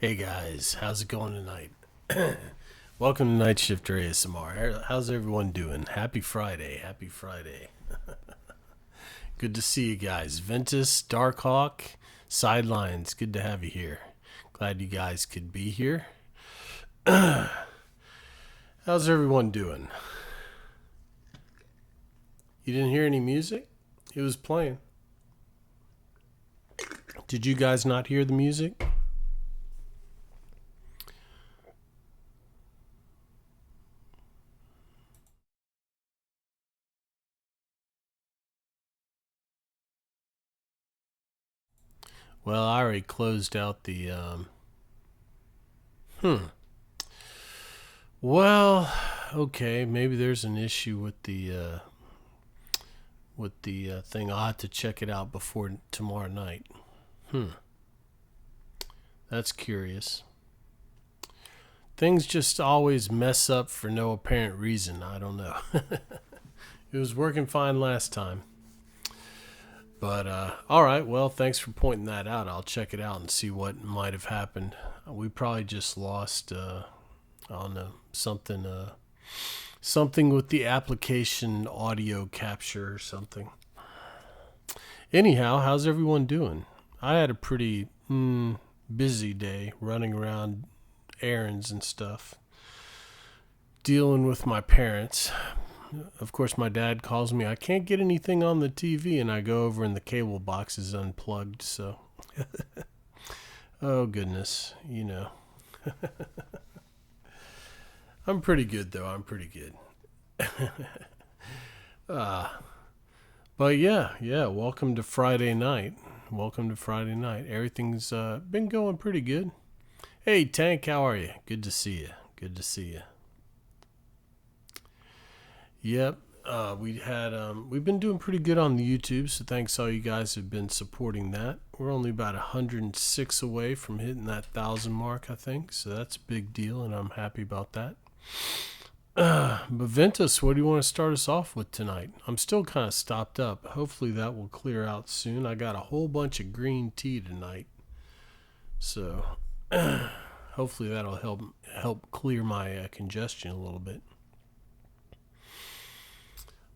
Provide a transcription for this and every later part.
Hey guys, how's it going tonight? Welcome to NightshifterASMR. How's everyone doing? Happy Friday, happy Friday. Good to see you guys. Ventus, Darkhawk, Sidelines, good to have you here. Glad you guys could be here. How's everyone doing? You didn't hear any music? It was playing. Did you guys not hear the music? Well, I already closed out the Well, okay, maybe there's an issue with the thing. I'll have to check it out before tomorrow night. That's curious. Things just always mess up for no apparent reason. I don't know. It was working fine last time. But, all right, well, thanks for pointing that out. I'll check it out and see what might have happened. We probably just lost, I don't know, something with the application audio capture or something. Anyhow, how's everyone doing? I had a pretty busy day running around errands and stuff, dealing with my parents. Of course, my dad calls me. I can't get anything on the TV, and I go over and the cable box is unplugged. So, oh goodness, you know. I'm pretty good though. I'm pretty good. But yeah. Welcome to Friday night. Welcome to Friday night. Everything's been going pretty good. Hey Tank, how are you? Good to see you. Good to see you. Yep. We've been doing pretty good on the YouTube, so thanks all you guys have been supporting that. We're only about 106 away from hitting that 1,000 mark, I think, so that's a big deal, and I'm happy about that. But Ventus, what do you want to start us off with tonight? I'm still kind of stopped up. Hopefully that will clear out soon. I got a whole bunch of green tea tonight, so hopefully that'll help clear my congestion a little bit.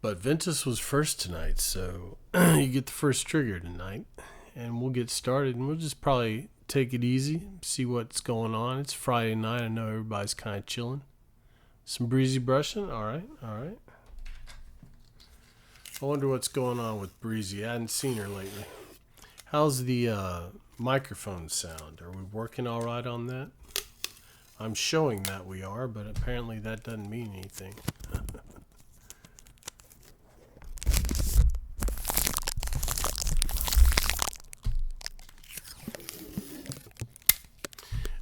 But Ventus was first tonight, so you get the first trigger tonight. And we'll get started, and we'll just probably take it easy, see what's going on. It's Friday night. I know everybody's kind of chilling. Some breezy brushing? All right. I wonder what's going on with Breezy. I hadn't seen her lately. How's the microphone sound? Are we working all right on that? I'm showing that we are, but apparently that doesn't mean anything.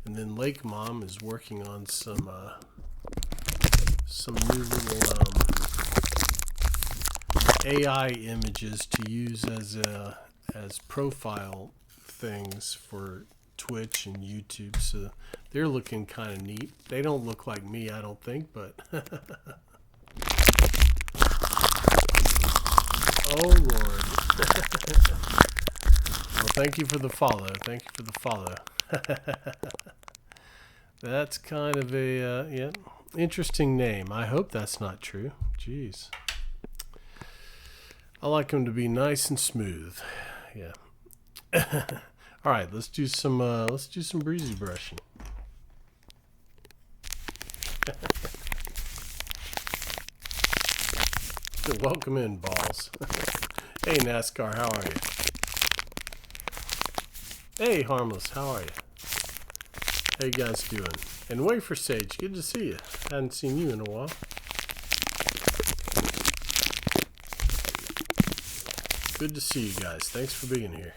And then Lake Mom is working on some new little AI images to use as profile things for Twitch and YouTube. So they're looking kind of neat. They don't look like me, I don't think, but oh Lord. Well, thank you for the follow. Thank you for the follow. That's kind of a interesting name. I hope that's not true. Jeez. I like them to be nice and smooth. Yeah. All right, let's do some breezy brushing. Welcome in, balls. Hey NASCAR, how are you? Hey Harmless, how are you? How you guys doing? And Wafer Sage, good to see you. Hadn't seen you in a while. Good to see you guys. Thanks for being here.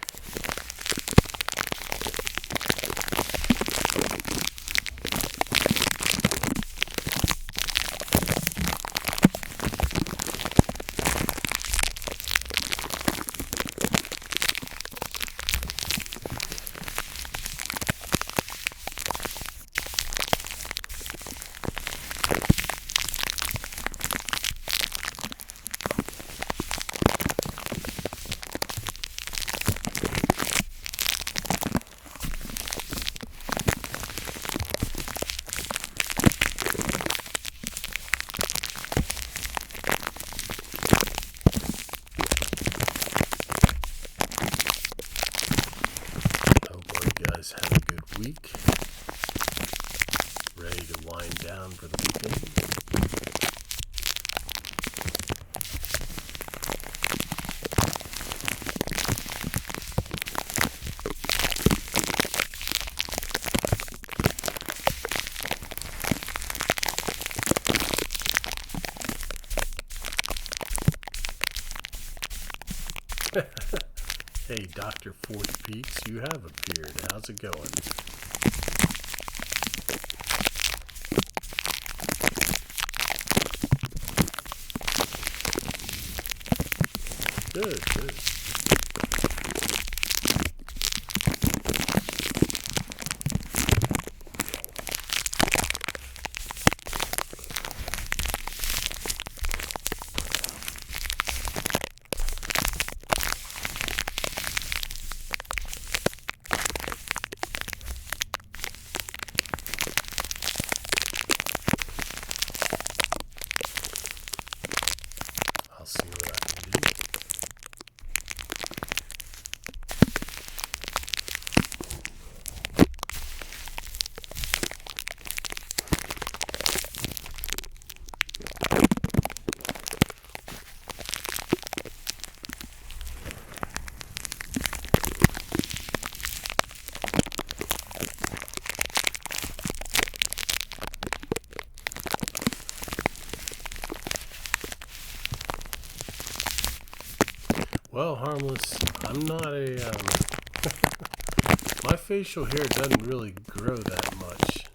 week. Ready to wind down for the weekend. Hey, Dr. Fourth Peaks, you have appeared. How's it going? Good, good. I'll see what I can do. Well, Harmless, I'm not a, my facial hair doesn't really grow that much.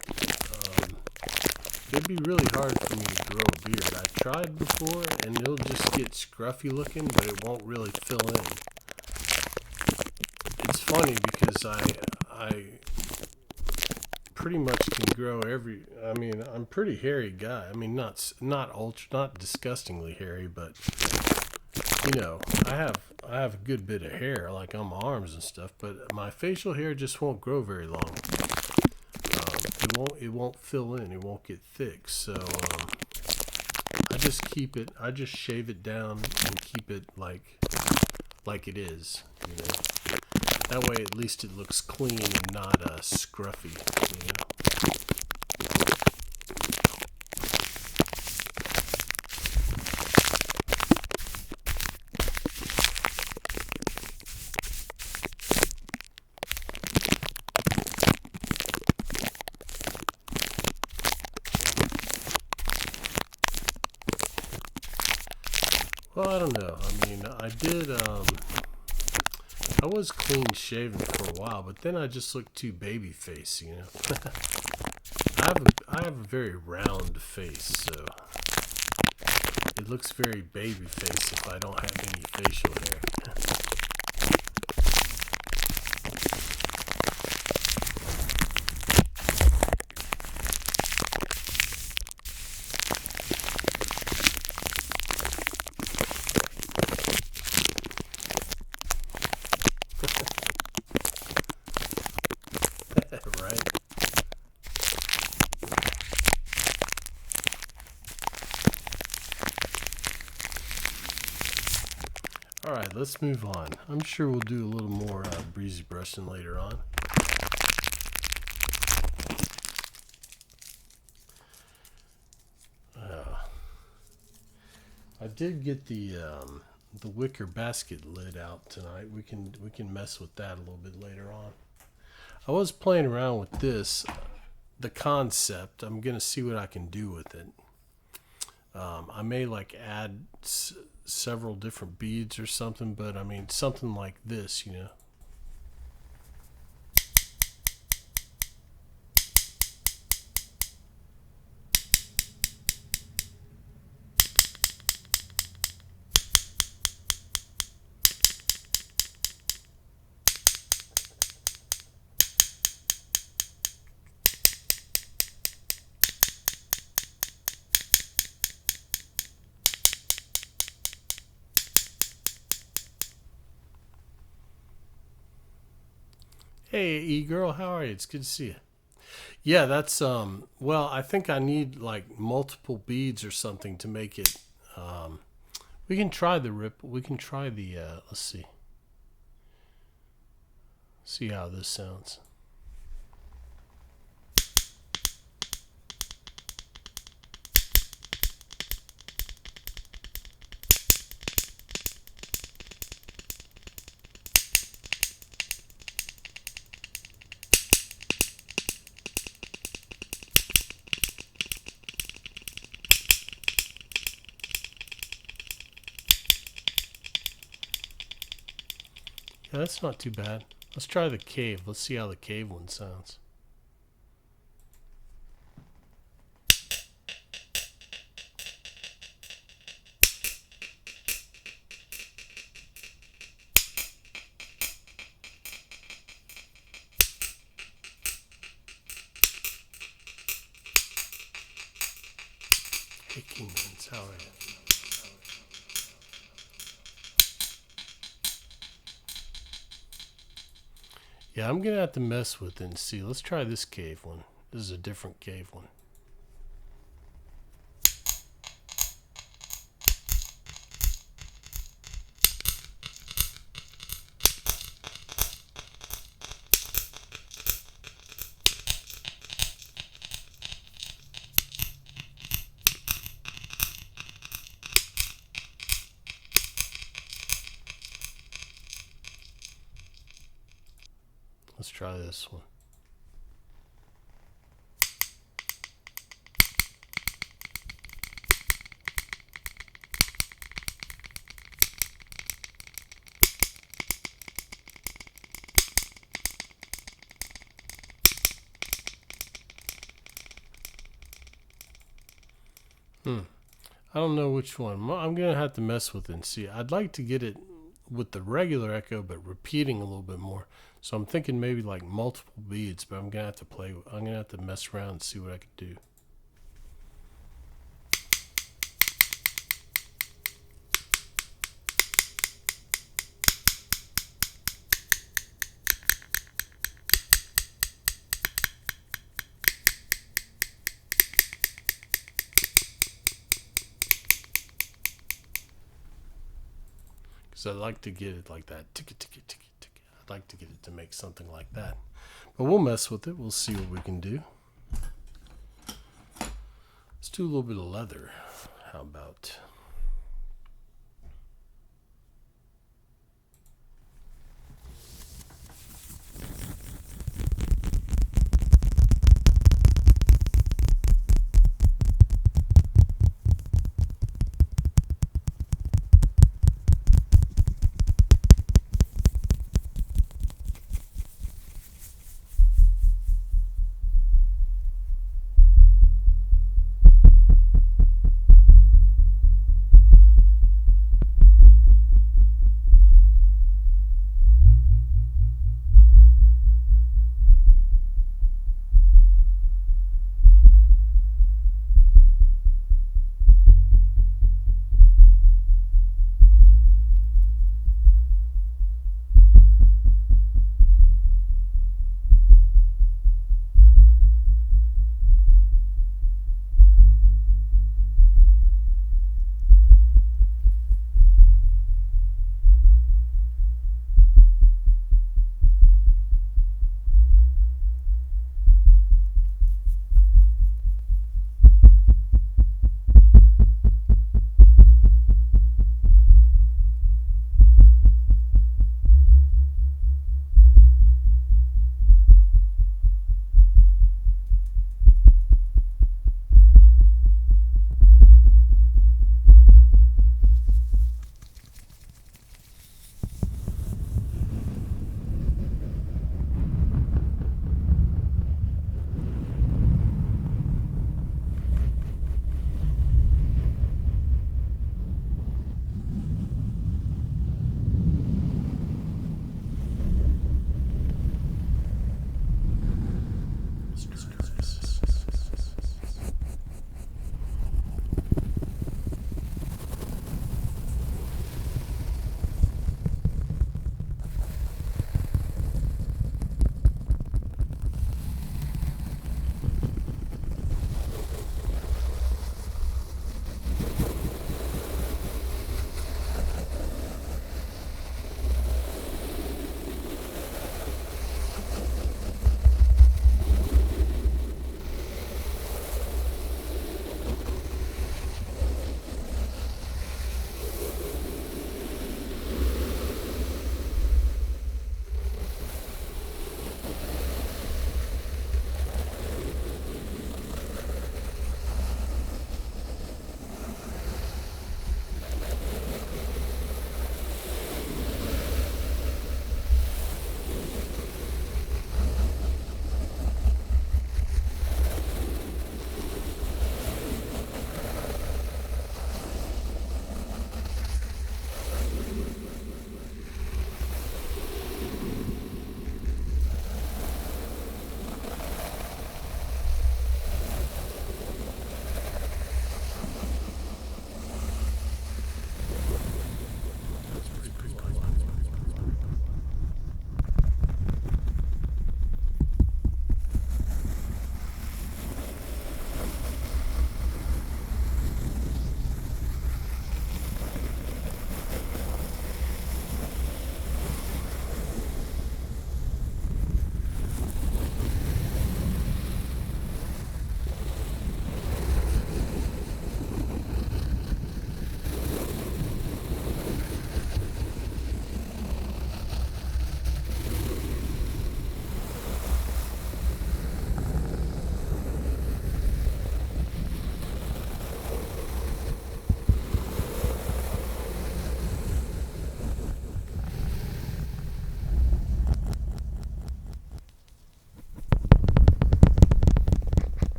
It'd be really hard for me to grow a beard. I've tried before, and it'll just get scruffy looking, but it won't really fill in. It's funny because I pretty much can grow I mean, I'm a pretty hairy guy. I mean, not disgustingly hairy, but you know, I have a good bit of hair, like on my arms and stuff, but my facial hair just won't grow very long. It won't fill in. It won't get thick. So I just shave it down and keep it like it is. You know, that way at least it looks clean and not scruffy. You know. Well, I don't know. I mean, I was clean shaven for a while, but then I just looked too baby face, you know. I have a very round face, so it looks very baby face if I don't have any facial hair. Right? All right, let's move on. I'm sure we'll do a little more breezy brushing later on. I did get the wicker basket lid out tonight. We can mess with that a little bit later on. I was playing around with this, the concept. I'm gonna see what I can do with it. I may like add several different beads or something, but I mean something like this, you know. Hey, E-girl, how are you? It's good to see you. Yeah, that's well, I think I need like multiple beads or something to make it we can try the ripple. We can try the let's see. See how this sounds. Yeah, that's not too bad. Let's try the cave. Let's see how the cave one sounds. Hey, Kingmans, how are you? Yeah, I'm gonna have to mess with it and see. Let's try this cave one. This is a different cave one. Let's try this one. I don't know which one. I'm going to have to mess with it and see. I'd like to get it with the regular echo, but repeating a little bit more. So I'm thinking maybe like multiple beads, but I'm going to have to I'm going to have to mess around and see what I could do. I'd like to get it like that. Tick, tick, tick, tick. I'd like to get it to make something like that. But we'll mess with it. We'll see what we can do. Let's do a little bit of leather. How about...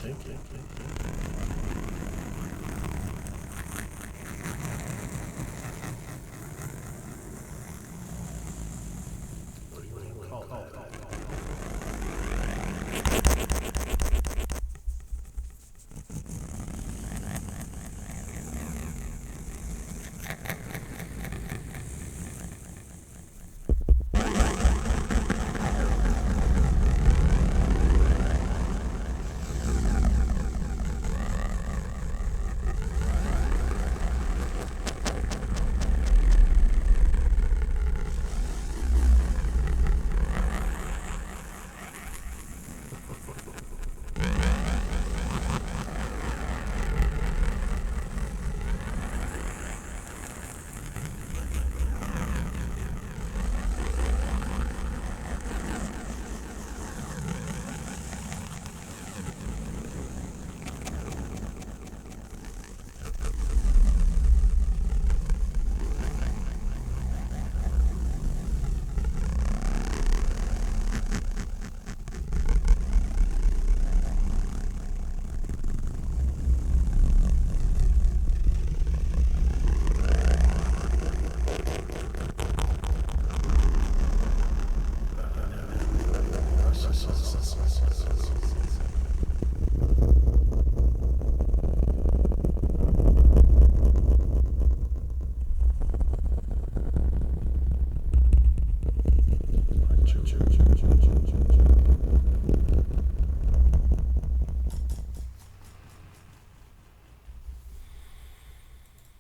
Thank you. What do you want to call that?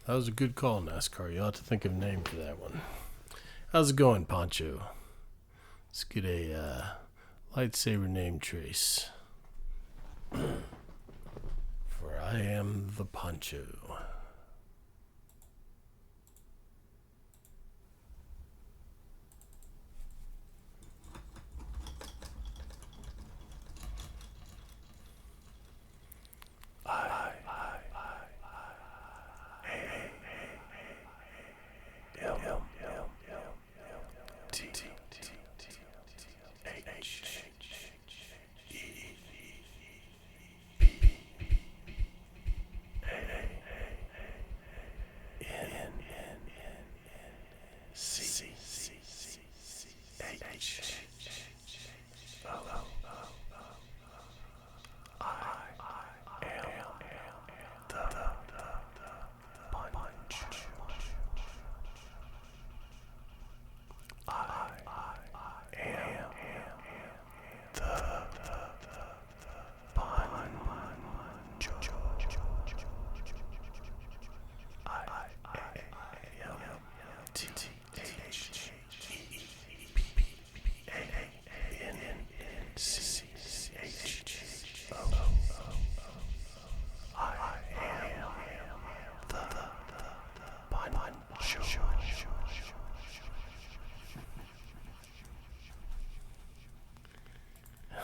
That was a good call, NASCAR. You ought to think of a name for that one. How's it going, Poncho? Let's get a lightsaber name trace. For I am the Poncho.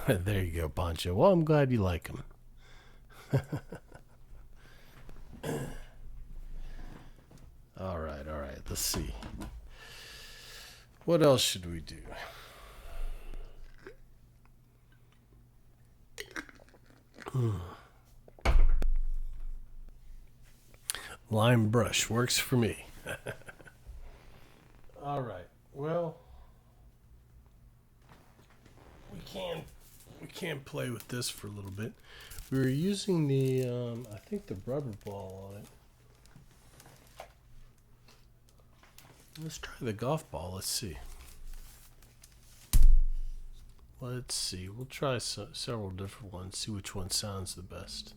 There you go, Poncho. Well, I'm glad you like him. All right. Let's see. What else should we do? Lime brush works for me. All right. Well, we can play with this for a little bit. We were using the I think the rubber ball on it. Let's try the golf ball. Let's see. We'll try several different ones. See which one sounds the best.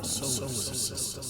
solar system.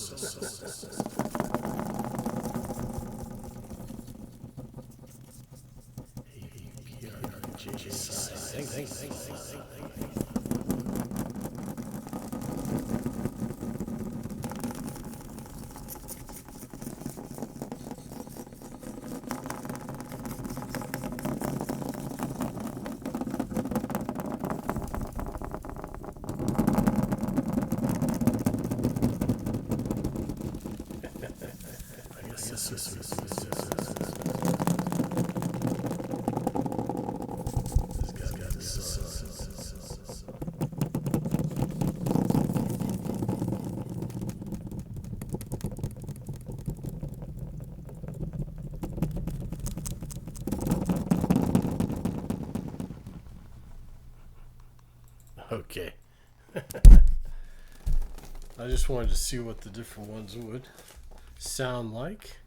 Okay. I just wanted to see what the different ones would sound like.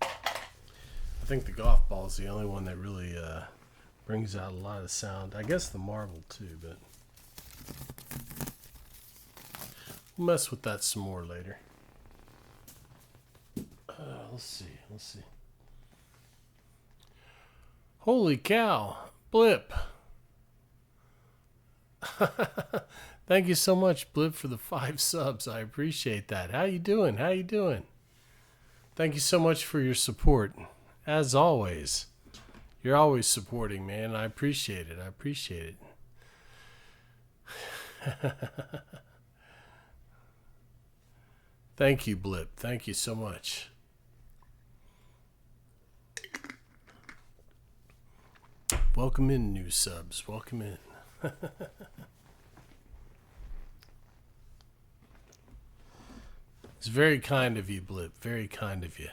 I think the golf ball is the only one that really brings out a lot of sound. I guess the marble too, but we'll mess with that some more later. Let's see. Holy cow, Blip. Thank you so much, Blip, for the 5 subs. I appreciate that. How you doing? Thank you so much for your support. As always, you're always supporting, man. I appreciate it. Thank you, Blip. Thank you so much. Welcome in, new subs. Welcome in. It's very kind of you, Blip. Very kind of you.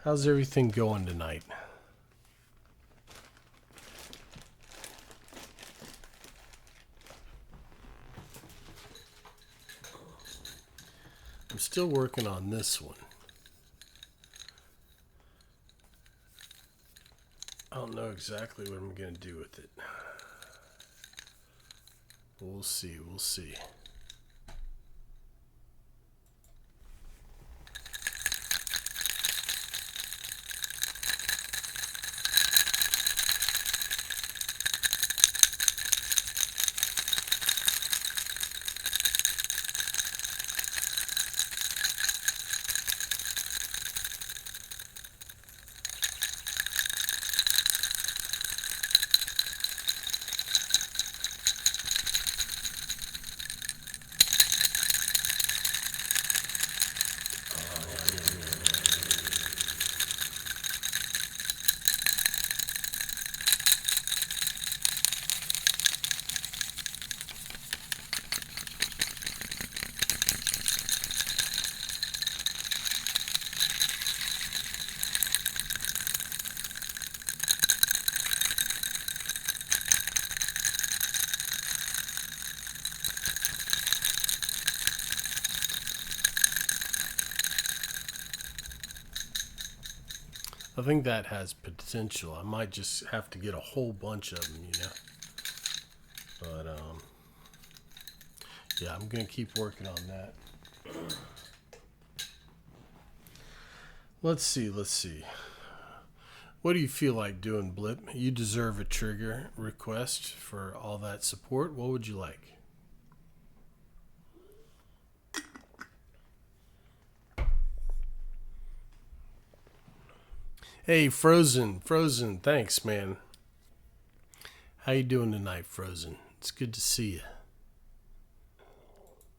How's everything going tonight? I'm still working on this one. I don't know exactly what I'm going to do with it. We'll see. I think that has potential. I might just have to get a whole bunch of them, But, yeah, I'm going to keep working on that. Let's see. What do you feel like doing, Blip? You deserve a trigger request for all that support. What would you like? Hey, Frozen, thanks, man. How you doing tonight, Frozen? It's good to see you.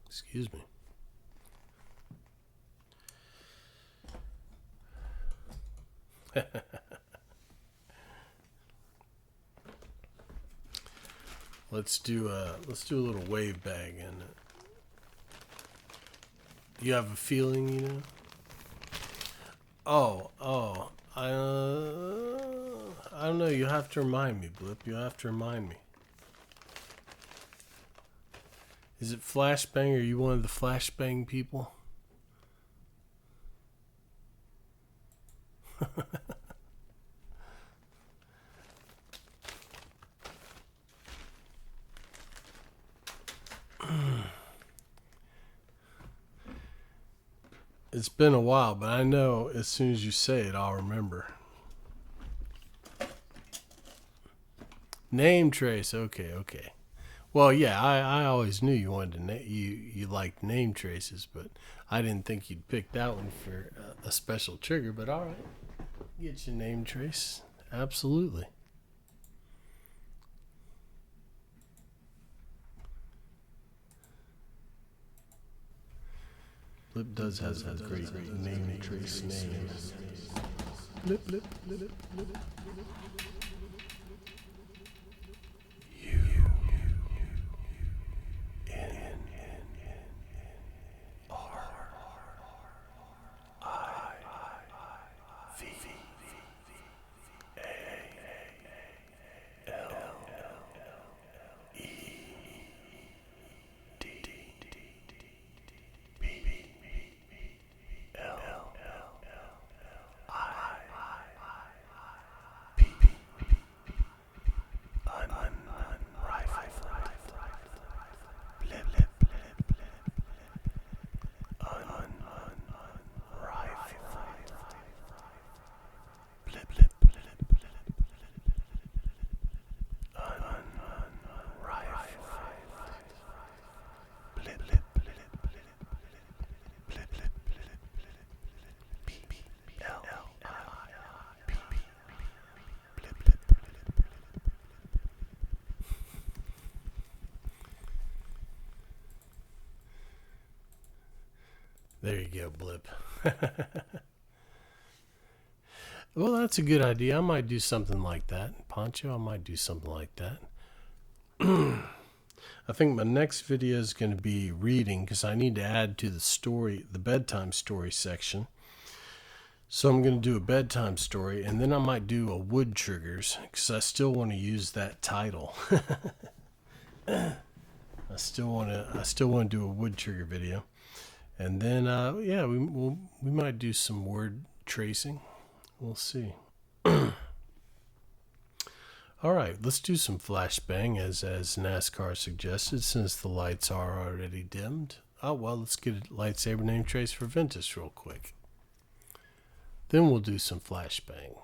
Excuse me. Let's do a little wave bag in it. You have a feeling, Oh, I don't know. You have to remind me, Blip. You have to remind me. Is it flashbang? Are you one of the flashbang people? It's been a while, but I know as soon as you say it, I'll remember. Name trace. Okay. Well, yeah, I always knew you wanted to you liked name traces, but I didn't think you'd pick that one for a special trigger. But all right, get your name trace. Absolutely. Blip does have a great name trace name. Blip. There you go, Blip. Well, that's a good idea. I might do something like that. Poncho, I might do something like that. I think my next video is going to be reading because I need to add to the story, the bedtime story section. So I'm going to do a bedtime story, and then I might do a wood triggers because I still want to use that title. I still want to do a wood trigger video. And then, yeah, we might do some word tracing. We'll see. All right, let's do some flashbang as NASCAR suggested, since the lights are already dimmed. Oh, well, let's get a lightsaber name trace for Ventus real quick. Then we'll do some flashbang.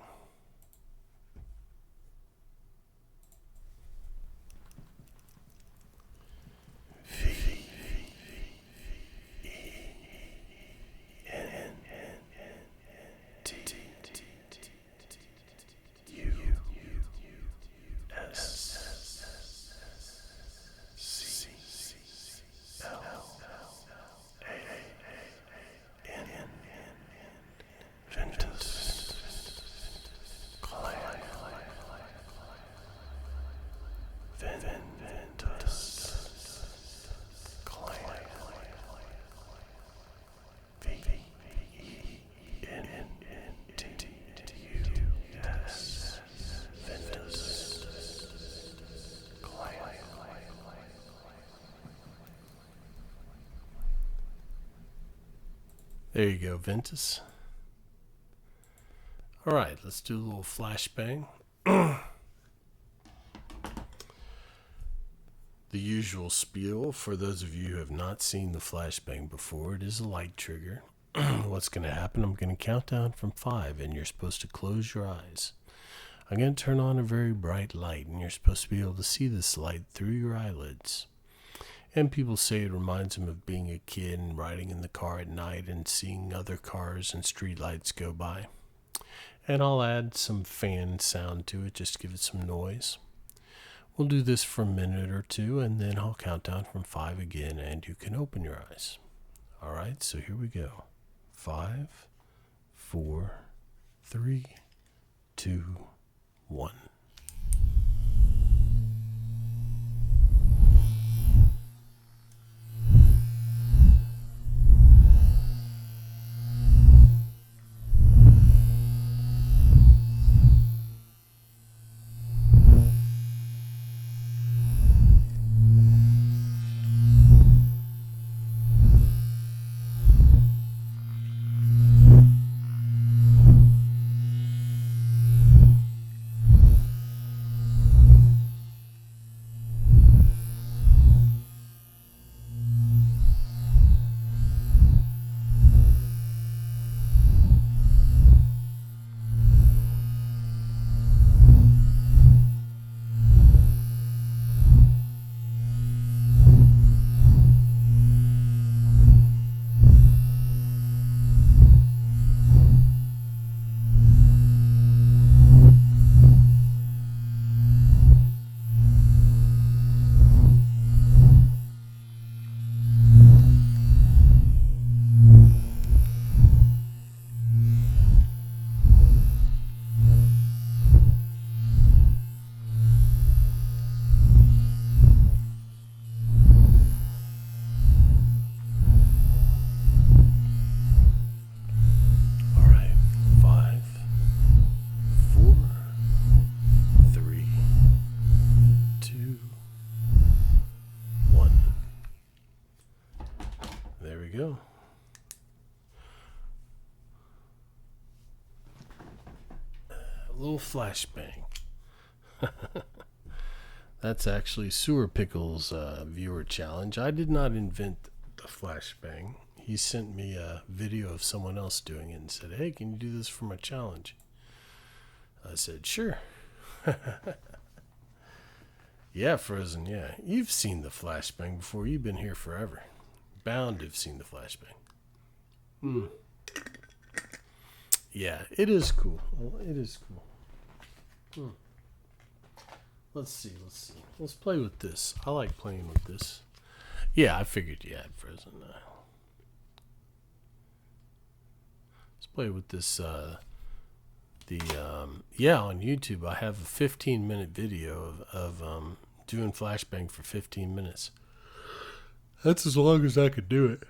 There you go, Ventus. All right, let's do a little flashbang. The usual spiel for those of you who have not seen the flashbang before. It is a light trigger. What's going to happen? I'm going to count down from 5, and you're supposed to close your eyes. I'm going to turn on a very bright light, and you're supposed to be able to see this light through your eyelids. And people say it reminds them of being a kid and riding in the car at night and seeing other cars and street lights go by. And I'll add some fan sound to it just to give it some noise. We'll do this for a minute or two, and then I'll count down from 5 again, and you can open your eyes. All right, so here we go. 5, 4, 3, 2, 1. little flashbang. That's actually Sewer Pickle's viewer challenge. I did not invent the flashbang. He sent me a video of someone else doing it and said, hey, can you do this for my challenge? I said, sure. Yeah, Frozen, yeah. You've seen the flashbang before. You've been here forever. Bound to have seen the flashbang. Yeah, it is cool. It is cool. Let's see. Let's play with this. I like playing with this. Yeah, I figured you had Frozen. Let's play with this. Yeah, on YouTube, I have a 15-minute video of doing flashbang for 15 minutes. That's as long as I could do it.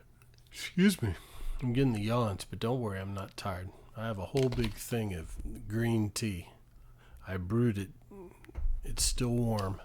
Excuse me. I'm getting the yawns, but don't worry, I'm not tired. I have a whole big thing of green tea. I brewed it. It's still warm.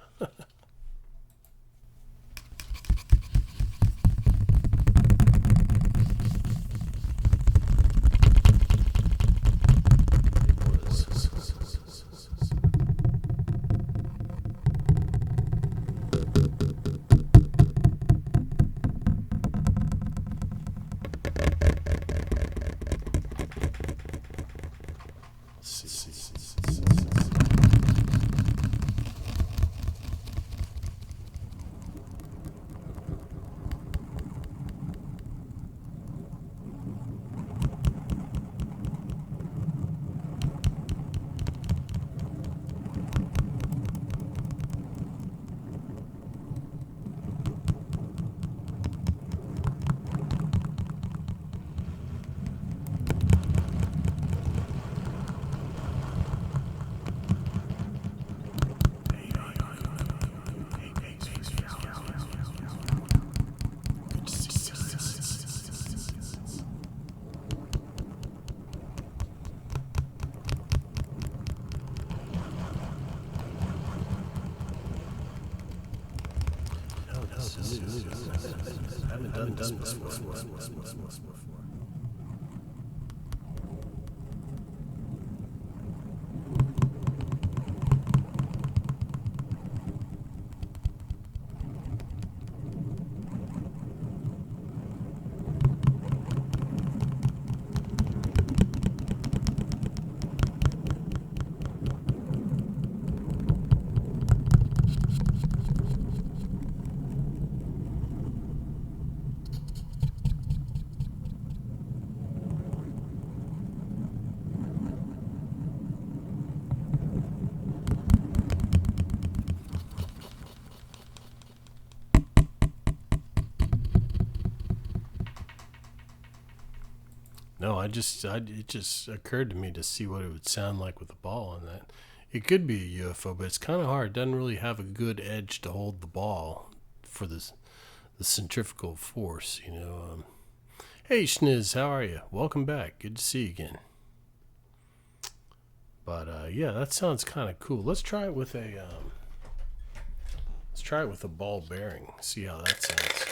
I haven't done this before. No, it just occurred to me to see what it would sound like with a ball on that. It could be a UFO, but it's kind of hard. It doesn't really have a good edge to hold the ball for the centrifugal force, you know. Hey, Schniz, how are you? Welcome back. Good to see you again. But yeah, that sounds kind of cool. Let's try it with a ball bearing. See how that sounds.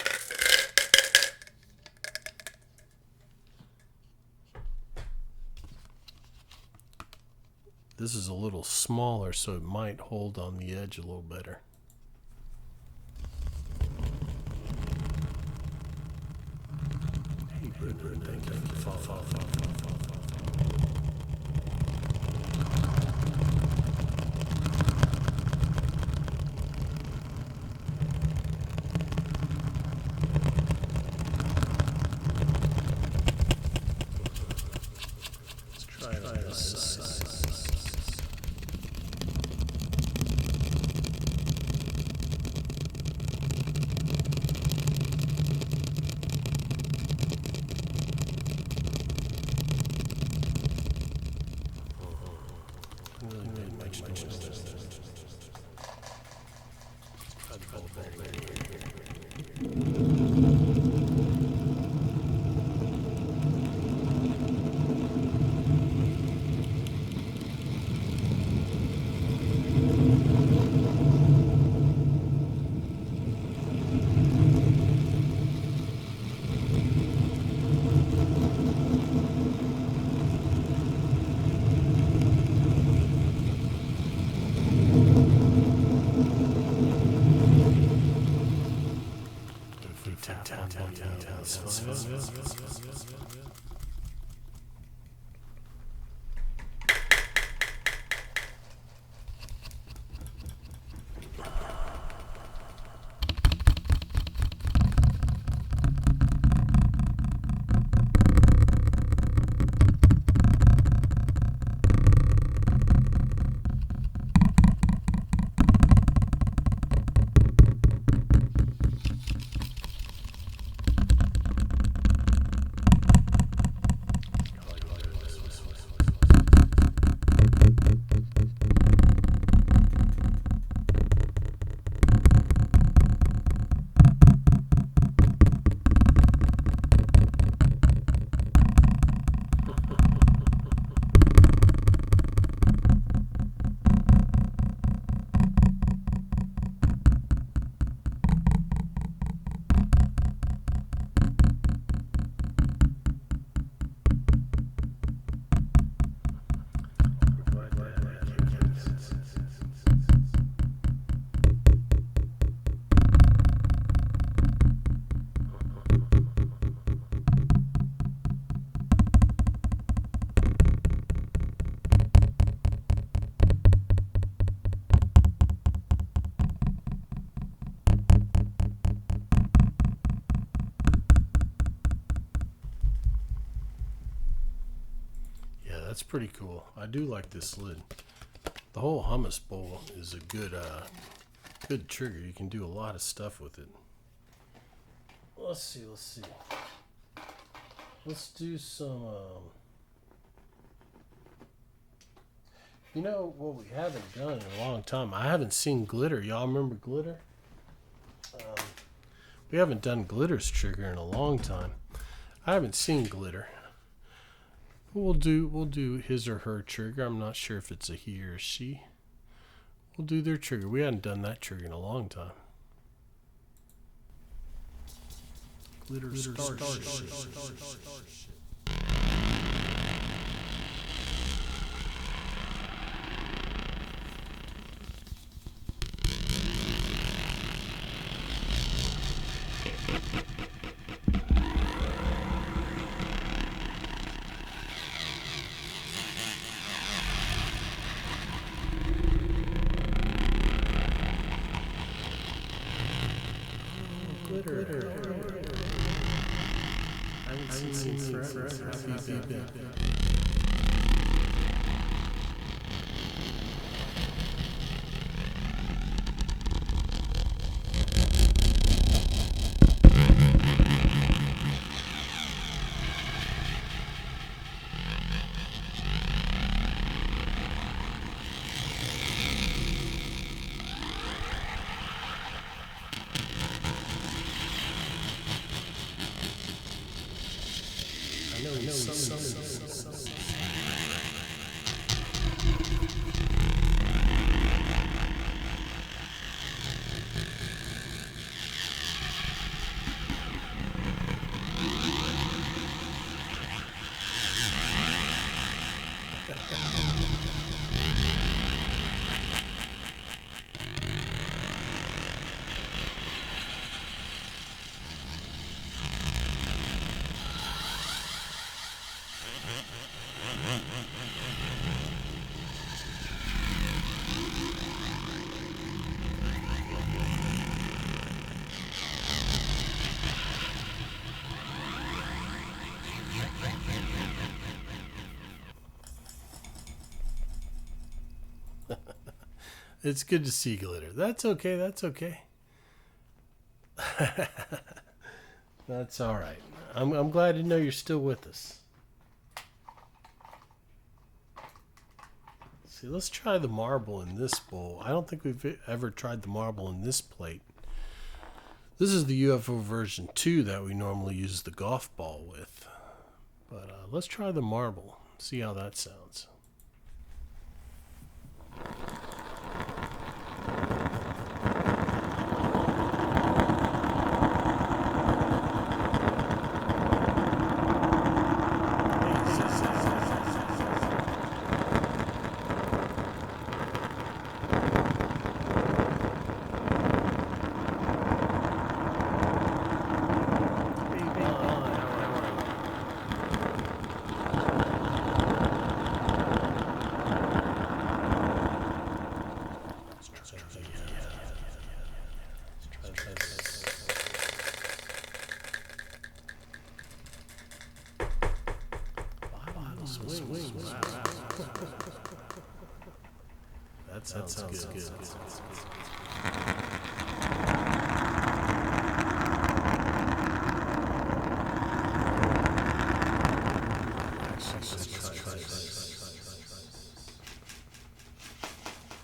This is a little smaller, so it might hold on the edge a little better. Hey, Brendan, thank you. Fall. Let's try it on this side. That's pretty cool. I do like this lid. The whole hummus bowl is a good trigger. You can do a lot of stuff with it. Let's see. Let's do some, you know what we haven't done in a long time? I haven't seen glitter. Y'all remember glitter? We haven't done glitter's trigger in a long time. I haven't seen glitter. We'll do his or her trigger. I'm not sure if it's a he or she. We'll do their trigger. We hadn't done that trigger in a long time. Glitter starship. Glitter. I haven't seen forever. I know some. It's good to see glitter. That's okay. That's all right. I'm glad to know you're still with us. See, let's try the marble in this bowl. I don't think we've ever tried the marble in this plate. This is the UFO version 2 that we normally use the golf ball with. But let's try the marble. See how that sounds. That sounds good.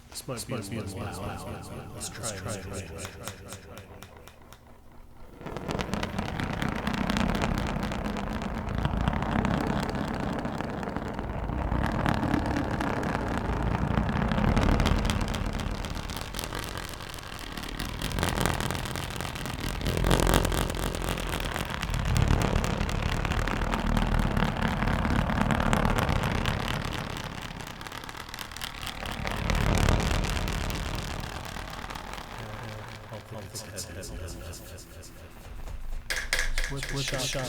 This might be a little loud. Let's try it. With shot.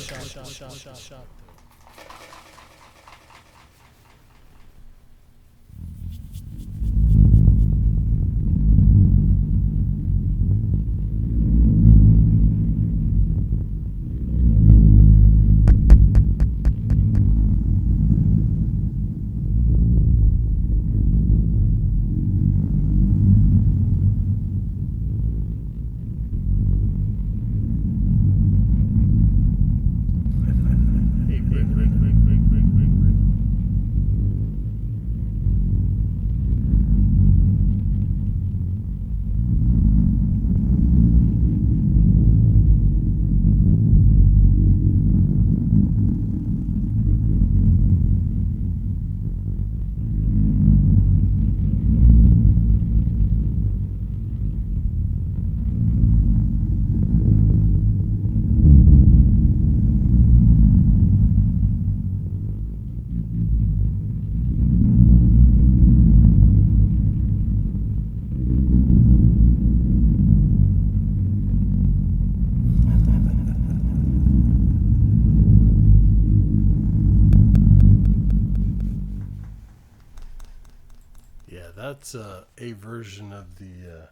that's a version of the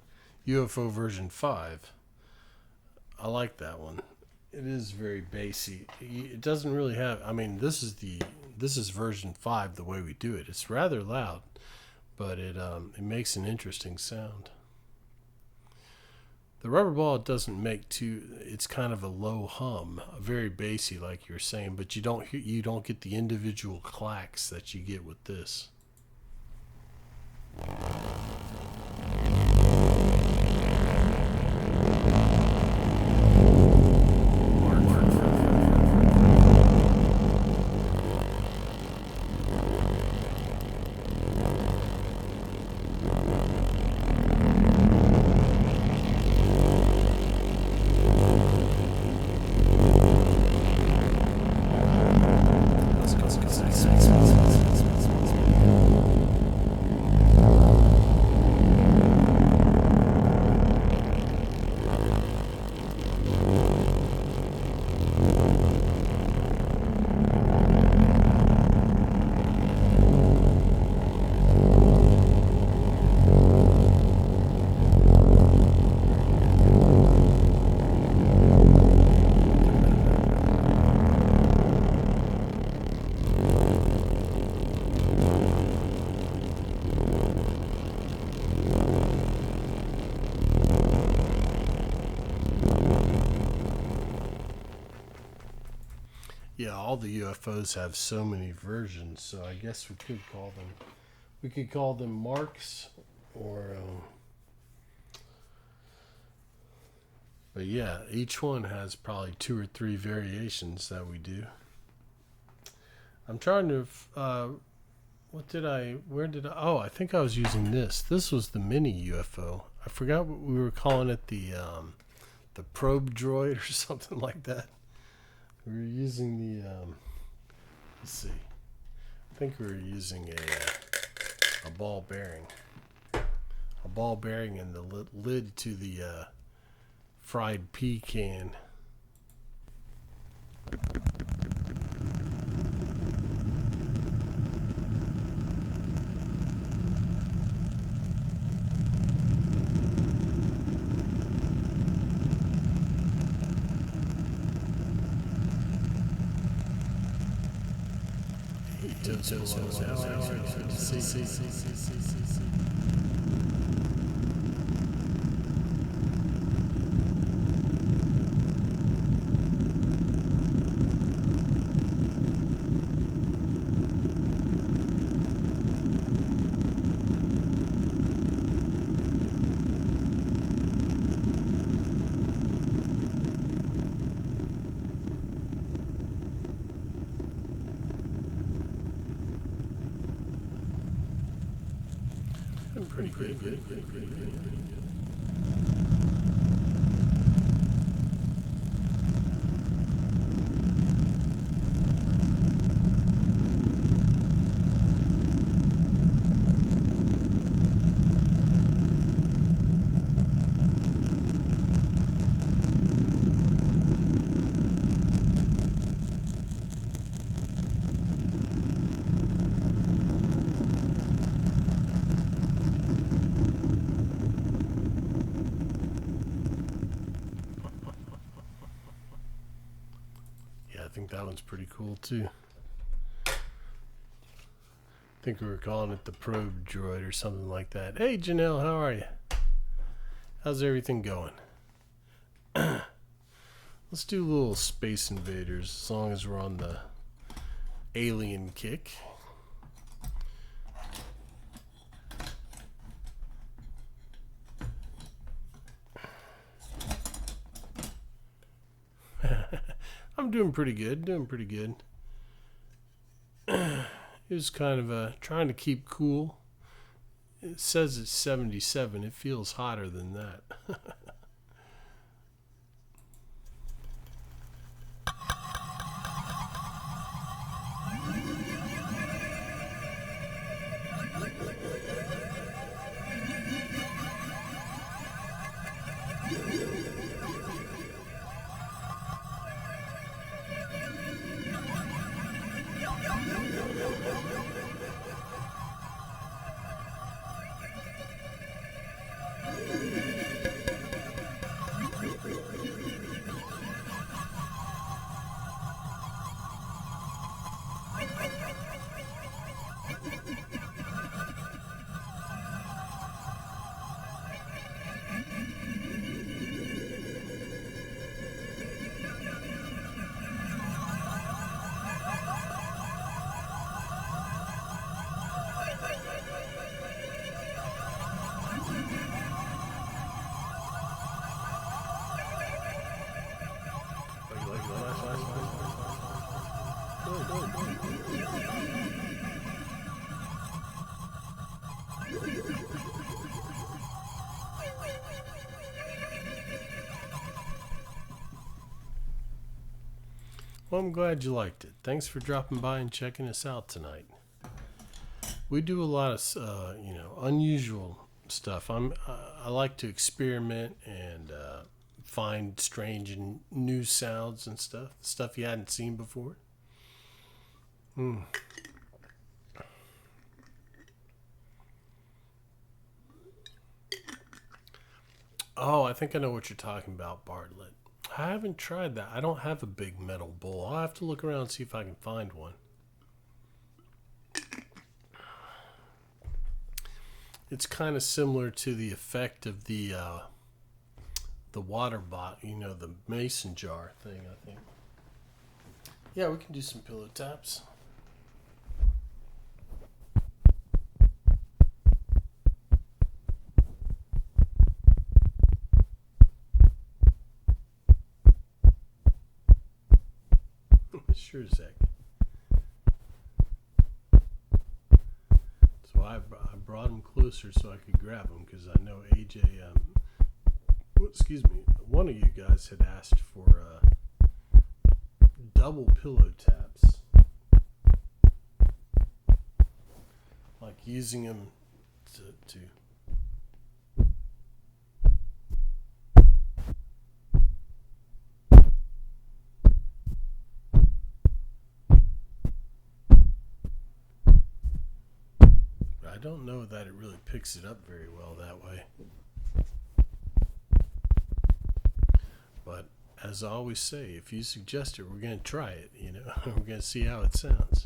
UFO version 5. I like that one. It is very bassy. It doesn't really have. I mean, this is version 5. The way we do it, it's rather loud, but it makes an interesting sound. The rubber ball doesn't make too. It's kind of a low hum, very bassy, like you're saying, but you don't get the individual clacks that you get with this. Yeah, all the UFOs have so many versions, so I guess we could call them marks, or but yeah, each one has probably 2 or 3 variations that we do. I'm trying to I think I was using this. This was the mini UFO. I forgot what we were calling it, the probe droid or something like that. We were using the, let's see, I think we were using a ball bearing. A ball bearing and the lid to the fried pecan. Pretty good. I think that one's pretty cool too. I think we were calling it the probe droid or something like that. Hey Janelle, how are you? How's everything going? Let's do a little Space Invaders as long as we're on the alien kick. I'm doing pretty good. It was kind of trying to keep cool. It says it's 77. It feels hotter than that. Well, I'm glad you liked it. Thanks for dropping by and checking us out tonight. We do a lot of, unusual stuff. I like to experiment and find strange and new sounds and stuff you hadn't seen before. Oh, I think I know what you're talking about, Bartlett. I haven't tried that. I don't have a big metal bowl. I'll have to look around and see if I can find one. It's kind of similar to the effect of the water bottle, the mason jar thing, I think. Yeah, we can do some pillow taps. Sure, Zach. So I brought him closer so I could grab him because I know AJ, one of you guys had asked for double pillow taps. Like using them to I don't know that it really picks it up very well that way. But as I always say, if you suggest it, we're going to try it, We're going to see how it sounds.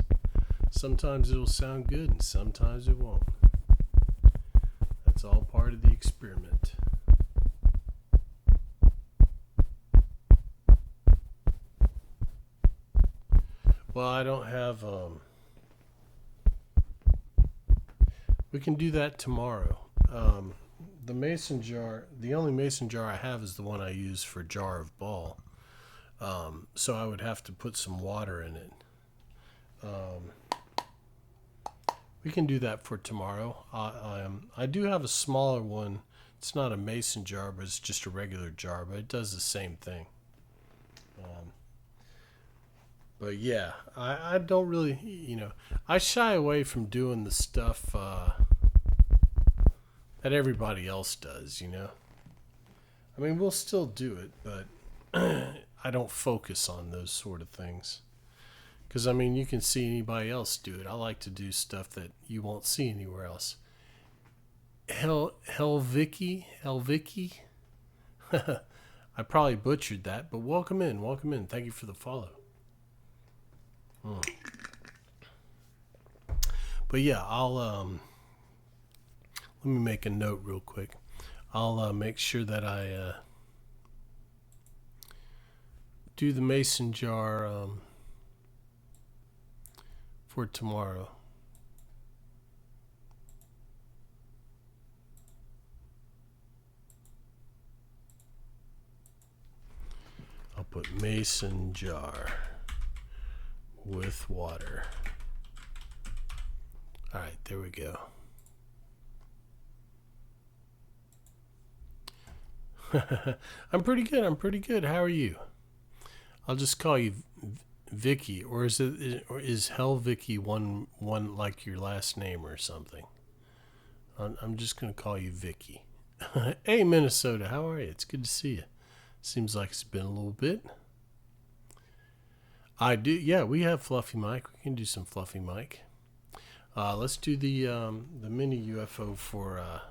Sometimes it'll sound good and sometimes it won't. That's all part of the experiment. Well, I don't have we can do that tomorrow. The mason jar, the only mason jar I have is the one I use for jar of ball. So I would have to put some water in it. We can do that for tomorrow. I do have a smaller one. It's not a mason jar, but it's just a regular jar, but it does the same thing. But yeah, I don't really, I shy away from doing the stuff that everybody else does, I mean, we'll still do it, but I don't focus on those sort of things. Because, I mean, you can see anybody else do it. I like to do stuff that you won't see anywhere else. Helviki? I probably butchered that, but welcome in. Thank you for the follow. But yeah, I'll let me make a note real quick. I'll make sure that I do the mason jar for tomorrow. I'll put mason jar with water. All right, there we go. I'm pretty good. How are you? I'll just call you Vicky, or is Helviki one like your last name or something? I'm just gonna call you Vicky. Hey, Minnesota, how are you? It's good to see you. Seems like it's been a little bit. I do. Yeah, we have Fluffy Mike. We can do some Fluffy Mike. Let's do the mini UFO for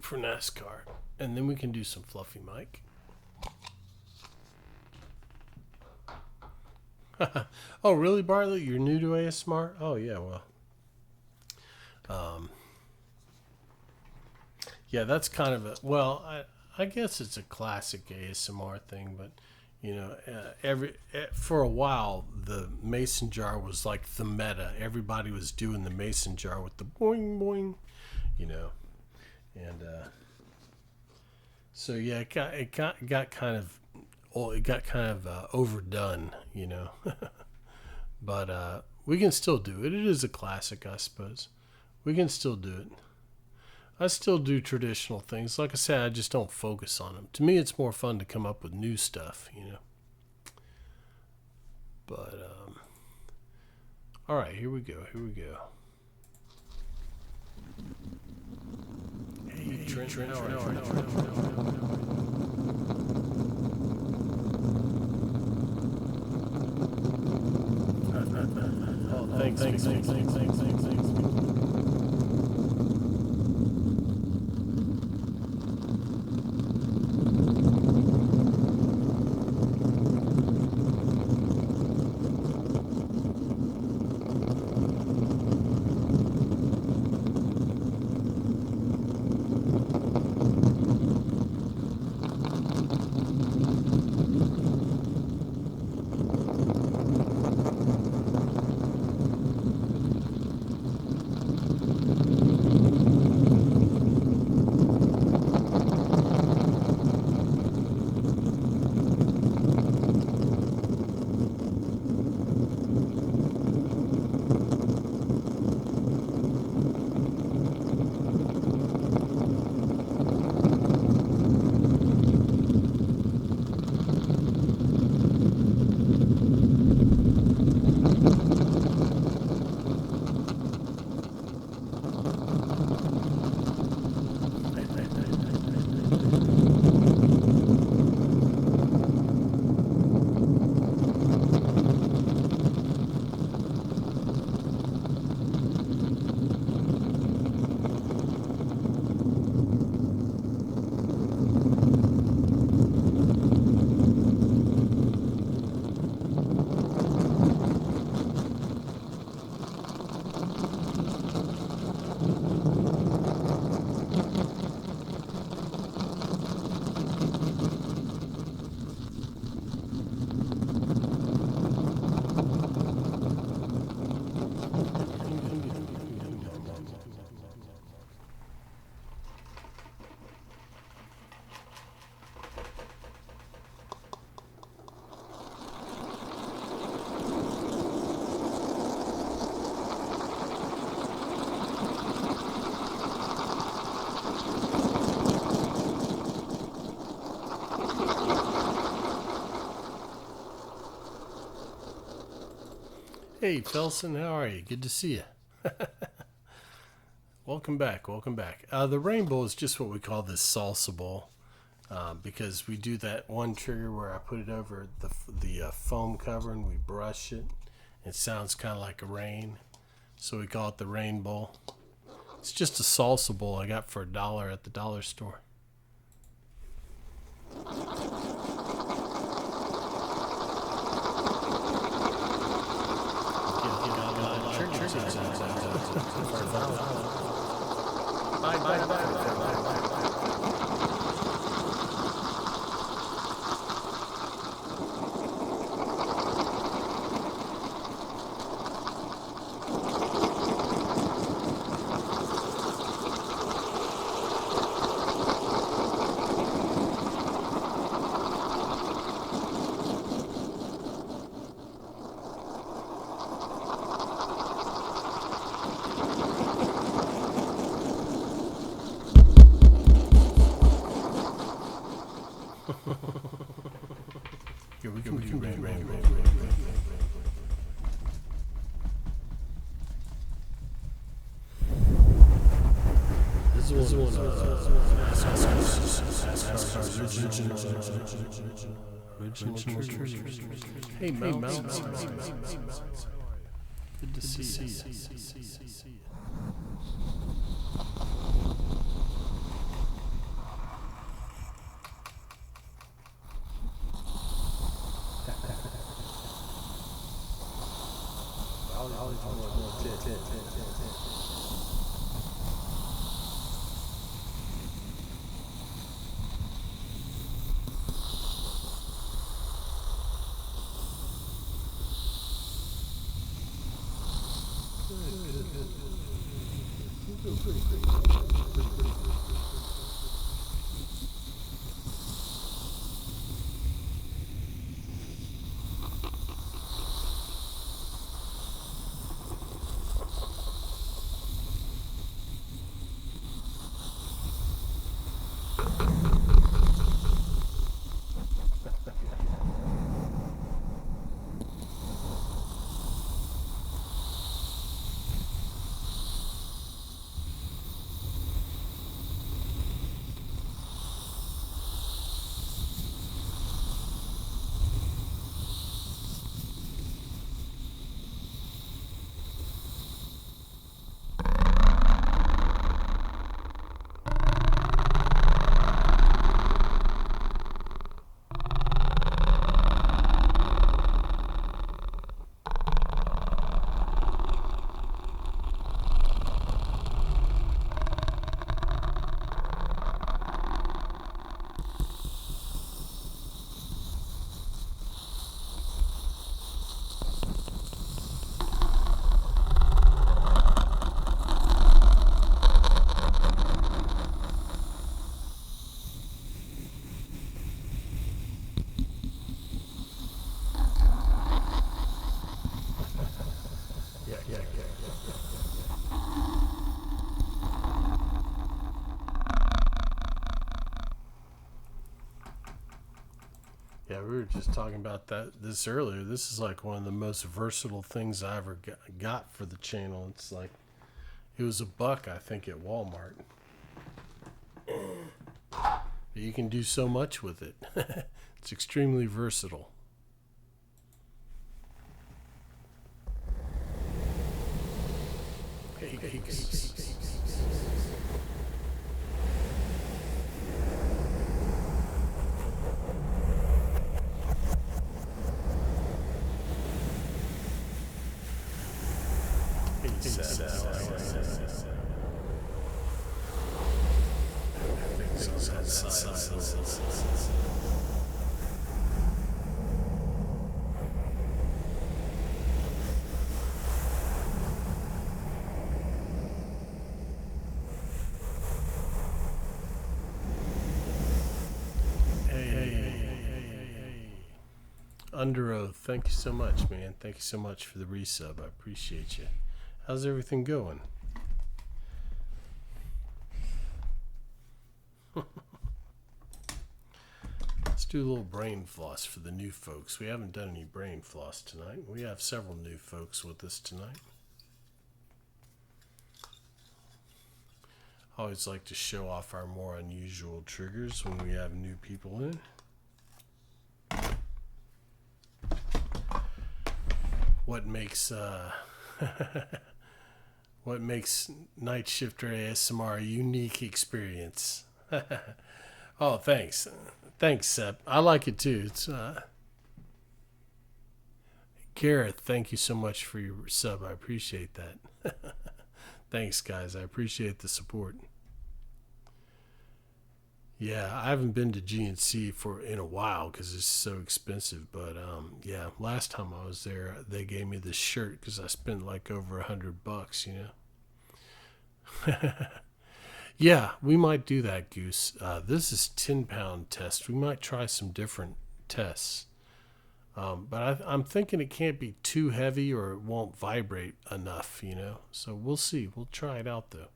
NASCAR, and then we can do some Fluffy Mike. Oh, really, Bartlett? You're new to ASMR? Oh, yeah. Well, yeah, that's kind of I guess it's a classic ASMR thing, but for a while the mason jar was like the meta. Everybody was doing the mason jar with the boing boing, and so yeah, it got kind of overdone, but we can still do it. It is a classic, I suppose. We can still do it. I still do traditional things. Like I said, I just don't focus on them. To me, it's more fun to come up with new stuff, But all right, here we go. Hey, Trent, how are you? Oh, thanks. Hey, Felson, how are you? Good to see you. Welcome back. The rainbow is just what we call this salsa bowl, because we do that one trigger where I put it over the foam cover and we brush it. It sounds kind of like a rain, so we call it the rain bowl. It's just a salsa bowl I got for $1 at the dollar store. Here we go. Rain. This is one original triggers. Hey, Mel. Good to see you. Yeah, we were just talking about this earlier. This is like one of the most versatile things I ever got for the channel. It's like it was $1, I think, at Walmart. But you can do so much with it. It's extremely versatile. Hey, Under Oath, thank you so much, man. Thank you so much for the resub. I appreciate you. How's everything going? Let's do a little brain floss for the new folks. We haven't done any brain floss tonight. We have several new folks with us tonight. I always like to show off our more unusual triggers when we have new people in. What makes what makes Night Shifter ASMR a unique experience? Oh, thanks. Thanks, Sep. I like it too. It's Gareth, thank you so much for your sub. I appreciate that. Thanks, guys. I appreciate the support. Yeah, I haven't been to GNC in a while because it's so expensive. But yeah, last time I was there, they gave me this shirt because I spent like over $100, you know. Yeah, we might do that, Goose. This is 10-pound test. We might try some different tests. But I'm thinking it can't be too heavy or it won't vibrate enough, you know. So we'll see. We'll try it out though.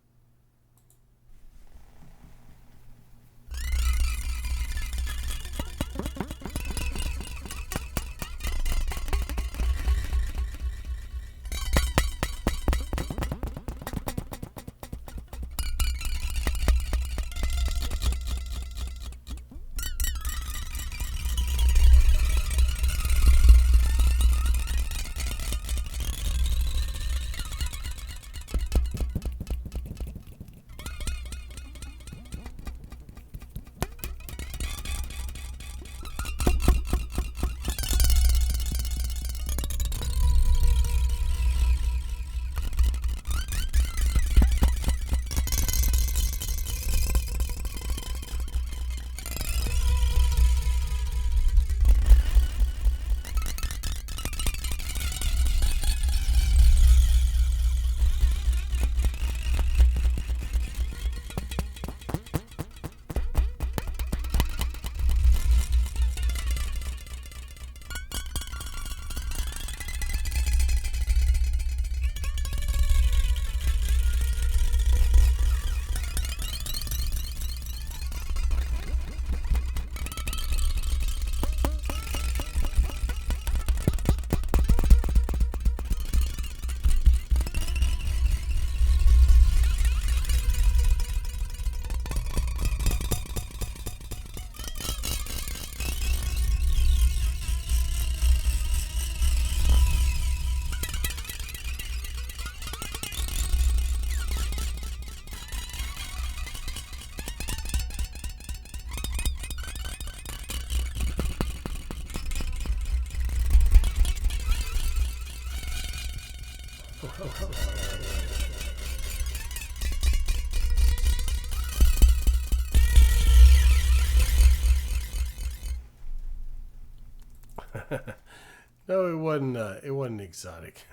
No, it wasn't. It wasn't exotic.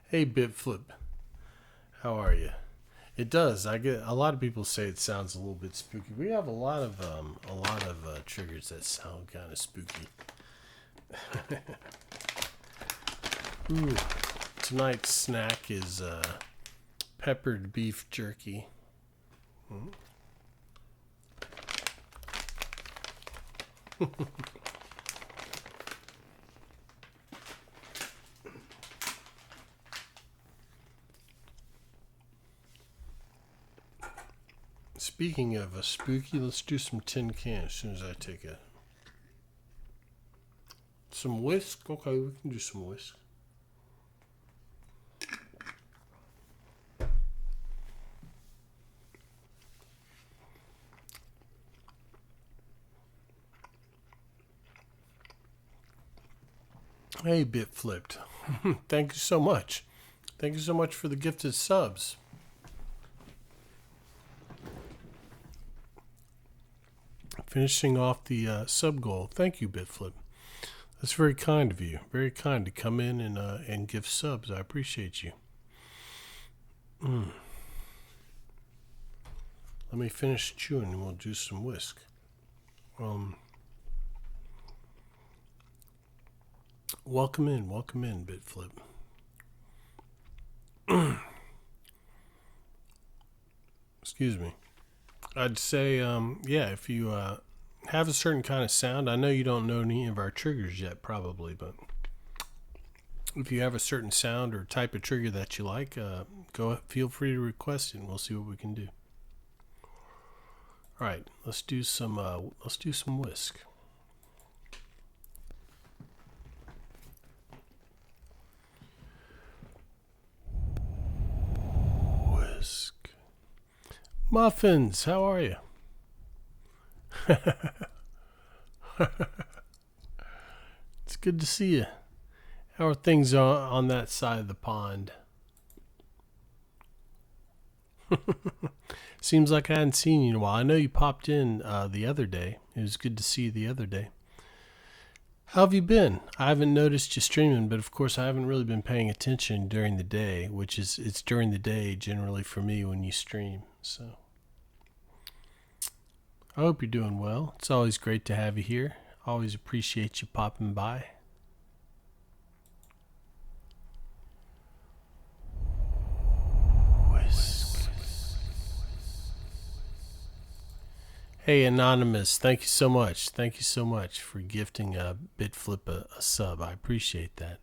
Hey, Bitflip, how are you? It does. I get a lot of people say it sounds a little bit spooky. We have a lot of triggers that sound kind of spooky. Ooh, tonight's snack is peppered beef jerky. Speaking of a spooky, let's do some tin can as soon as I take some whisk. Okay, we can do some whisk. Hey, Bit Flipped. Thank you so much. Thank you so much for the gifted subs. Finishing off the sub goal. Thank you, BitFlip. That's very kind of you. Very kind to come in and give subs. I appreciate you. Let me finish chewing and we'll do some whisk. Welcome in, BitFlip. Excuse me. I'd say, yeah, if you have a certain kind of sound, I know you don't know any of our triggers yet, probably, but if you have a certain sound or type of trigger that you like, feel free to request it, and we'll see what we can do. All right, let's do some whisk. Whisk. Muffins, how are you? It's good to see you. How are things on that side of the pond? Seems like I hadn't seen you in a while. I know you popped in the other day. It was good to see you the other day. How have you been? I haven't noticed you streaming, but of course I haven't really been paying attention during the day, it's during the day generally for me when you stream. So I hope you're doing well. It's always great to have you here. Always appreciate you popping by. Whisk. Hey, Anonymous, thank you so much. Thank you so much for gifting BitFlip a sub. I appreciate that.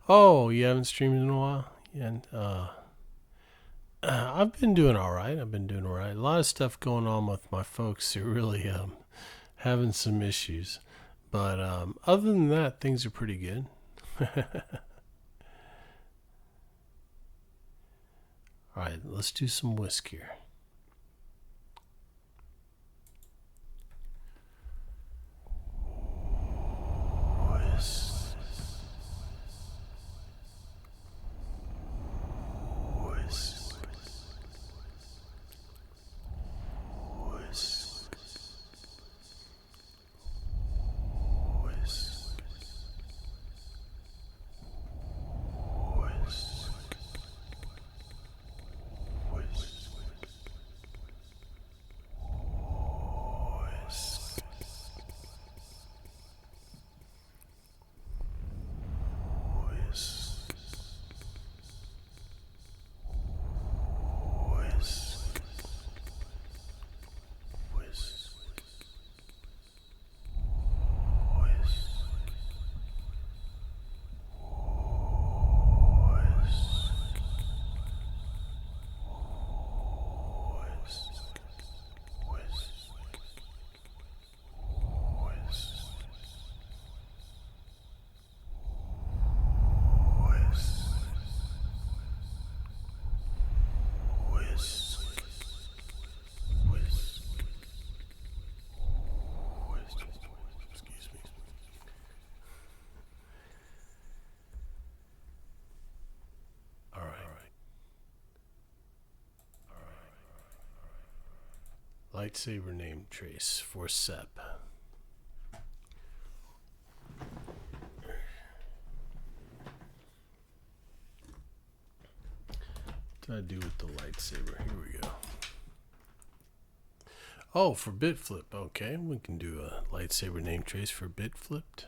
Oh, you haven't streamed in a while? Yeah, I've been doing all right. A lot of stuff going on with my folks. They're really having some issues. But other than that, things are pretty good. All right, let's do some whisk here. Whisk. Lightsaber name trace for Sep. What did I do with the lightsaber? Here we go. Oh, for BitFlip. Okay, we can do a lightsaber name trace for BitFlipped.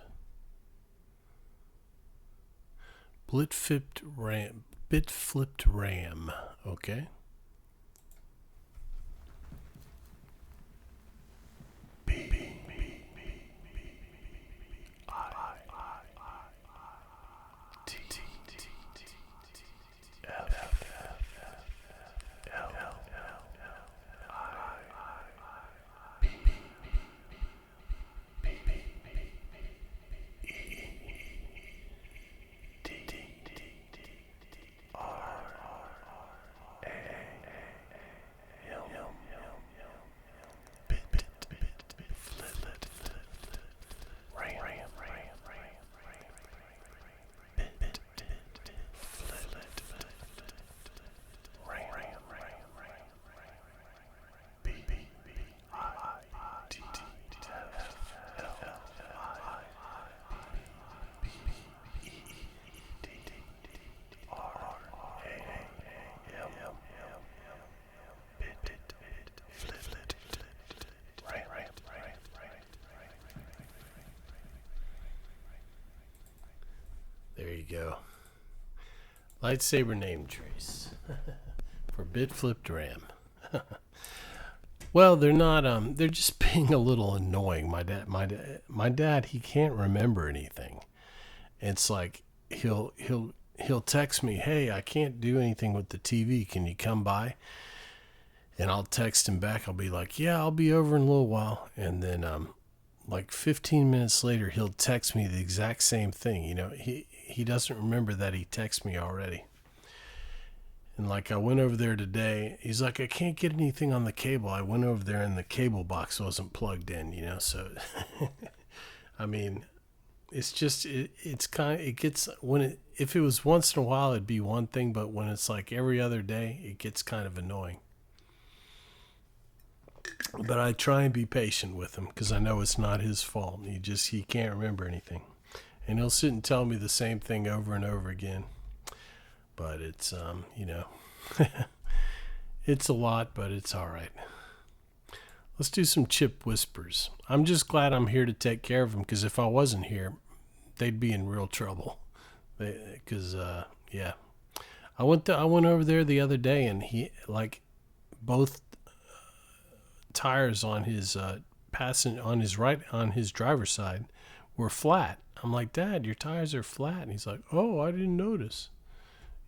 BitFlipped RAM. Okay. go. Lightsaber name trace for bit flipped RAM. Well, they're not. They're just being a little annoying. My dad, he can't remember anything. It's like he'll text me, "Hey, I can't do anything with the TV. Can you come by?" And I'll text him back. I'll be like, "Yeah, I'll be over in a little while." And then like 15 minutes later, he'll text me the exact same thing. You know, he doesn't remember that he texted me already. And like I went over there today, he's like, "I can't get anything on the cable." I went over there and the cable box wasn't plugged in, you know. So, I mean, it's just it gets if it was once in a while, it'd be one thing, but when it's like every other day, it gets kind of annoying. But I try and be patient with him because I know it's not his fault. He can't remember anything, and he'll sit and tell me the same thing over and over again. But it's you know, it's a lot, but it's all right. Let's do some chip whispers. I'm just glad I'm here to take care of them because if I wasn't here, they'd be in real trouble. Because yeah, I went over there the other day and he like both tires on his on his driver's side were flat. I'm like, "Dad, your tires are flat." And he's like, "Oh, I didn't notice."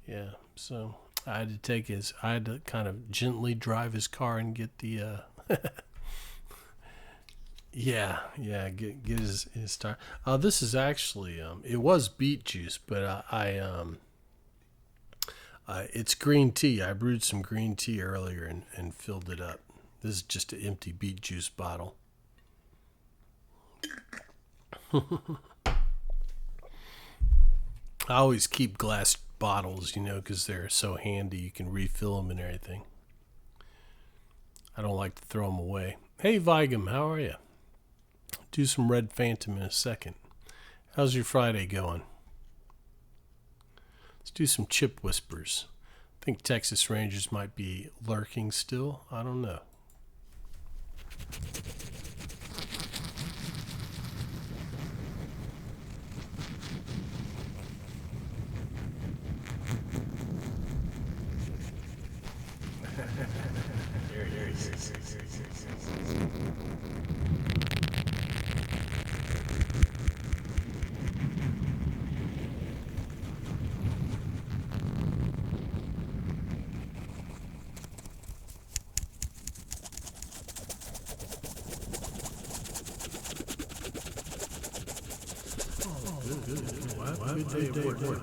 Yeah, so I had to kind of gently drive his car and get the get his tire. This is actually it was beet juice, but it's green tea. I brewed some green tea earlier and filled it up. This is just an empty beet juice bottle. I always keep glass bottles, you know, because they're so handy. You can refill them and everything. I don't like to throw them away. Hey, Vigam, how are you? Do some Red Phantom in a second. How's your Friday going? Let's do some chip whispers. I think Texas Rangers might be lurking still. I don't know. Good day of work.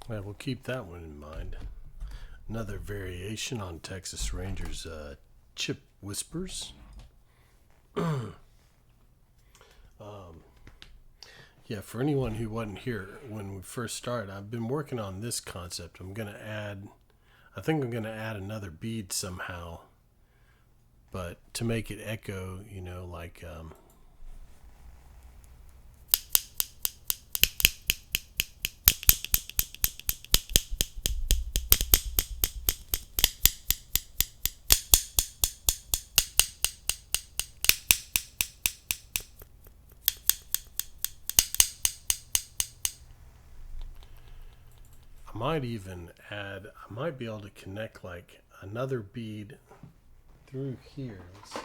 Well, we'll keep that one in mind. Another variation on Texas Rangers Chip Whispers. Yeah, for anyone who wasn't here when we first started, I've been working on this concept. I think I'm going to add another bead somehow, but to make it echo, like I might be able to connect like another bead through here. Let's see.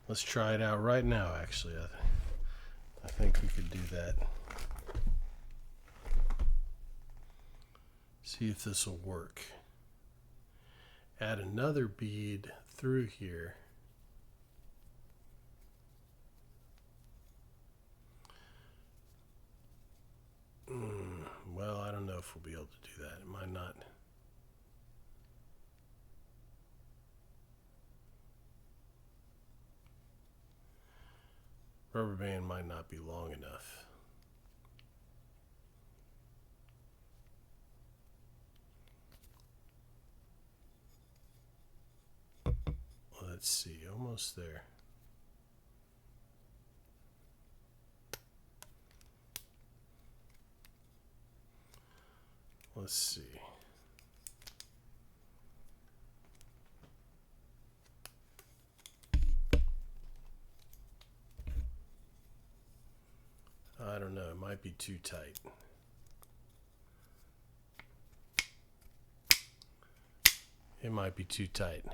Let's try it out right now, actually. I think we could do that. See if this will work. Add another bead through here. Well, I don't know if we'll be able to do that. It might not. Rubber band might not be long enough. Let's see, almost there. Let's see. I don't know, it might be too tight. It might be too tight.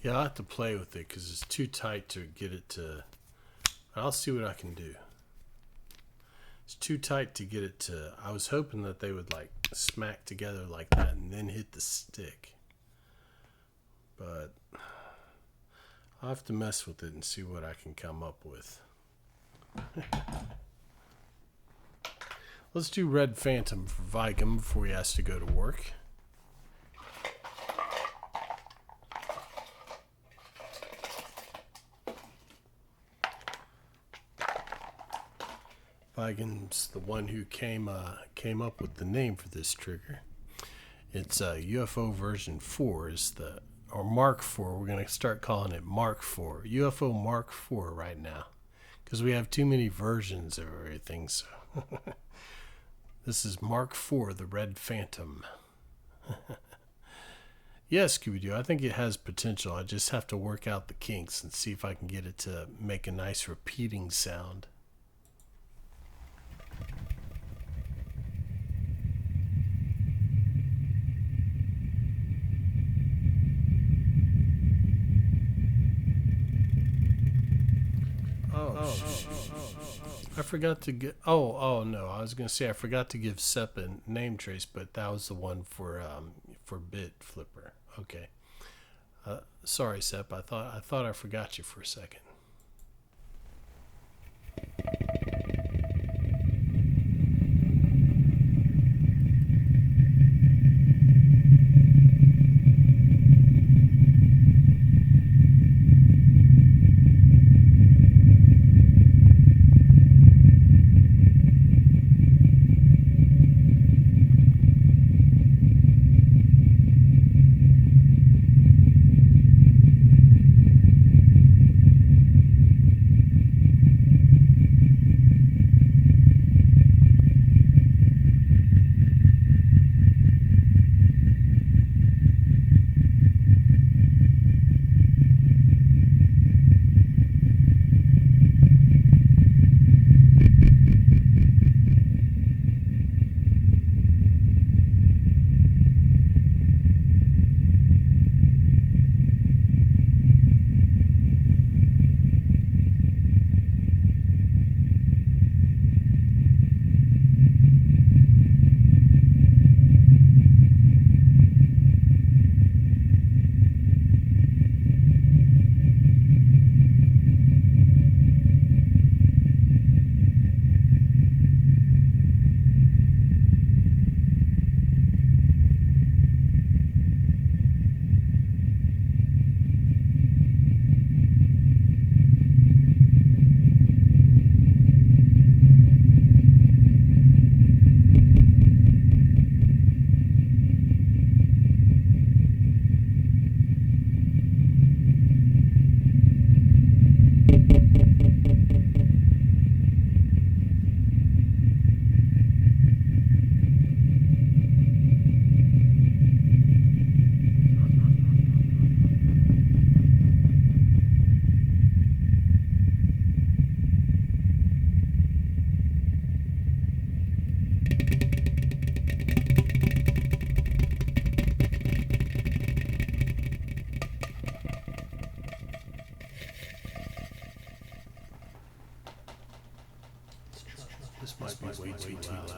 Yeah, I'll have to play with it because it's too tight to get it to... I'll see what I can do. It's too tight to get it to... I was hoping that they would like smack together like that and then hit the stick. But I'll have to mess with it and see what I can come up with. Let's do Red Phantom for Viking before he has to go to work. Vigen's the one who came up with the name for this trigger. It's UFO version 4 or Mark 4. We're going to start calling it Mark 4. UFO Mark 4 right now. Because we have too many versions of everything. So this is Mark 4, the Red Phantom. Yes, Scooby-Doo, I think it has potential. I just have to work out the kinks and see if I can get it to make a nice repeating sound. I forgot to get. Oh no! I was gonna say I forgot to give Sepp a name trace, but that was the one for Bit Flipper. Okay. Sorry, Sepp. I thought I forgot you for a second. This might be way too loud.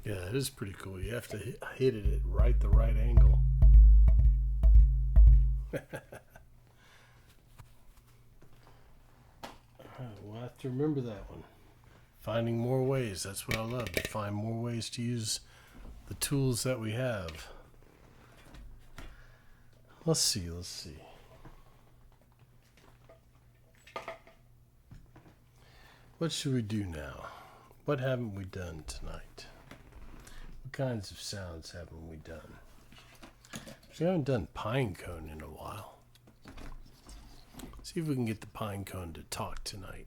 Yeah, it is pretty cool. You have to hit it at the right angle. We'll have to remember that one. Finding more ways. That's what I love, to find more ways to use the tools that we have. Let's see. What should we do now? What haven't we done tonight? What kinds of sounds haven't we done? We haven't done pine cone in a while. See if we can get the pine cone to talk tonight.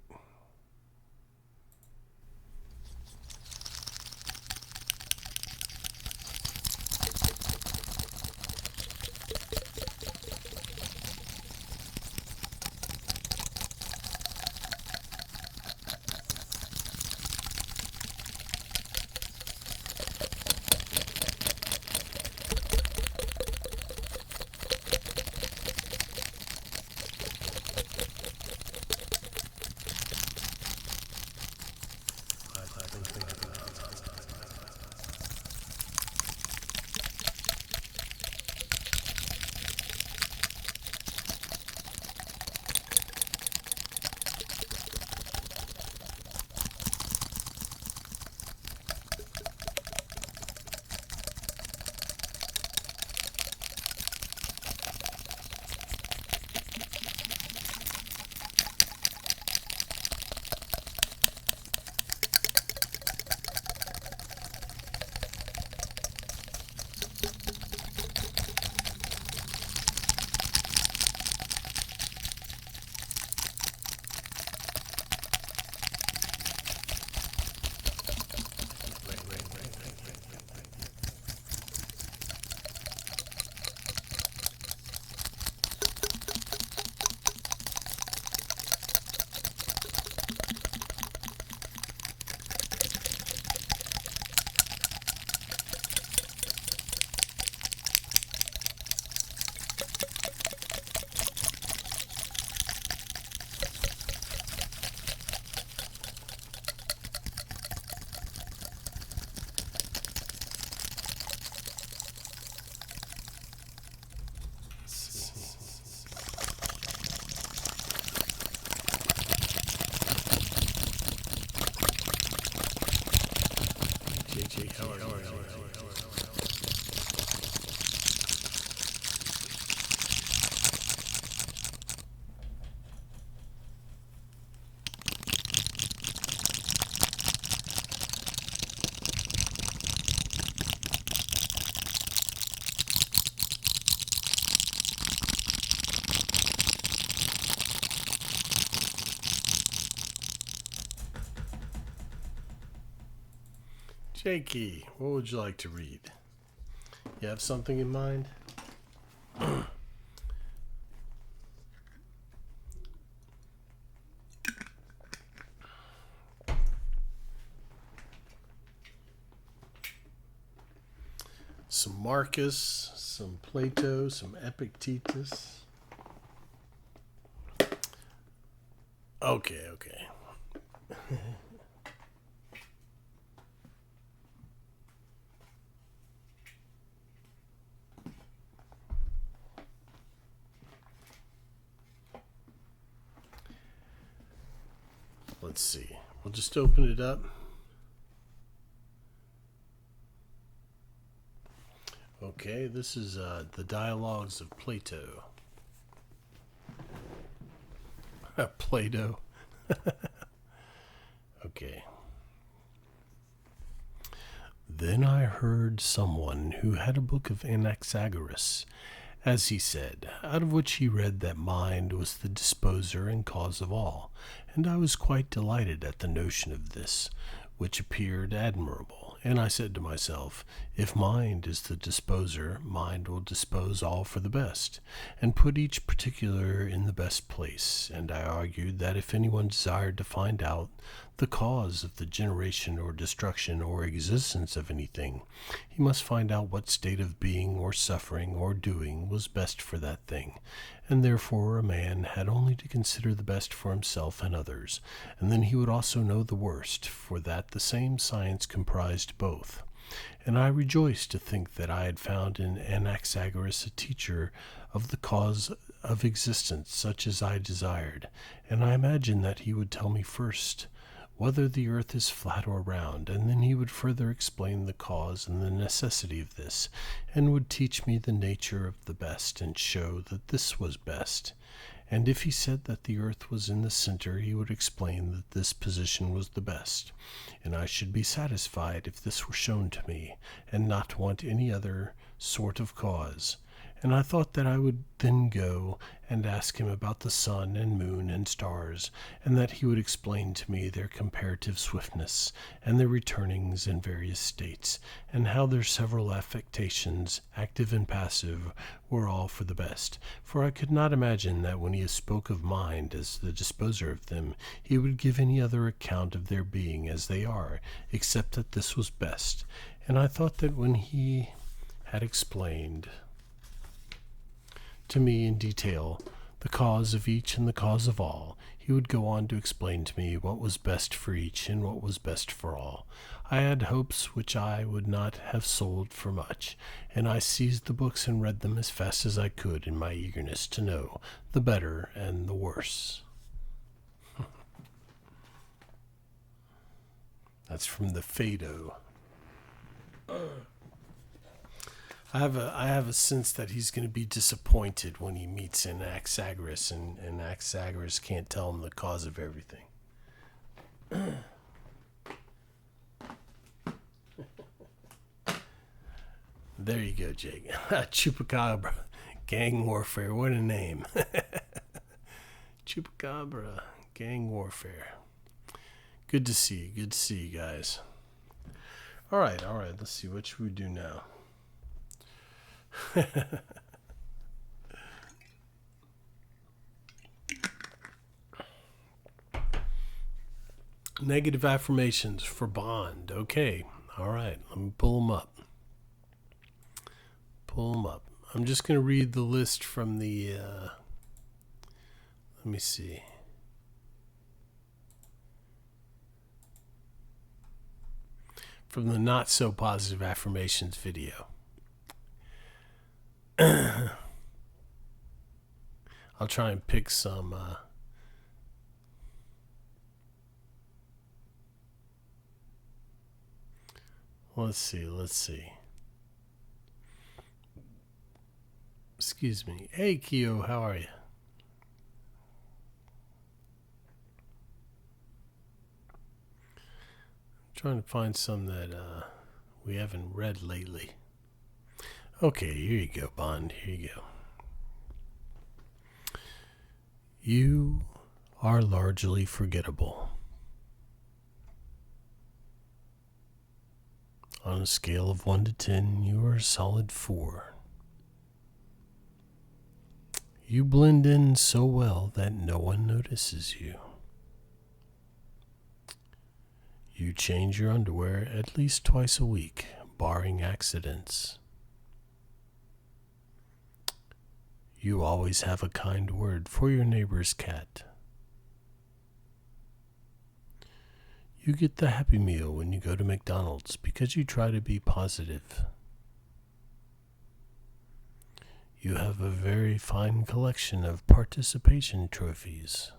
Jakey, what would you like to read? You have something in mind? Some Marcus, some Plato, some Epictetus. Okay. Let's see. We'll just open it up. Okay, this is the Dialogues of Plato. Plato. Okay. Then I heard someone who had a book of Anaxagoras, as he said, out of which he read that mind was the disposer and cause of all, and I was quite delighted at the notion of this, which appeared admirable, and I said to myself, if mind is the disposer, mind will dispose all for the best, and put each particular in the best place, and I argued that if anyone desired to find out the cause of the generation or destruction or existence of anything, he must find out what state of being or suffering or doing was best for that thing, and therefore a man had only to consider the best for himself and others, and then he would also know the worst, for that the same science comprised both. And I rejoiced to think that I had found in Anaxagoras a teacher of the cause of existence such as I desired, and I imagined that he would tell me first whether the earth is flat or round, and then he would further explain the cause and the necessity of this, and would teach me the nature of the best, and show that this was best. And if he said that the earth was in the center, he would explain that this position was the best, and I should be satisfied if this were shown to me, and not want any other sort of cause. And I thought that I would then go and ask him about the sun and moon and stars, and that he would explain to me their comparative swiftness, and their returnings in various states, and how their several affectations, active and passive, were all for the best. For I could not imagine that when he spoke of mind as the disposer of them, he would give any other account of their being as they are, except that this was best. And I thought that when he had explained to me in detail the cause of each and the cause of all, he would go on to explain to me what was best for each and what was best for all. I had hopes which I would not have sold for much, and I seized the books and read them as fast as I could in my eagerness to know the better and the worse. That's from the Phaedo. I have a sense that he's going to be disappointed when he meets Anaxagoras, and Anaxagoras can't tell him the cause of everything. There you go, Jake. Chupacabra. Gang warfare. What a name. Chupacabra. Gang warfare. Good to see you. Good to see you guys. All right. Let's see. What should we do now? Negative affirmations for Bond. Okay. All right. Let me pull them up. I'm just going to read the list from the, let me see. From the Not So Positive Affirmations video. I'll try and pick some, let's see. Excuse me. Hey, Keo, how are you? I'm trying to find some that we haven't read lately. Okay, here you go, Bond. Here you go. You are largely forgettable. On a scale of 1 to 10, you are a solid 4. You blend in so well that no one notices you. You change your underwear at least twice a week, barring accidents. You always have a kind word for your neighbor's cat. You get the Happy Meal when you go to McDonald's because you try to be positive. You have a very fine collection of participation trophies.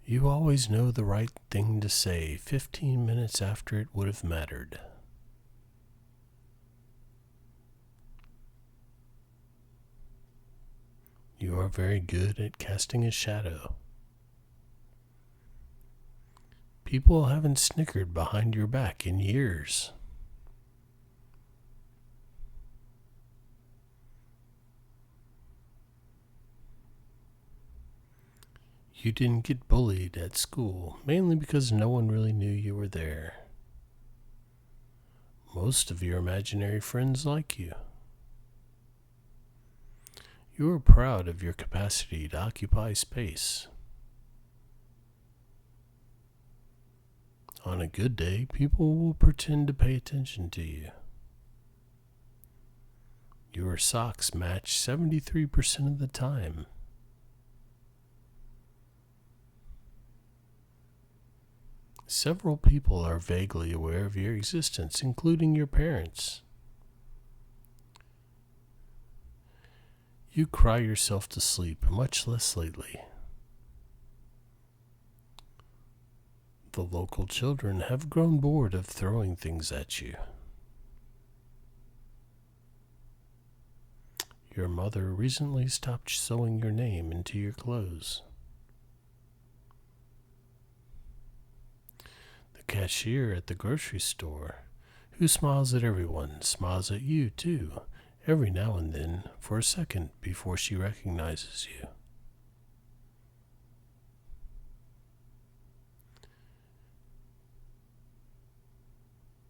You always know the right thing to say 15 minutes after it would have mattered. You are very good at casting a shadow. People haven't snickered behind your back in years. You didn't get bullied at school, mainly because no one really knew you were there. Most of your imaginary friends like you. You are proud of your capacity to occupy space. On a good day, people will pretend to pay attention to you. Your socks match 73% of the time. Several people are vaguely aware of your existence, including your parents. You cry yourself to sleep, much less lately. The local children have grown bored of throwing things at you. Your mother recently stopped sewing your name into your clothes. The cashier at the grocery store, who smiles at everyone, smiles at you too, every now and then for a second before she recognizes you.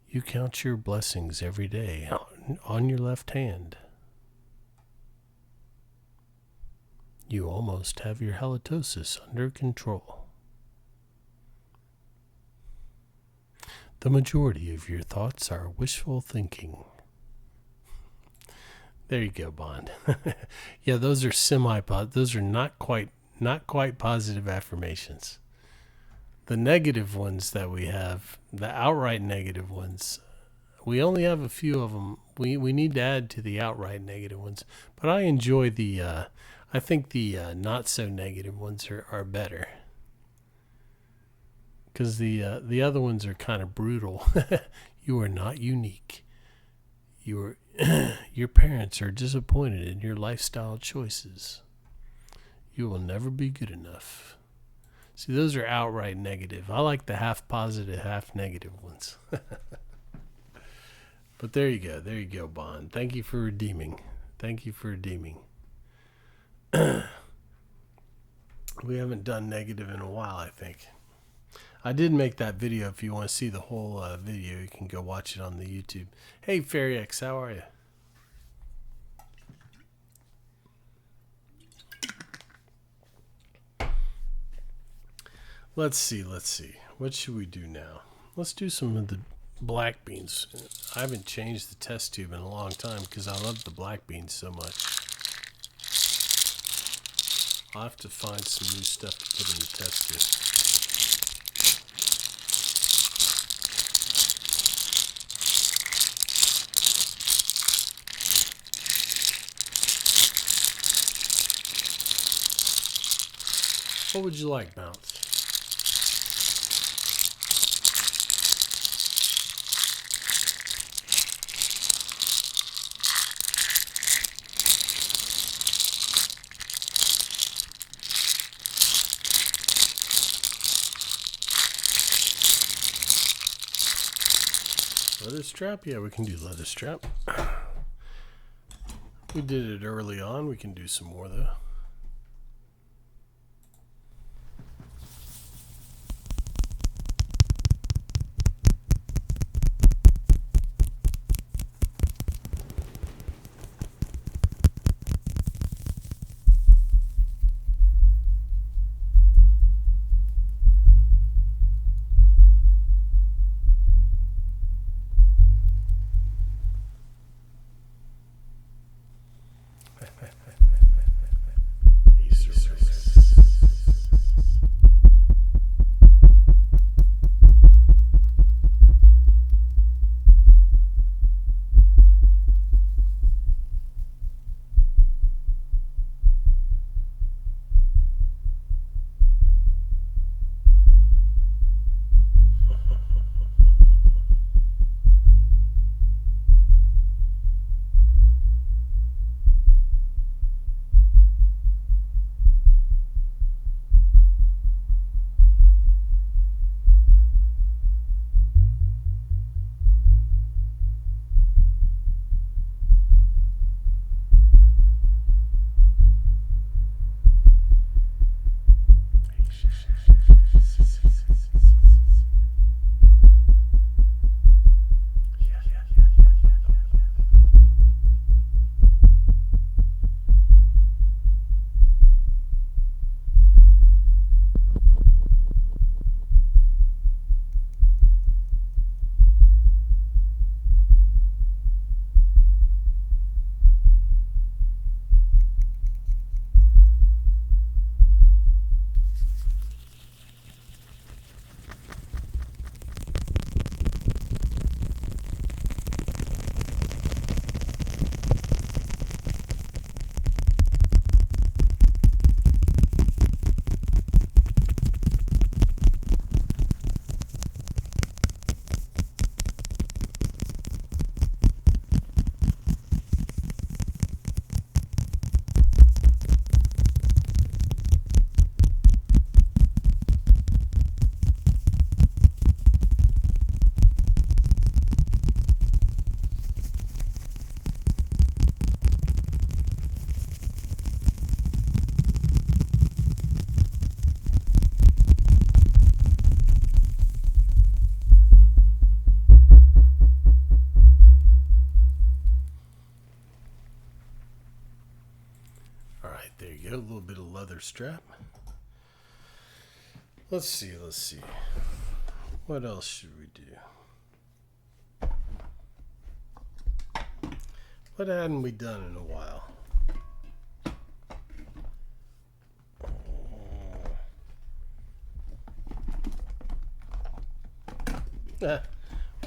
You count your blessings every day on your left hand. You almost have your halitosis under control. The majority of your thoughts are wishful thinking. There you go, Bond. Yeah, those are those are not quite positive affirmations. The negative ones that we have, the outright negative ones, we only have a few of them. We need to add to the outright negative ones. But I enjoy I think the not so negative ones are better. Because the other ones are kind of brutal. You are not unique. Your parents are disappointed in your lifestyle choices. You will never be good enough. See, those are outright negative. I like the half positive, half negative ones. But there you go, Bond. Thank you for redeeming. We haven't done negative in a while, I think. I did make that video. If you want to see the whole video, you can go watch it on the YouTube. Hey, Fairy X, how are you? Let's see. What should we do now? Let's do some of the black beans. I haven't changed the test tube in a long time because I love the black beans so much. I'll have to find some new stuff to put in the test tube. What would you like, Bounce? Leather strap? Yeah, we can do leather strap. We did it early on. We can do some more, though. All right, there you go. A little bit of leather strap. Let's see. What else should we do? What hadn't we done in a while?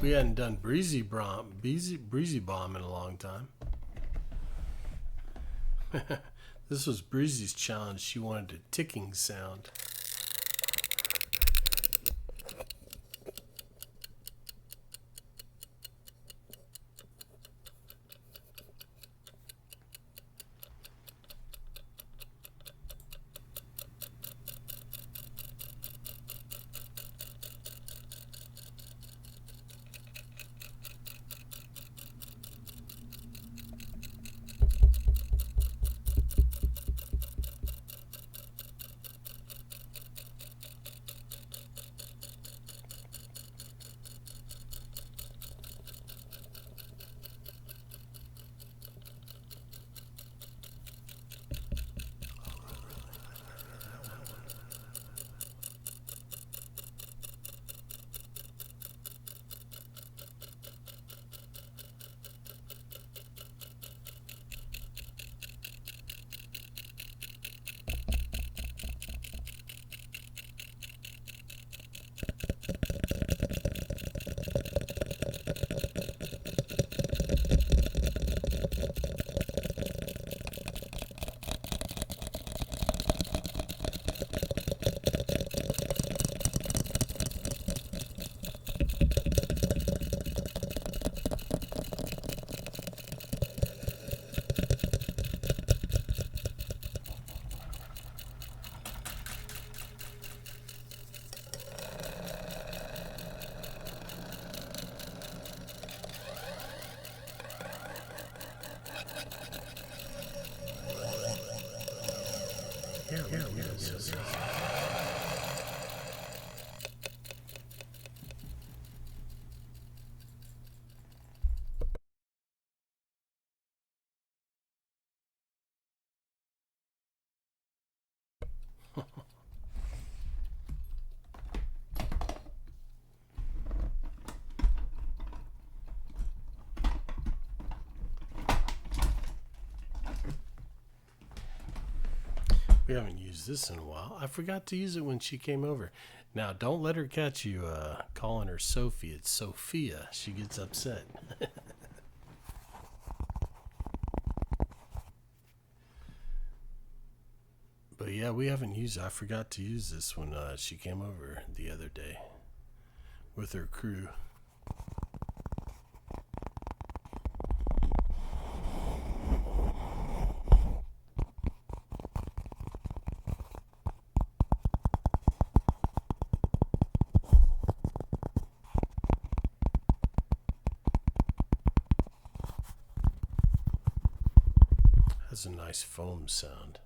We hadn't done breezy bomb in a long time. This was Breezy's challenge. She wanted a ticking sound. Yes. We haven't used this in a while. I forgot to use it when she came over. Now, don't let her catch you calling her Sophie. It's Sophia. She gets upset. But yeah, we haven't used it. I forgot to use this when she came over the other day with her crew. Has a nice foam sound.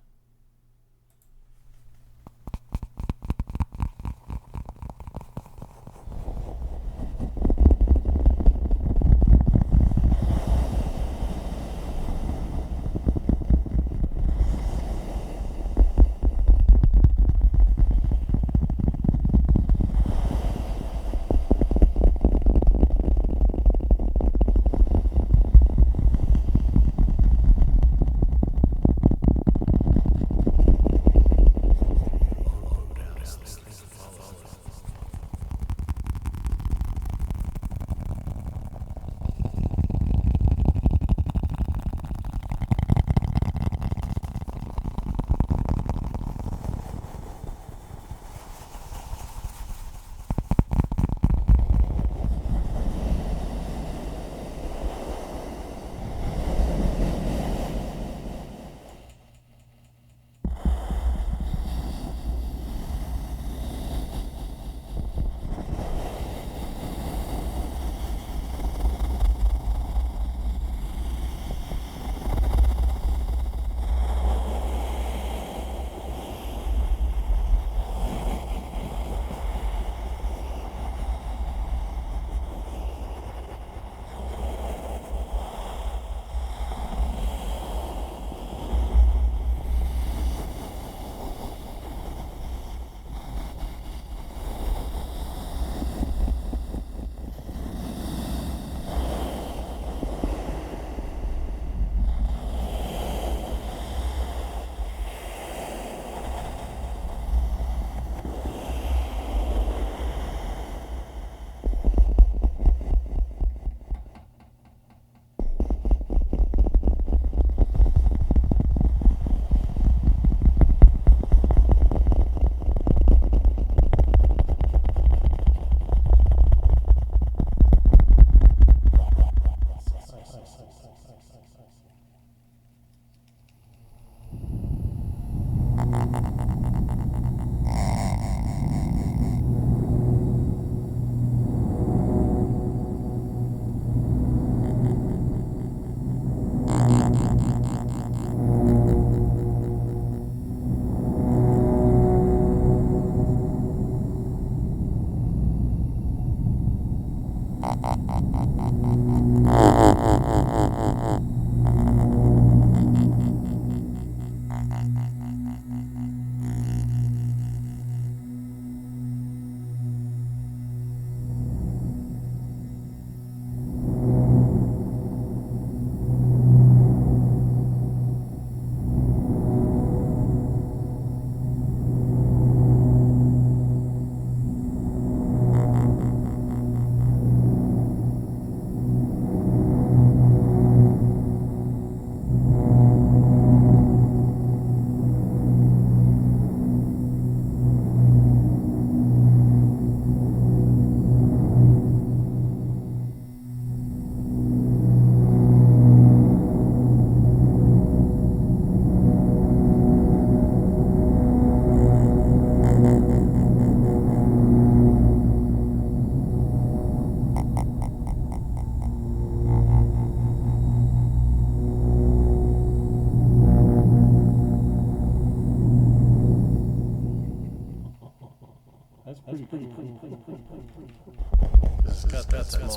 that small.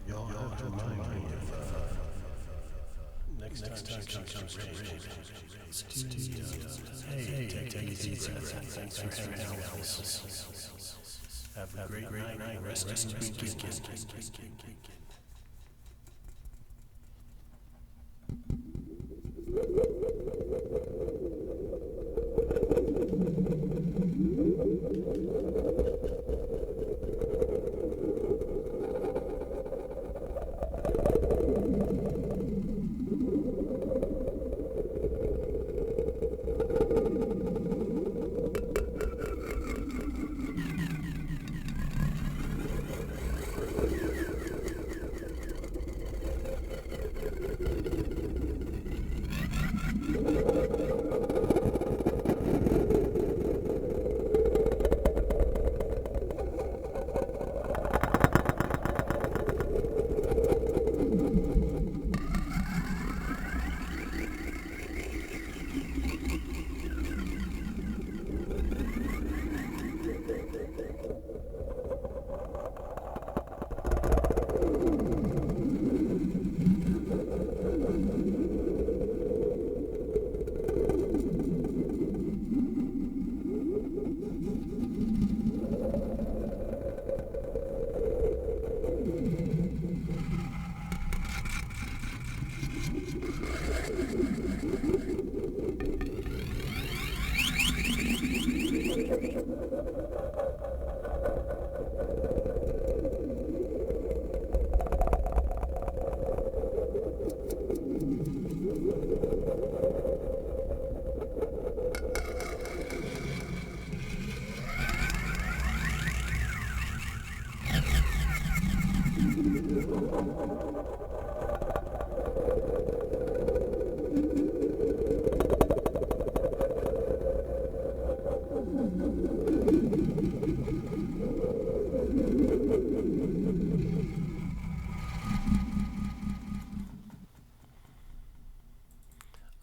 Y'all have to remind me if next time she comes ready. Hey, take a deep breath. Thanks for hanging out with us. Have a great night. Rest weekend.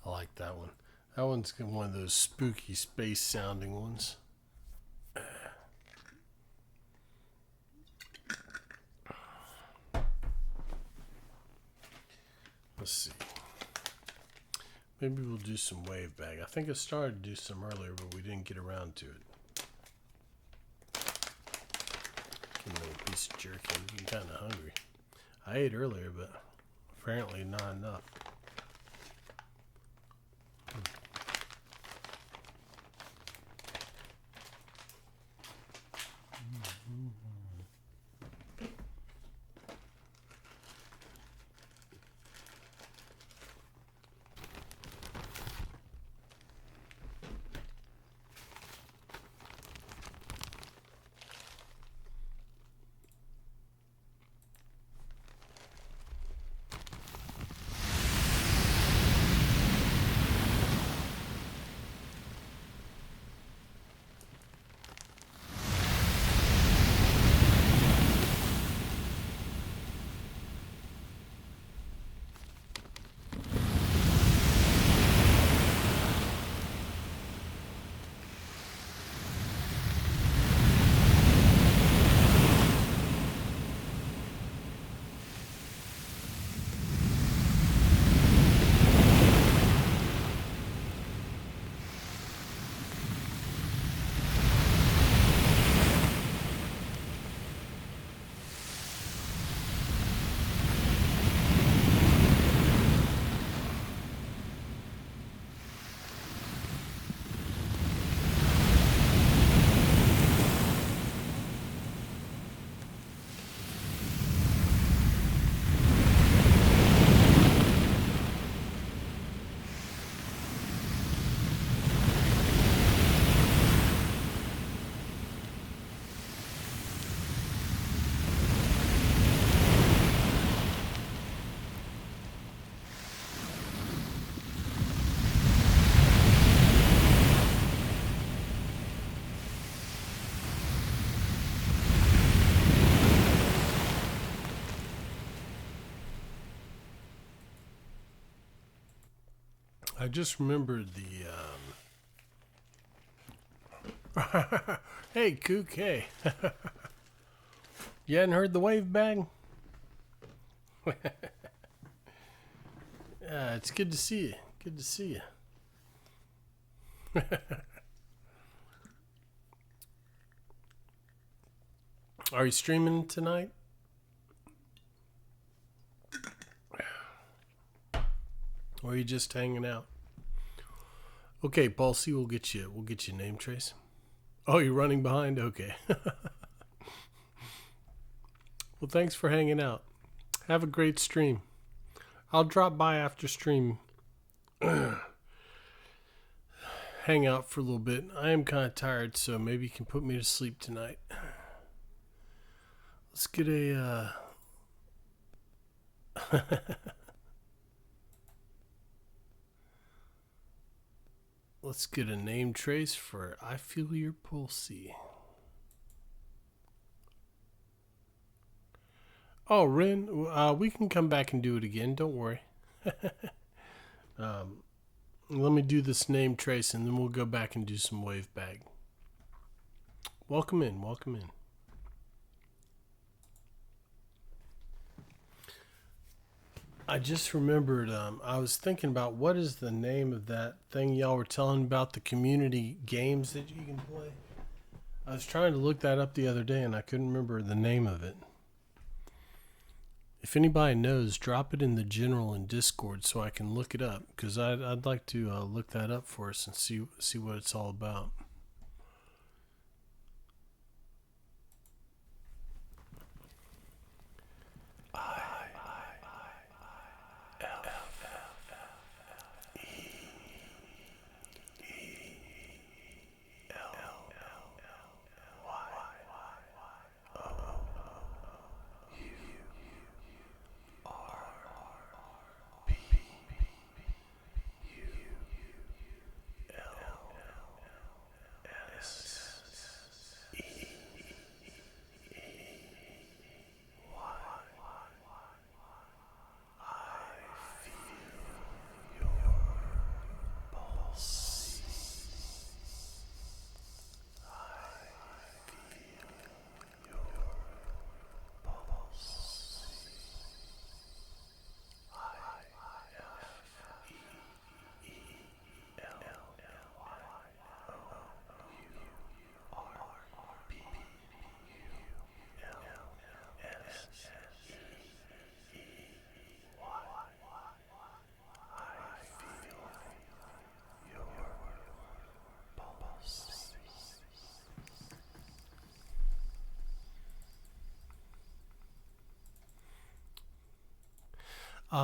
I like that one. That one's one of those spooky space sounding ones. Let's see. Maybe we'll do some wave bag. I think I started to do some earlier, but we didn't get around to it. Give me a little piece of jerky. I'm getting kind of hungry. I ate earlier, but apparently not enough. I just remembered the hey Kook, hey. You hadn't heard the wave bag? Yeah, it's good to see you. Good to see you. Are you streaming tonight? Or are you just hanging out? Okay, Pulsey, we'll get you name trace. Oh, you're running behind? Okay. Well, thanks for hanging out. Have a great stream. I'll drop by after stream. Hang out for a little bit. I am kind of tired, so maybe you can put me to sleep tonight. Let's get a let's get a name trace for I Feel Your Pulsey. Oh, Ren, we can come back and do it again. Don't worry. Let me do this name trace, and then we'll go back and do some wave bag. Welcome in. Welcome in. I just remembered, I was thinking about what is the name of that thing y'all were telling about, the community games that you can play. I was trying to look that up the other day, and I couldn't remember the name of it. If anybody knows, drop it in the general in Discord so I can look it up, because I'd like to look that up for us and see what it's all about.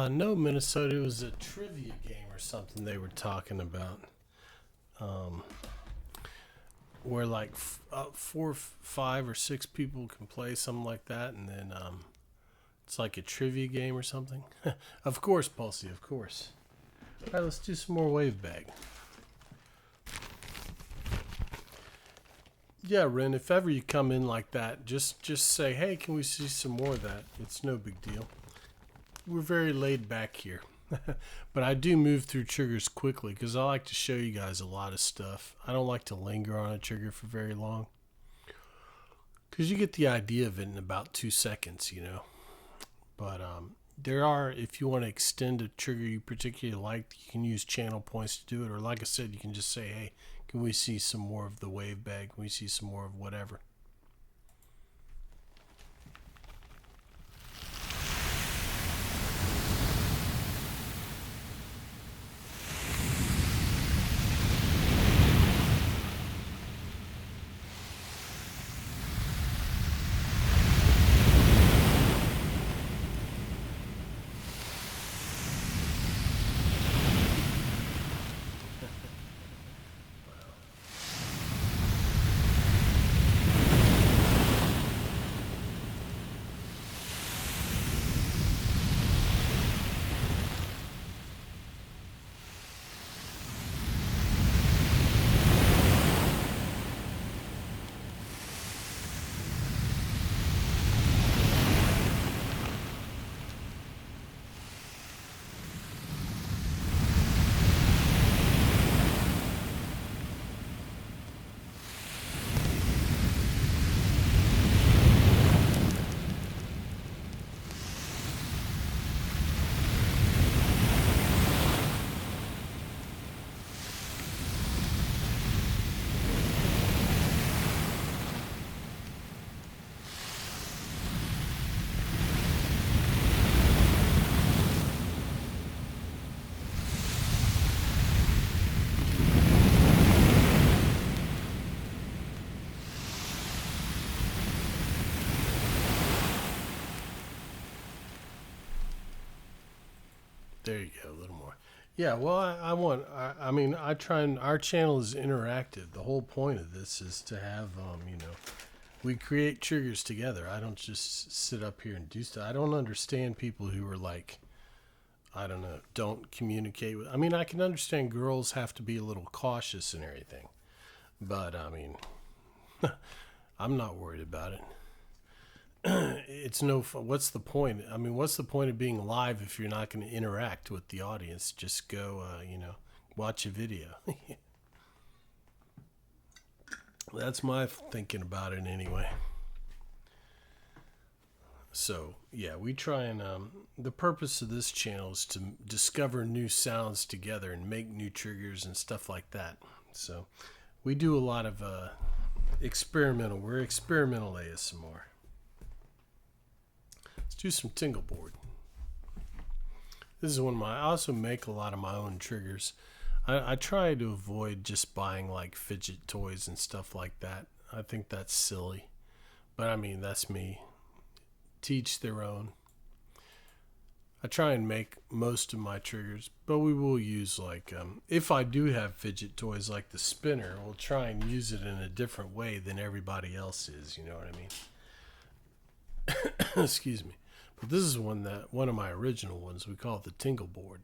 No, Minnesota, it was a trivia game or something they were talking about. Where like 4, 5, or 6 people can play something like that, and then it's like a trivia game or something. Of course, Pulsey, of course. All right, let's do some more wave bag. Yeah, Ren, if ever you come in like that, just say, hey, can we see some more of that? It's no big deal. We're very laid back here. But I do move through triggers quickly because I like to show you guys a lot of stuff. I don't like to linger on a trigger for very long, because you get the idea of it in about 2 seconds, you know. But there are, if you want to extend a trigger you particularly like, you can use channel points to do it. Or like I said, you can just say, hey, can we see some more of the wave bag? Can we see some more of whatever? There you go, a little more. Yeah, well, I mean, I try and our channel is interactive. The whole point of this is to have, we create triggers together. I don't just sit up here and do stuff. I don't understand people who are like, I don't know, don't communicate with. I mean, I can understand girls have to be a little cautious and everything, but I mean, I'm not worried about it. It's no fun. What's the point? I mean, what's the point of being live if you're not going to interact with the audience? Just go, watch a video. That's my thinking about it anyway. So, yeah, we try and, the purpose of this channel is to discover new sounds together and make new triggers and stuff like that. So, we do a lot of we're experimental ASMR. Let's do some tingle board. This is I also make a lot of my own triggers. I try to avoid just buying like fidget toys and stuff like that. I think that's silly. But I mean, that's me. Teach their own. I try and make most of my triggers, but we will use like, if I do have fidget toys like the spinner, we'll try and use it in a different way than everybody else is, you know what I mean? Excuse me. But this is one of my original ones. We call it the tingle board.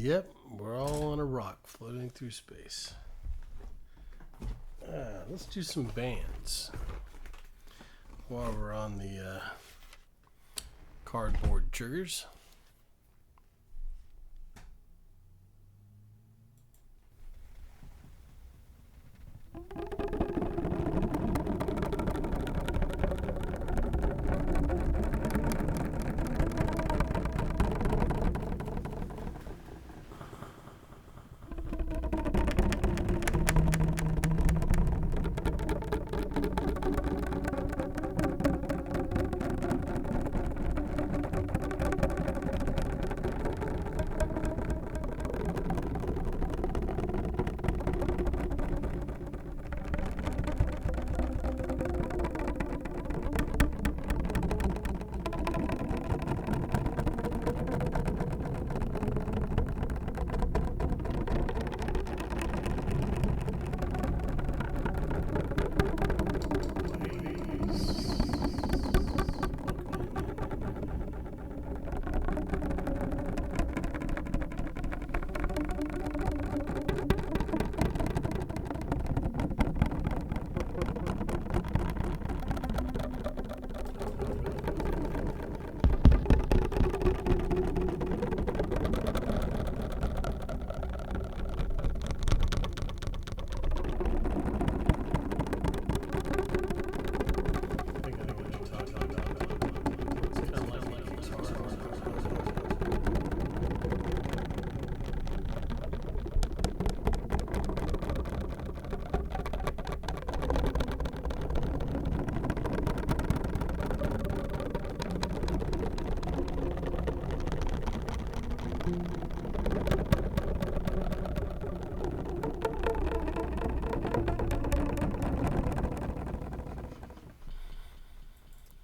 Yep, we're all on a rock floating through space. Let's do some bands while we're on the cardboard triggers.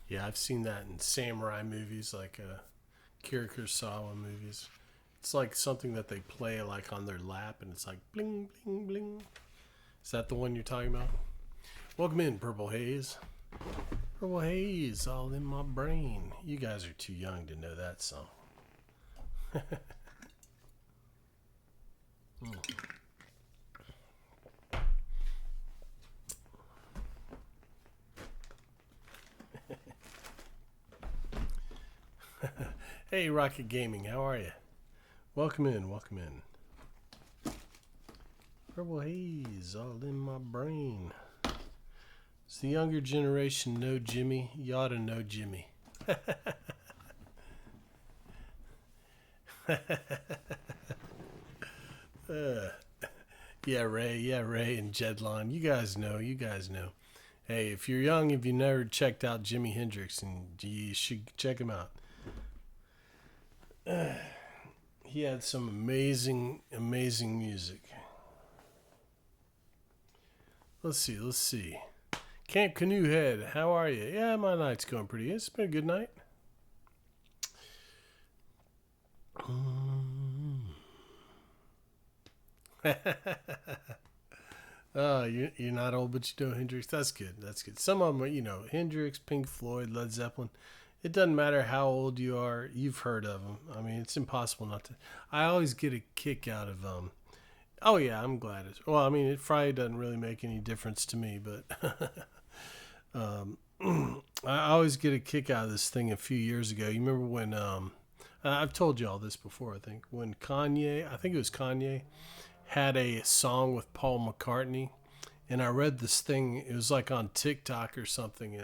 Yeah, I've seen that in samurai movies, like Kira Kurosawa movies. It's like something that they play like on their lap, and it's like bling, bling, bling. Is that the one you're talking about? Welcome in, Purple Haze. Purple Haze, all in my brain. You guys are too young to know that song. Hey, Rocket Gaming, how are you? Welcome in, welcome in. Purple Haze, all in my brain. Does the younger generation know Jimmy? You ought to know Jimmy. Yeah, Ray and Jedlon. You guys know, you guys know. Hey, if you're young, if you never checked out Jimi Hendrix, and you should check him out. He had some amazing, amazing music. Let's see. Camp Canoe Head, how are you? Yeah, my night's going pretty good. It's been a good night. Oh, you're not old, but you know Hendrix. That's good. That's good. Some of them are, you know, Hendrix, Pink Floyd, Led Zeppelin. It doesn't matter how old you are. You've heard of them. I mean, it's impossible not to. I always get a kick out of Oh yeah, I'm glad. Well, I mean, it probably doesn't really make any difference to me, but I always get a kick out of this thing. A few years ago, you remember when I've told you all this before. I think when I think it was Kanye, had a song with Paul McCartney, and I read this thing. It was like on TikTok or something,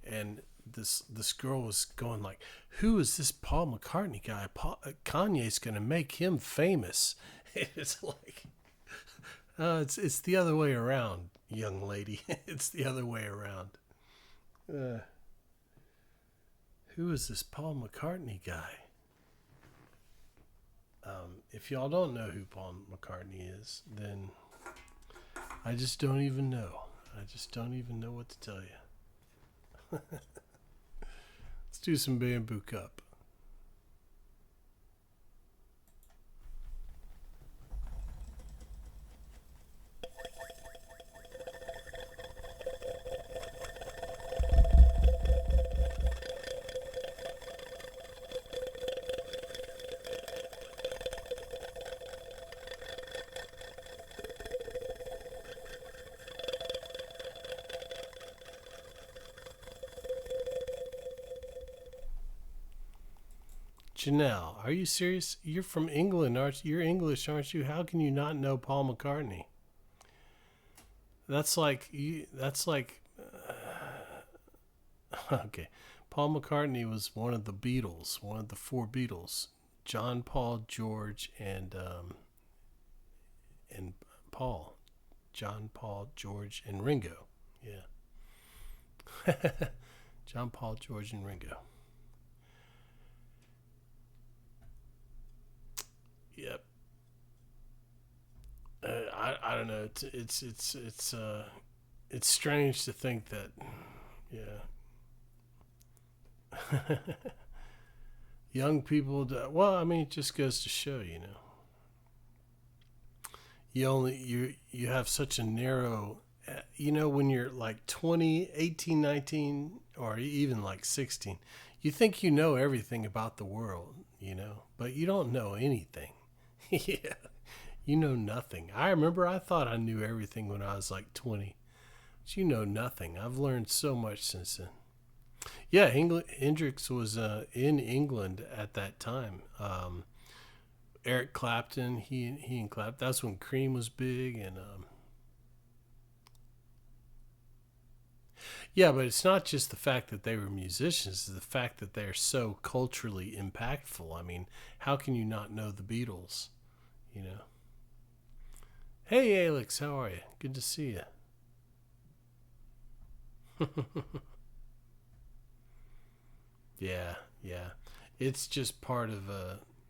and this girl was going like, "Who is this Paul McCartney guy? Kanye's gonna make him famous." It's like, it's the other way around, young lady. It's the other way around. Who is this Paul McCartney guy? If y'all don't know who Paul McCartney is, then I just don't even know. I just don't even know what to tell you. Let's do some Bamboo Cup. Janelle, are you serious? You're from England, aren't you? You're English, aren't you? How can you not know Paul McCartney? That's like you. That's like okay. Paul McCartney was one of the Beatles, one of the four Beatles: John, Paul, George, and Paul. John, Paul, George, and Ringo. Yeah. John, Paul, George, and Ringo. Yep. I don't know. It's strange to think that. Yeah. Young people. Well, I mean, it just goes to show, you have such a narrow. When you're like 20, 18, 19, or even like 16, you think you know everything about the world, but you don't know anything. Yeah. You know nothing. I remember I thought I knew everything when I was like 20. But you know nothing. I've learned so much since then. Yeah, Hendrix was in England at that time. Eric Clapton, he and Clapton. That's when Cream was big, and yeah, but it's not just the fact that they were musicians; it's the fact that they're so culturally impactful. I mean, how can you not know the Beatles? You know. Hey, Alex, how are you? Good to see you. Yeah, yeah. It's just part of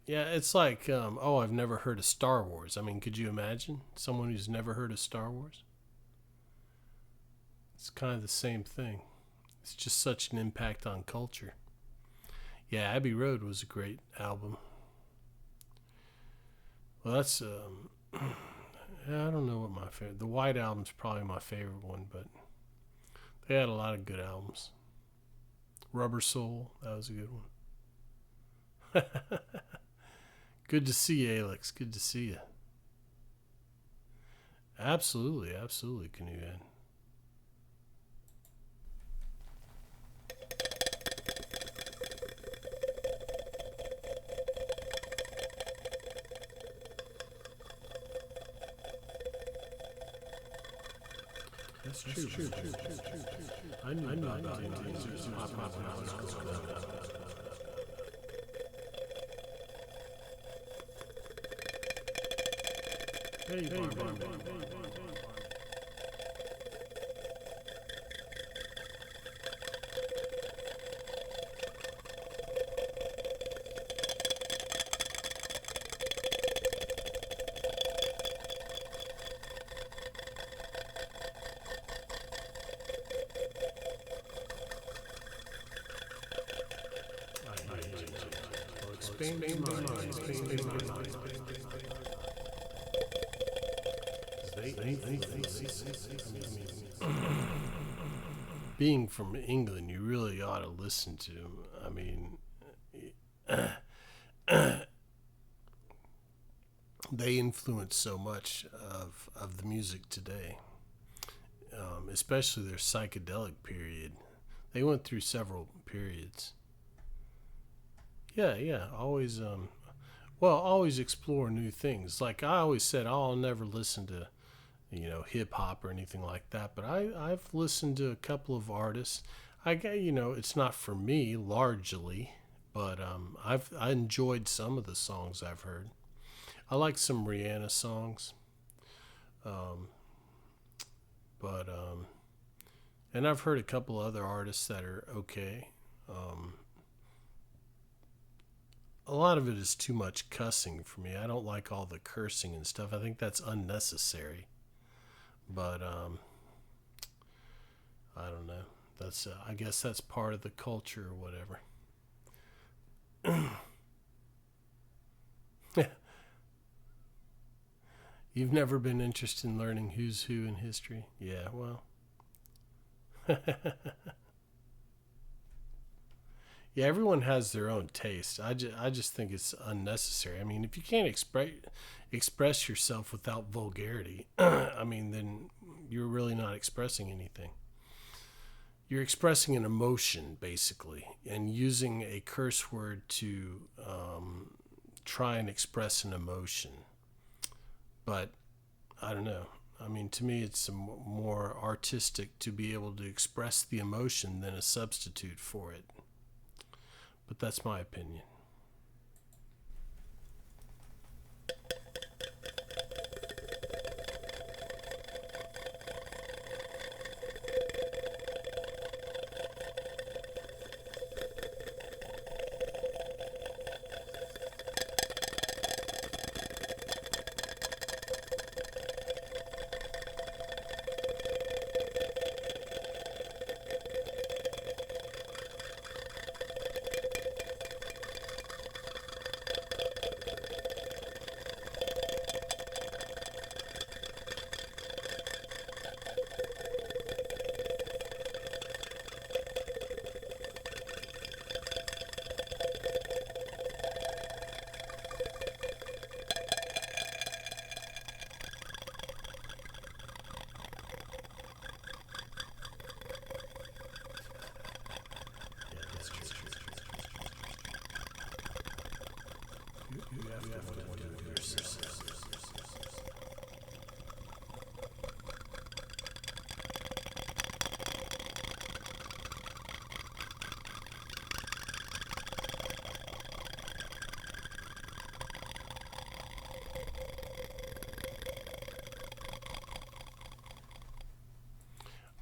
yeah, it's like oh, I've never heard of Star Wars. I mean, could you imagine someone who's never heard of Star Wars? It's kind of the same thing. It's just such an impact on culture. Yeah, Abbey Road was a great album. Well, that's I don't know what my favorite. The White Album's probably my favorite one, but they had a lot of good albums. Rubber Soul, that was a good one. Good to see you, Alex. Good to see you. Absolutely, absolutely, Canoe Head. That's true. I knew about it. Hey, expand my mind. Being from England, you really ought to listen to. I mean, they influence so much of the music today, especially their psychedelic period. They went through several periods. Yeah, yeah. Always explore new things. Like I always said, I'll never listen to hip hop or anything like that. But I've listened to a couple of artists. It's not for me largely, but I enjoyed some of the songs I've heard. I like some Rihanna songs, um, but and I've heard a couple other artists that are okay. Um, a lot of it is too much cussing for me. I don't like all the cursing and stuff. I think that's unnecessary. But I don't know. That's I guess that's part of the culture or whatever. You've never been interested in learning who's who in history? Yeah, well. Yeah, everyone has their own taste. I just think it's unnecessary. I mean, if you can't express yourself without vulgarity, I mean, then you're really not expressing anything. you're expressing an emotion basically, and using a curse word to try and express an emotion. But I don't know. I mean, to me, it's more artistic to be able to express the emotion than a substitute for it. But that's my opinion.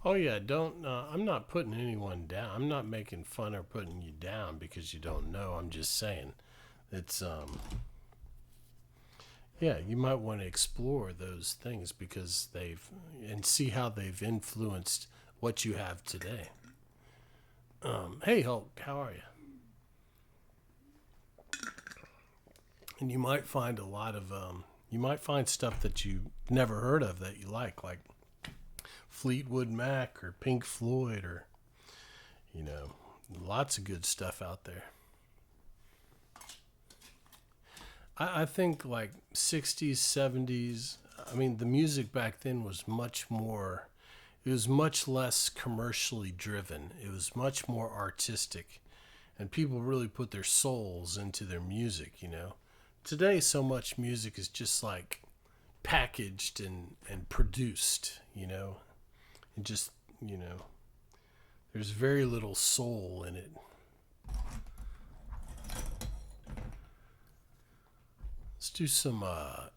Oh yeah, don't. I'm not putting anyone down. I'm not making fun or putting you down because you don't know. I'm just saying, it's yeah, you might want to explore those things because and see how they've influenced what you have today. Hey Hulk, how are you? And you might find a lot of you might find stuff that you never heard of that you like Fleetwood Mac or Pink Floyd or, you know, lots of good stuff out there. I think like 60s, 70s, I mean, the music back then was much more, it was much less commercially driven. It was much more artistic. And people really put their souls into their music, you know. Today, so much music is just like packaged and produced, you know. And just, you know, there's very little soul in it. Let's do some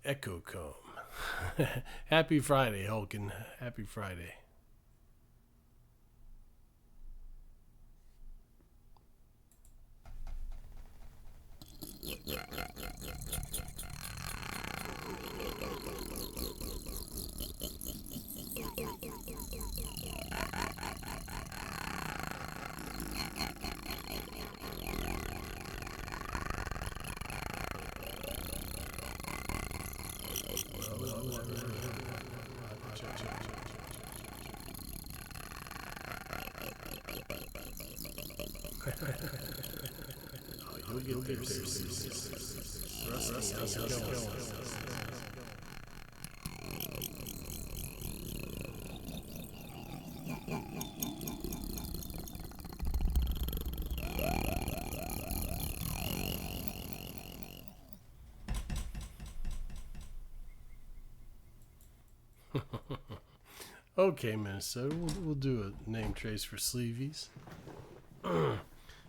echo comb. Happy Friday, Hulkin. Happy Friday. You'll get there. Rusty, how's it going? Okay, Minnesota, we'll do a name trace for Sleevies.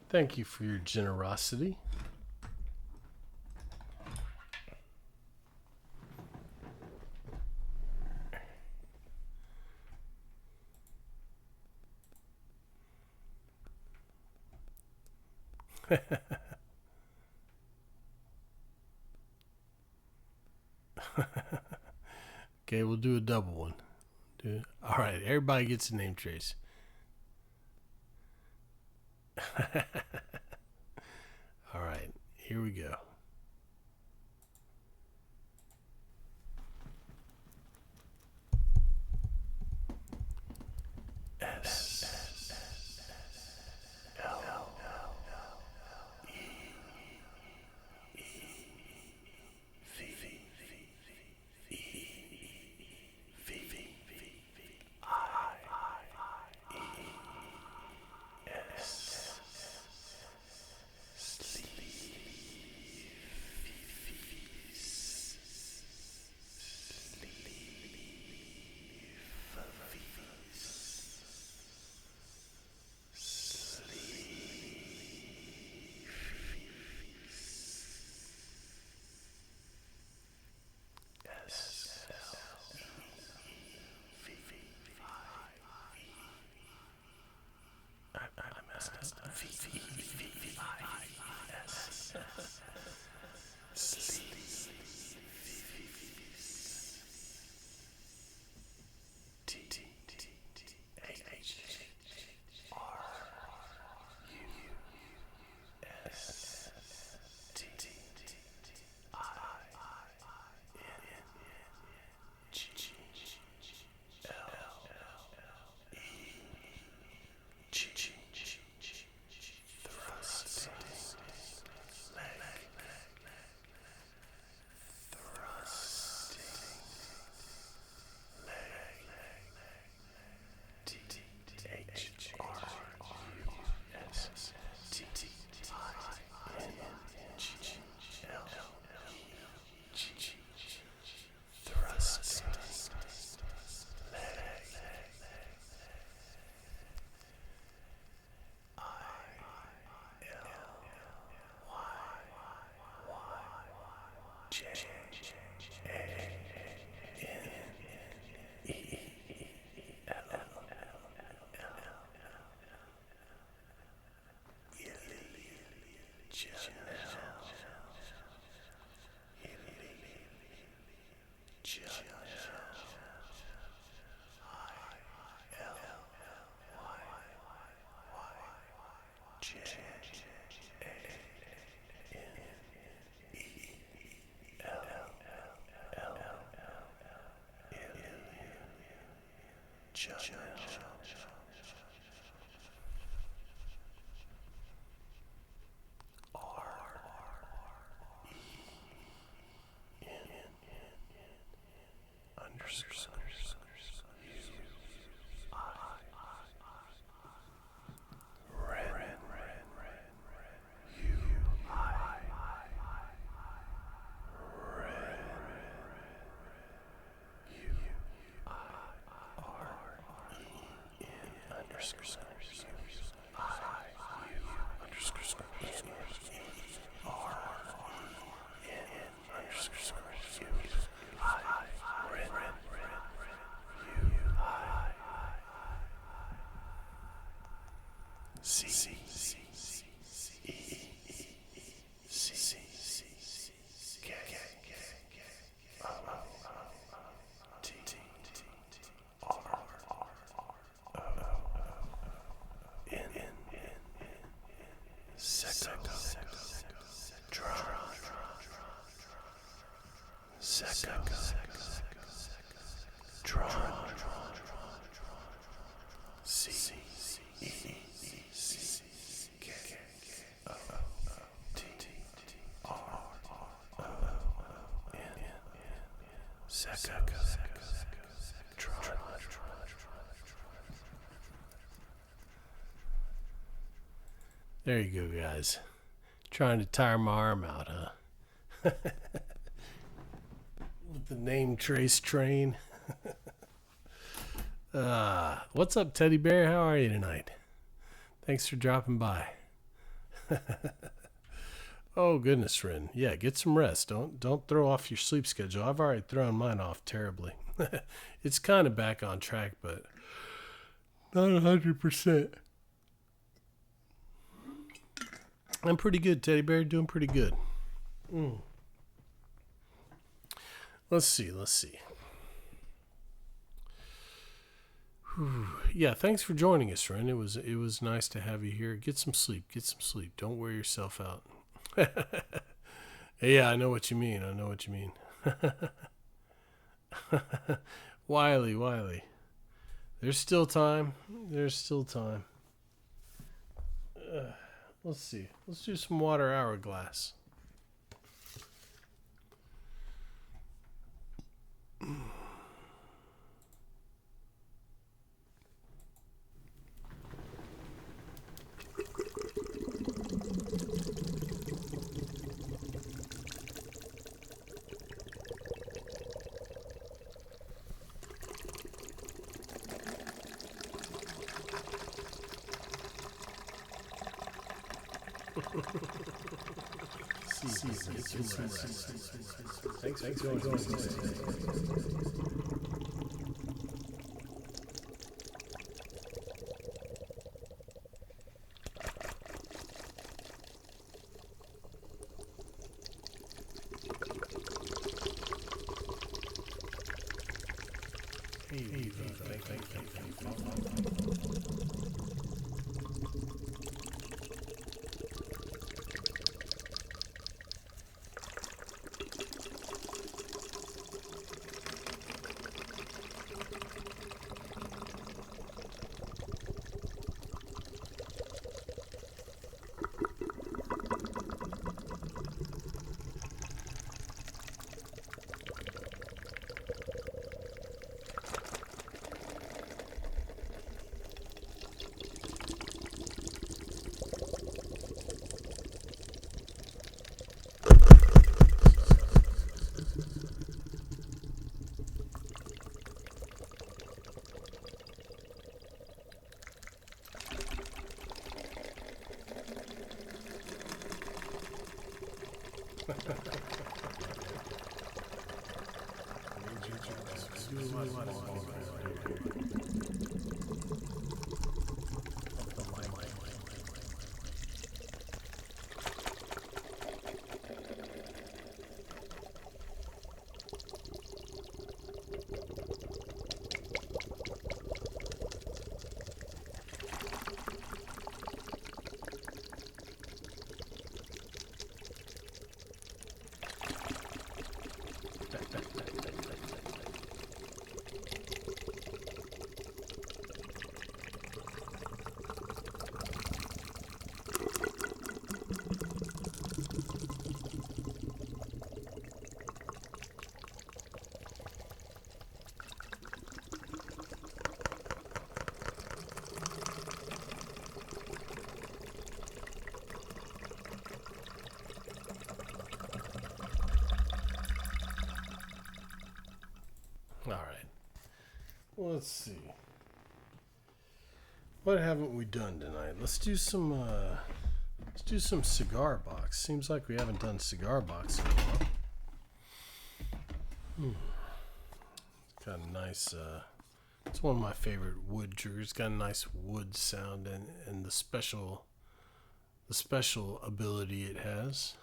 Thank you for your generosity. Okay, we'll do a double one. All right, everybody gets a name trace. All right, here we go. There you go, guys. Trying to tire my arm out, huh? With the name Trace Train. What's up, Teddy Bear? How are you tonight? Thanks for dropping by. Oh, goodness, Ren. Yeah, get some rest. Don't throw off your sleep schedule. I've already thrown mine off terribly. It's kind of back on track, but not 100%. I'm pretty good, Teddy Bear. Doing pretty good. Let's see. Whew. Yeah, thanks for joining us, Ren. It was nice to have you here. Get some sleep. Don't wear yourself out. Yeah, I know what you mean. Wiley. There's still time. Let's see. Let's do some water hourglass. Thanks for joining us today. All right. Well, let's see. What haven't we done tonight? Let's do some cigar box. Seems like we haven't done cigar box in a while. It's got a nice it's one of my favorite wood triggers. It's got a nice wood sound and the special ability it has.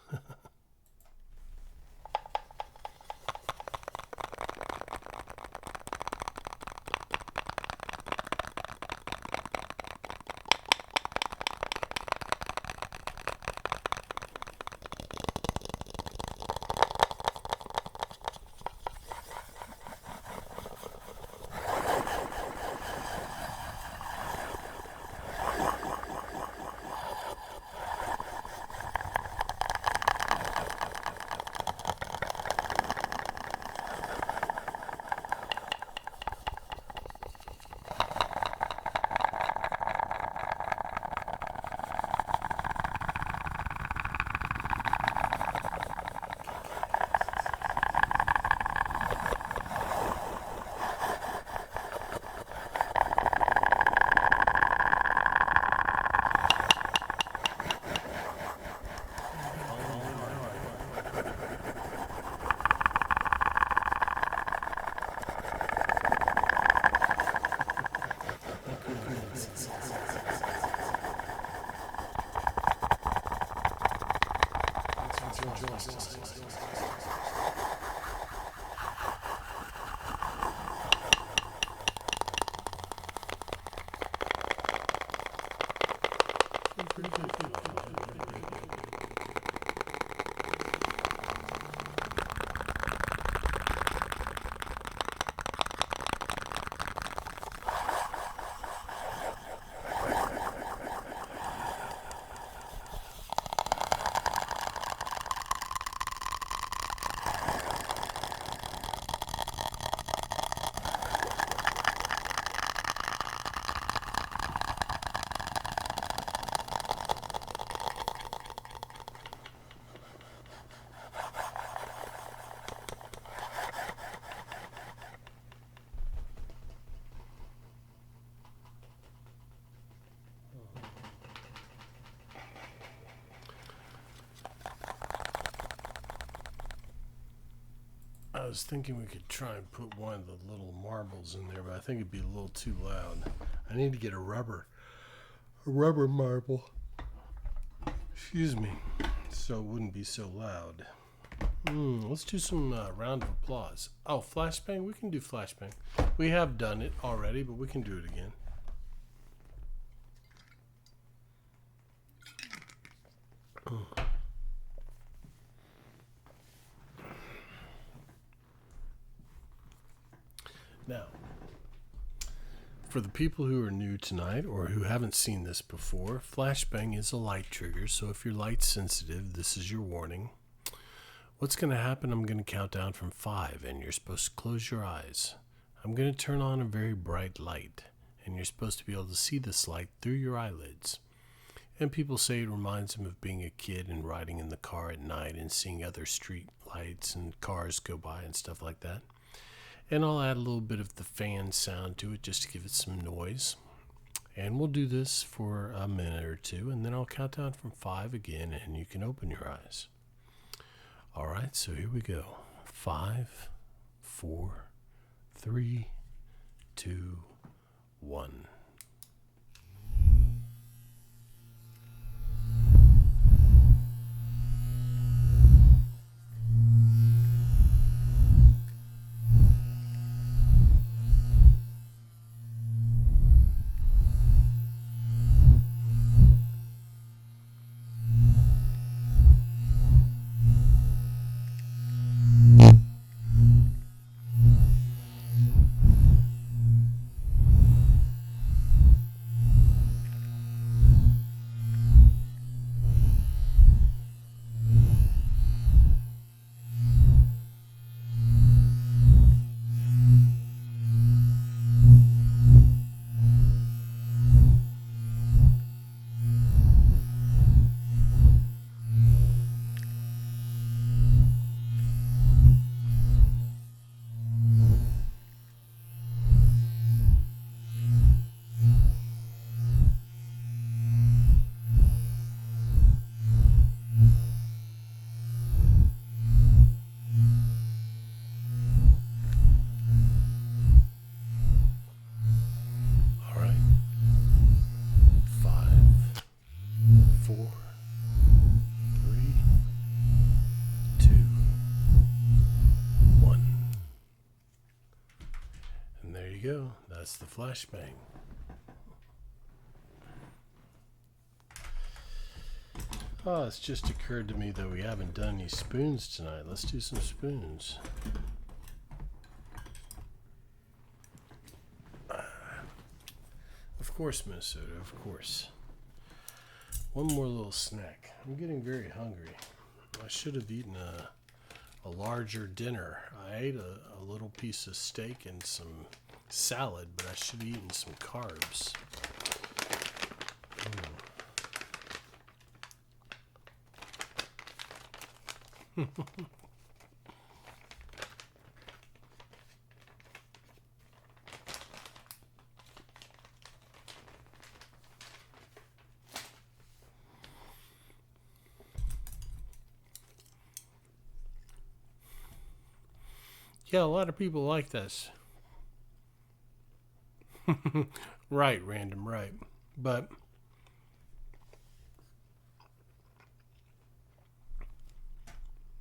I was thinking we could try and put one of the little marbles in there, but I think it'd be a little too loud. I need to get a rubber marble. Excuse me, so it wouldn't be so loud. Let's do some round of applause. Oh, flashbang? We can do flashbang. We have done it already, but we can do it again. Now, for the people who are new tonight or who haven't seen this before, flashbang is a light trigger, so if you're light sensitive, this is your warning. What's going to happen, I'm going to count down from 5, and you're supposed to close your eyes. I'm going to turn on a very bright light, and you're supposed to be able to see this light through your eyelids. And people say it reminds them of being a kid and riding in the car at night and seeing other street lights and cars go by and stuff like that. And I'll add a little bit of the fan sound to it just to give it some noise. And we'll do this for a minute or two, and then I'll count down from 5 again, and you can open your eyes. All right, so here we go. 5, 4, 3, 2, 1. All right. 5, 4, 3, 2, 1. And there you go. That's the flashbang. Oh, it's just occurred to me that we haven't done any spoons tonight. Let's do some spoons. Of course, Minnesota, of course. One more little snack. I'm getting very hungry. I should have eaten a larger dinner. I ate a little piece of steak and some salad, but I should have eaten some carbs. Yeah, a lot of people like this. Right, random, right. But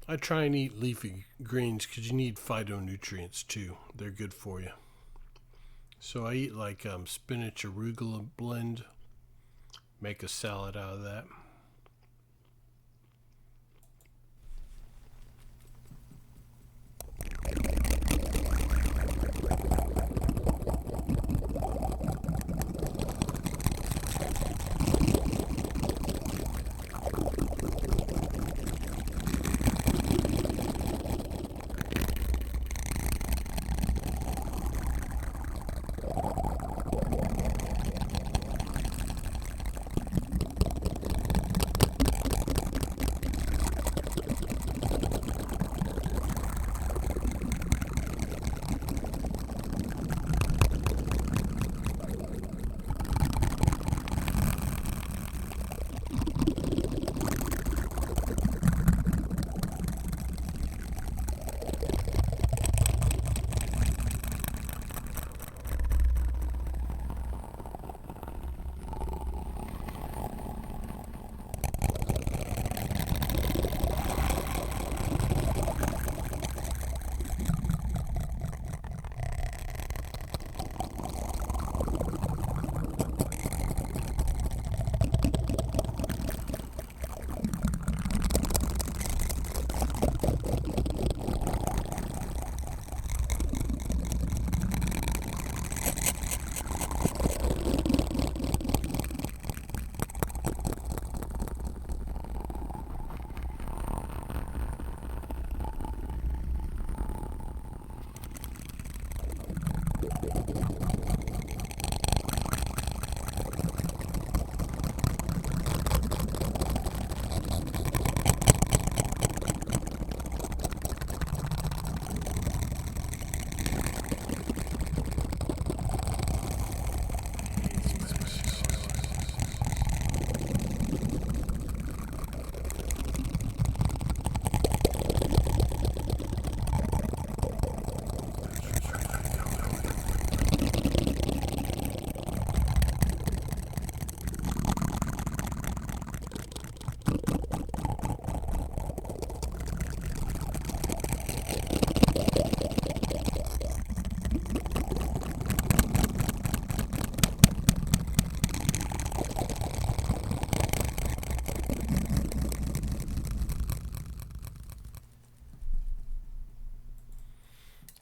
I try and eat leafy greens because you need phytonutrients too. They're good for you. So I eat like spinach arugula blend. Make a salad out of that.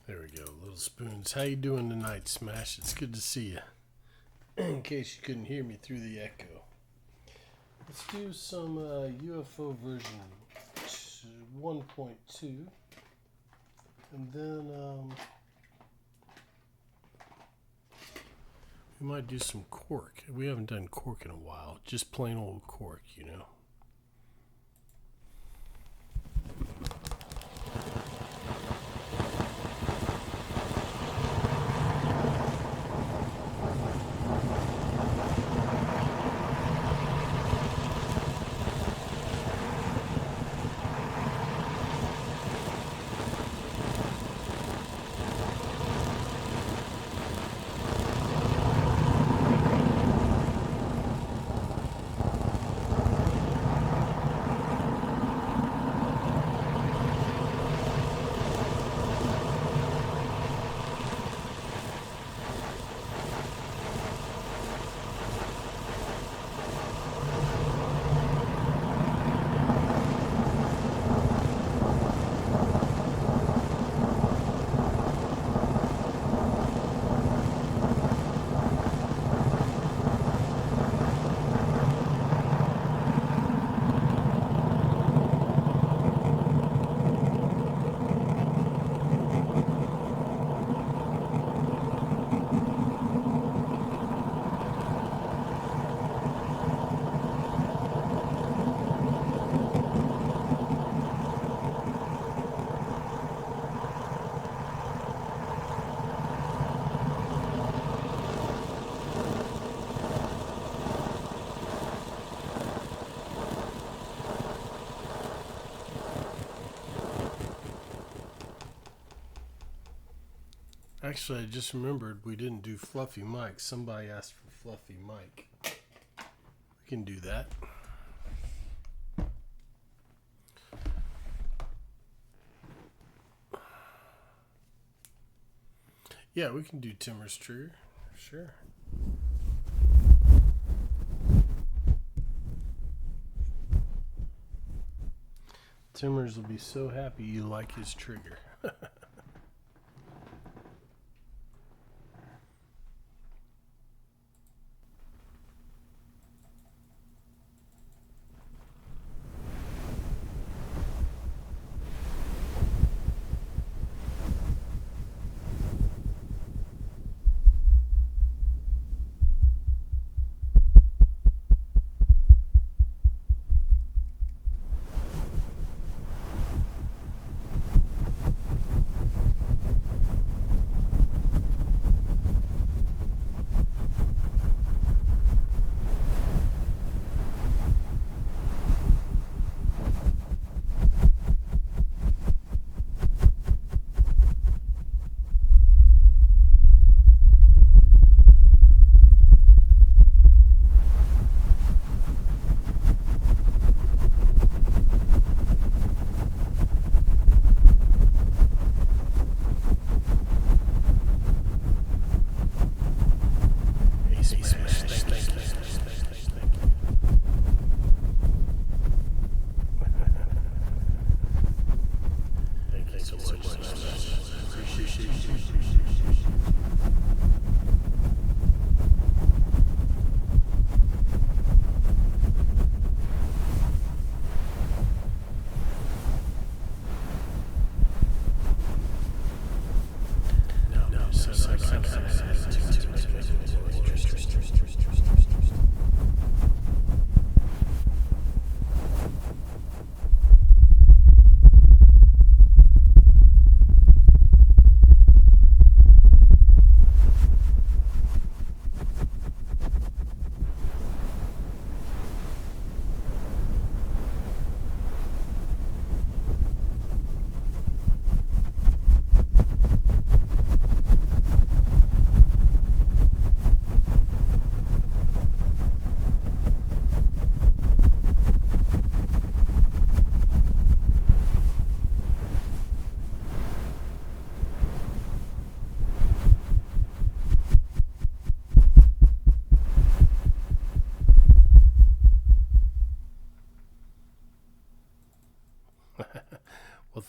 There we go, Little Spoons. How you doing tonight, Smash? It's good to see you. In case you couldn't hear me through the echo. Let's do some UFO version 1.2. And then we might do some cork. We haven't done cork in a while. Just plain old cork, you know. Actually, I just remembered we didn't do Fluffy Mike. Somebody asked for Fluffy Mike. We can do that. Yeah, we can do Timmer's Trigger. Sure. Timmers will be so happy you like his trigger.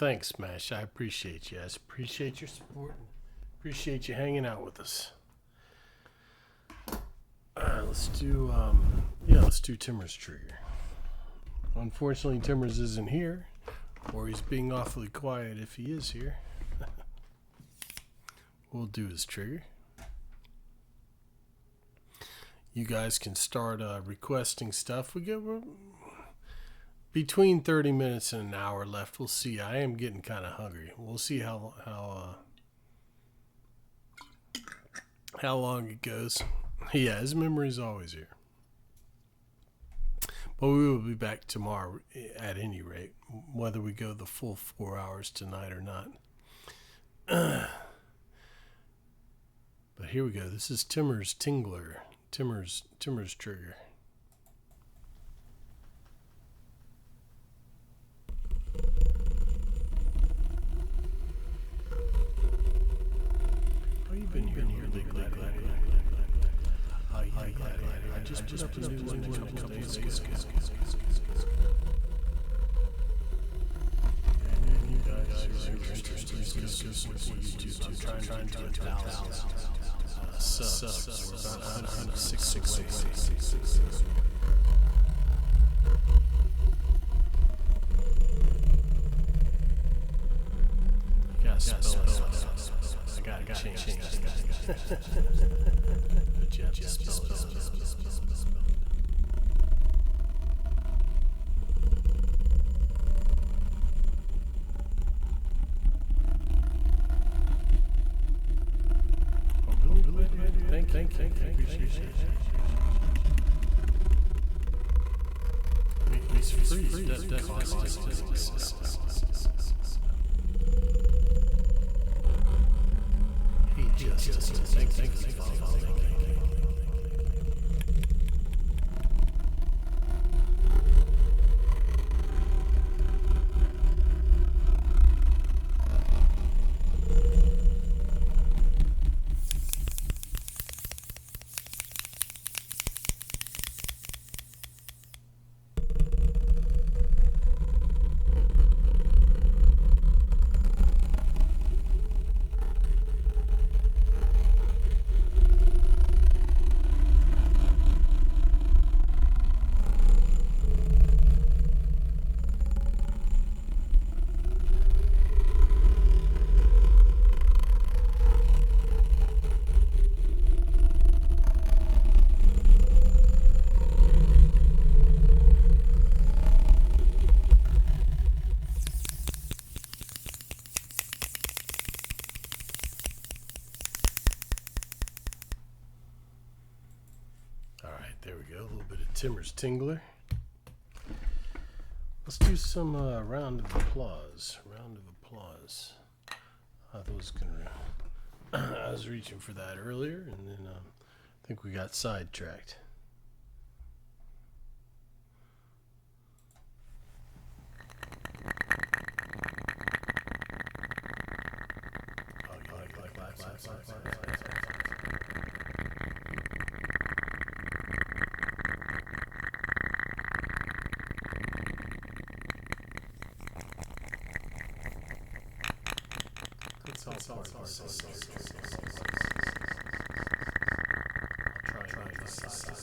thanks, Smash. I appreciate you. I appreciate your support. Appreciate you hanging out with us. Let's do Timmer's trigger. Unfortunately, Timbers isn't here, or he's being awfully quiet if he is here. We'll do his trigger. You guys can start requesting stuff. We're between 30 minutes and an hour left. We'll see. I am getting kind of hungry. We'll see how long it goes. Yeah, his memory's always here. But we will be back tomorrow at any rate, whether we go the full 4 hours tonight or not. But here we go. This is Timmer's Tingler. Timmer's trigger. Oh, you've been here lately, Gladiator. Oh, yeah, Gladiator. I just put up a new one a couple of days ago. You guys are interested in YouTube. I'm trying to 1,000 subs. We're about 106 away. I gotta change that. But you have to spell it. Thank you. Appreciate it. It's free. That costs. Hey, Justice. Thank you. There we go, a little bit of Timmer's Tingler. Let's do some round of applause. I was reaching for that earlier, and then I think we got sidetracked. Oh, you like claps. It's all part of the same. I'll try this side.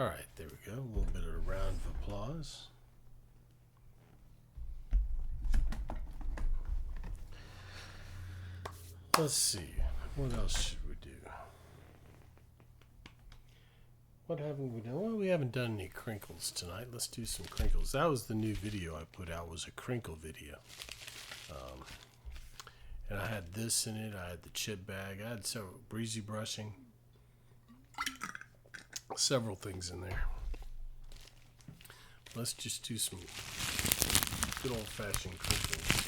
All right, there we go. A little bit of a round of applause. Let's see. What else should we do? What haven't we done? Well, we haven't done any crinkles tonight. Let's do some crinkles. That was the new video I put out, was a crinkle video. And I had this in it. I had the chip bag. I had several breezy brushing. Several things in there. Let's just do some good old-fashioned crinkles.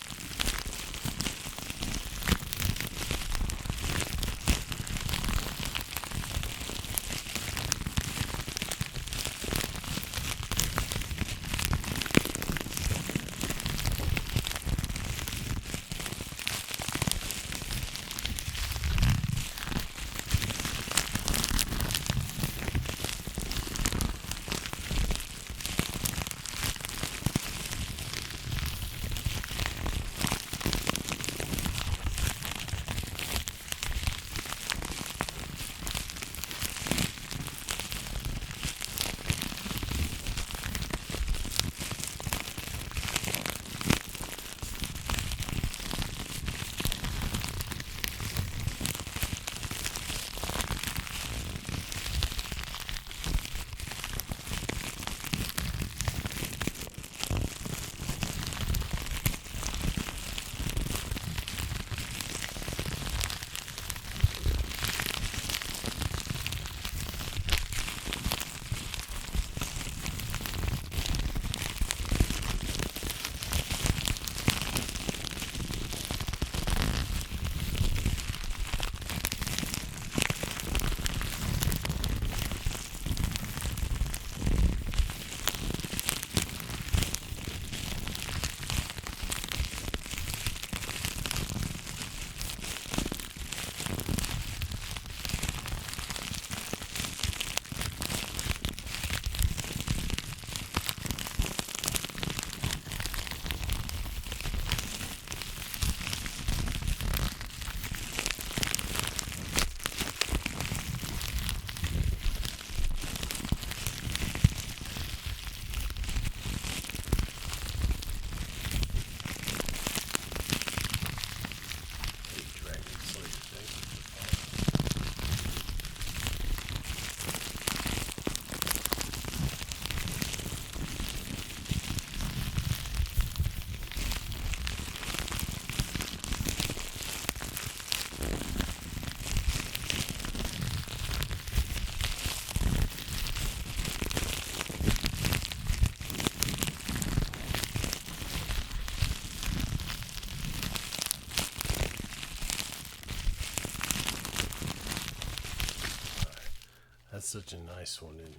That's such a nice one, isn't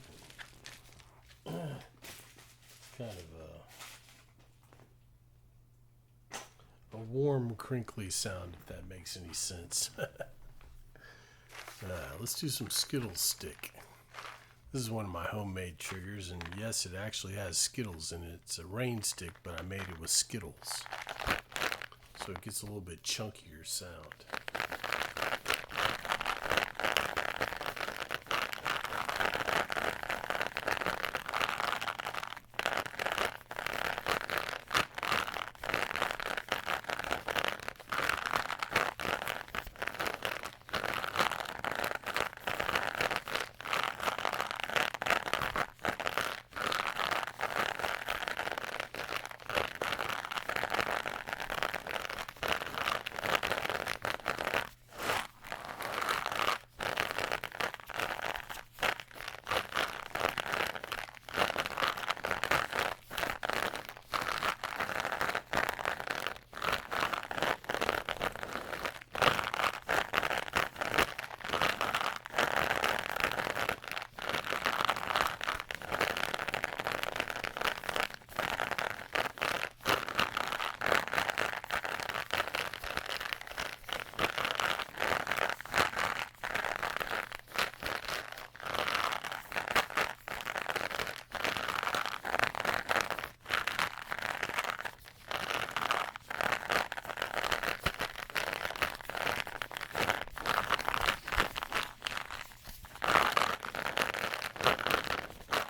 it? Kind of a warm, crinkly sound, if that makes any sense. Let's do some Skittles stick. This is one of my homemade triggers, and yes, it actually has Skittles in it. It's a rain stick, but I made it with Skittles, so it gets a little bit chunkier sound.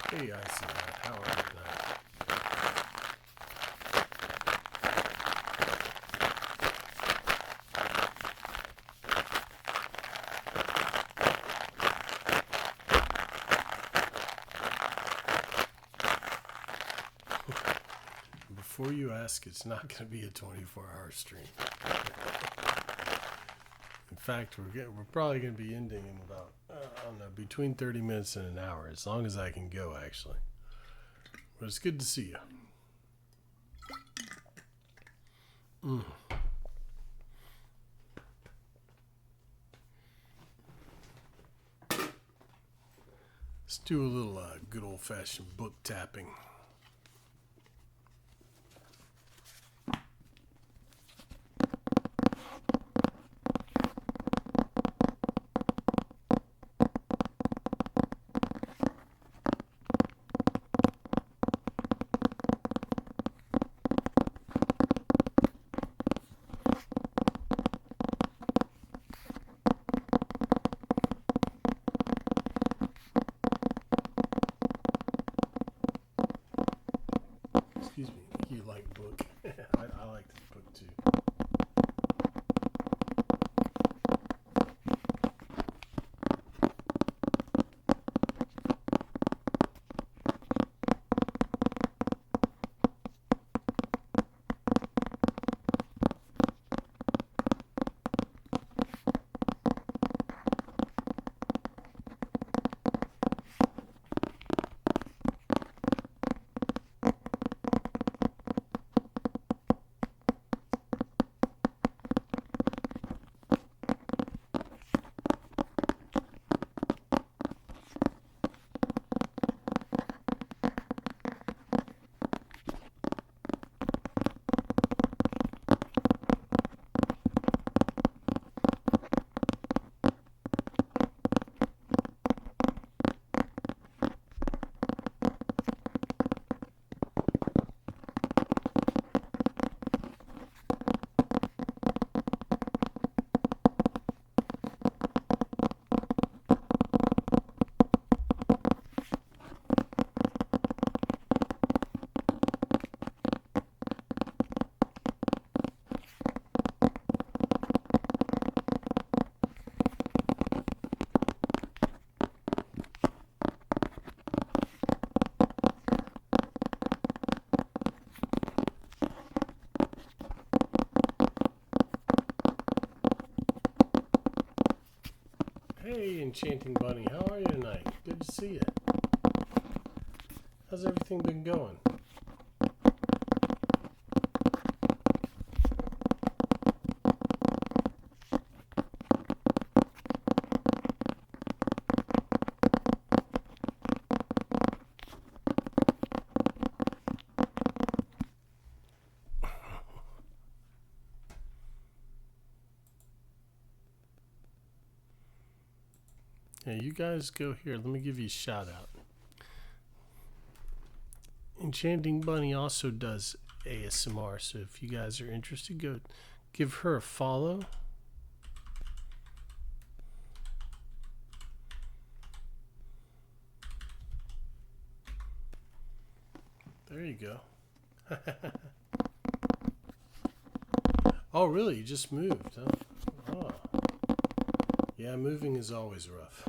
Hey, I see that. How are you tonight? Before you ask, it's not going to be a 24-hour stream. In fact, we're probably going to be ending in about, I don't know, between 30 minutes and an hour, as long as I can go, actually. But it's good to see you. Let's do a little good old-fashioned book tapping. Excuse me, you like book? I like this book too. Hey, Enchanting Bunny, how are you tonight? Good to see you. How's everything been going? Yeah, you guys go here. Let me give you a shout out. Enchanting Bunny also does ASMR, so if you guys are interested, go give her a follow. There you go. Oh, really? You just moved, huh? Oh. Yeah, moving is always rough.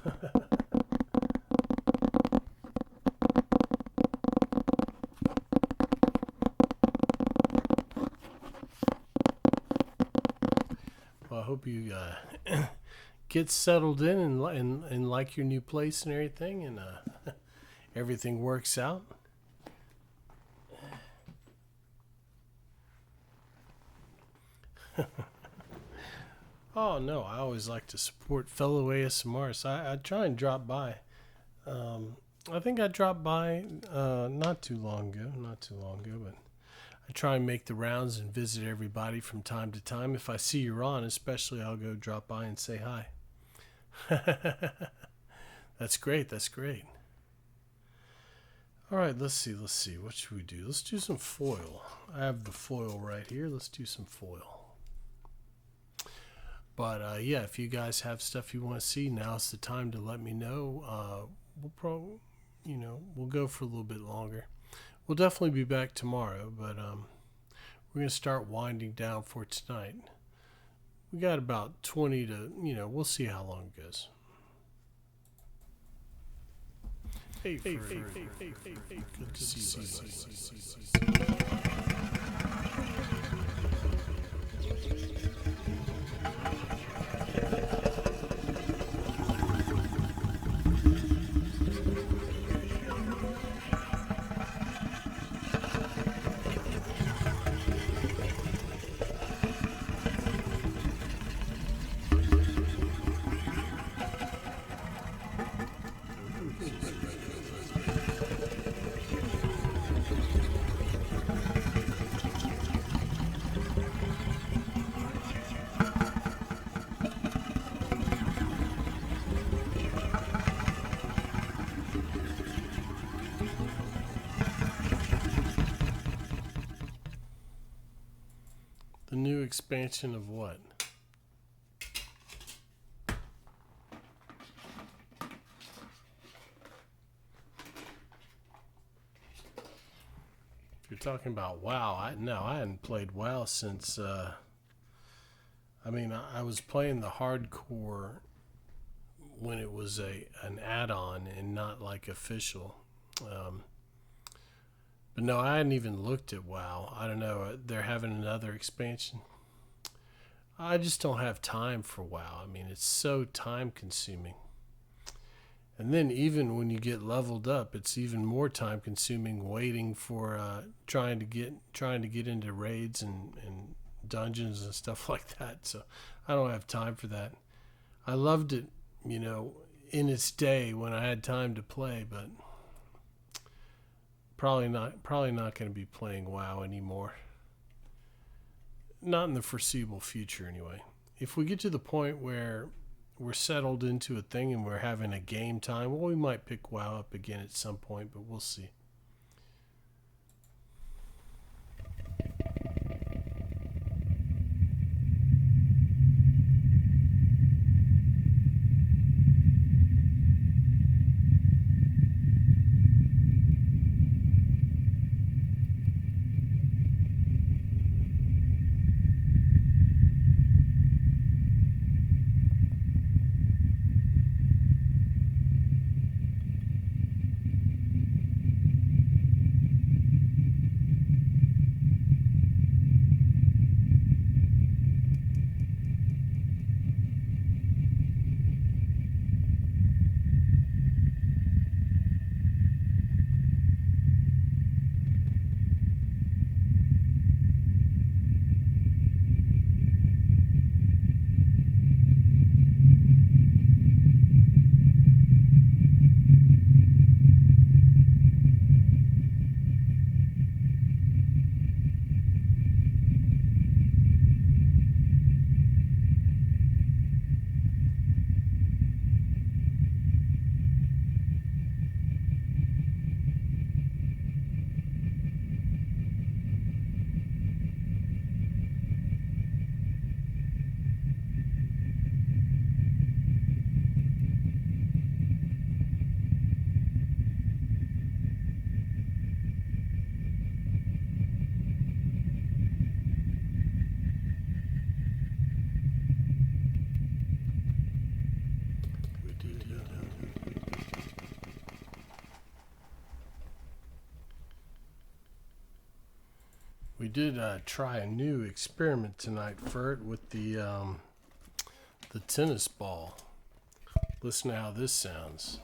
Well, I hope you get settled in and like your new place and everything, and everything works out. Oh no, I always like to support fellow ASMRs. So I try and drop by. I think I dropped by not too long ago, but I try and make the rounds and visit everybody from time to time. If I see you're on, especially, I'll go drop by and say hi. That's great. That's great. All right, let's see. What should we do? Let's do some foil. I have the foil right here. Let's do some foil. But yeah, if you guys have stuff you want to see, now's the time to let me know. we'll go for a little bit longer. We'll definitely be back tomorrow, but we're going to start winding down for tonight. We got about 20 to, we'll see how long it goes. Hey, good to see you. The new expansion of what? If you're talking about WoW, I hadn't played WoW since, I was playing the hardcore when it was an add-on and not like official. But no, I hadn't even looked at WoW. I don't know. They're having another expansion. I just don't have time for WoW. It's so time consuming. And then even when you get leveled up, it's even more time consuming waiting for trying to get into raids and dungeons and stuff like that. So I don't have time for that. I loved it, in its day when I had time to play, but probably not going to be playing WoW anymore. Not in the foreseeable future anyway. If we get to the point where we're settled into a thing and we're having a game time, well, we might pick WoW up again at some point, but we'll see. We did try a new experiment tonight, Fert, with the tennis ball. Listen to how this sounds.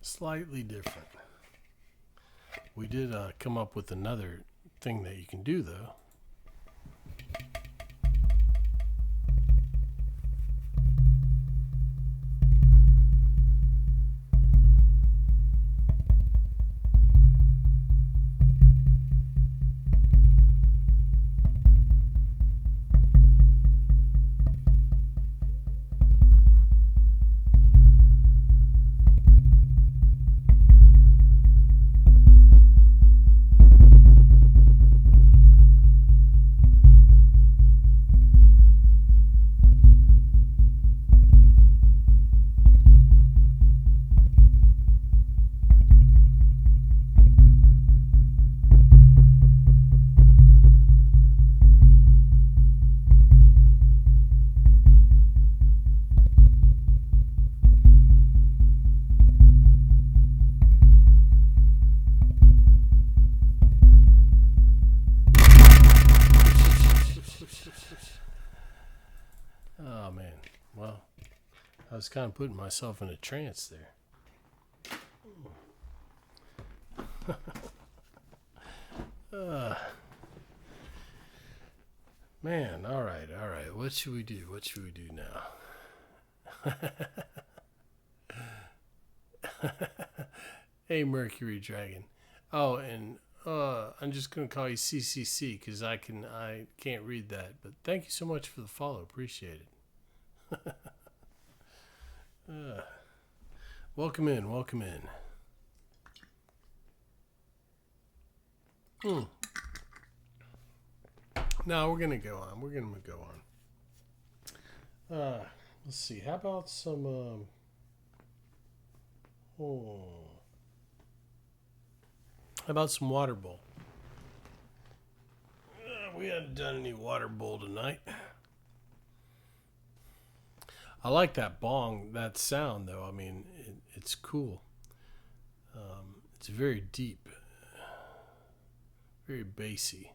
Slightly different. We did come up with another thing that you can do, though. Oh man, well, I was kind of putting myself in a trance there. Man, all right. What should we do? What should we do now? Hey, Mercury Dragon. Oh, and I'm just gonna call you CCC because I can't read that. But thank you so much for the follow. Appreciate it. Welcome in. No, we're gonna go on. Let's see. How about some? How about some water bowl? We haven't done any water bowl tonight. I like that bong, that sound though. I mean, it's cool. It's very deep, very bassy.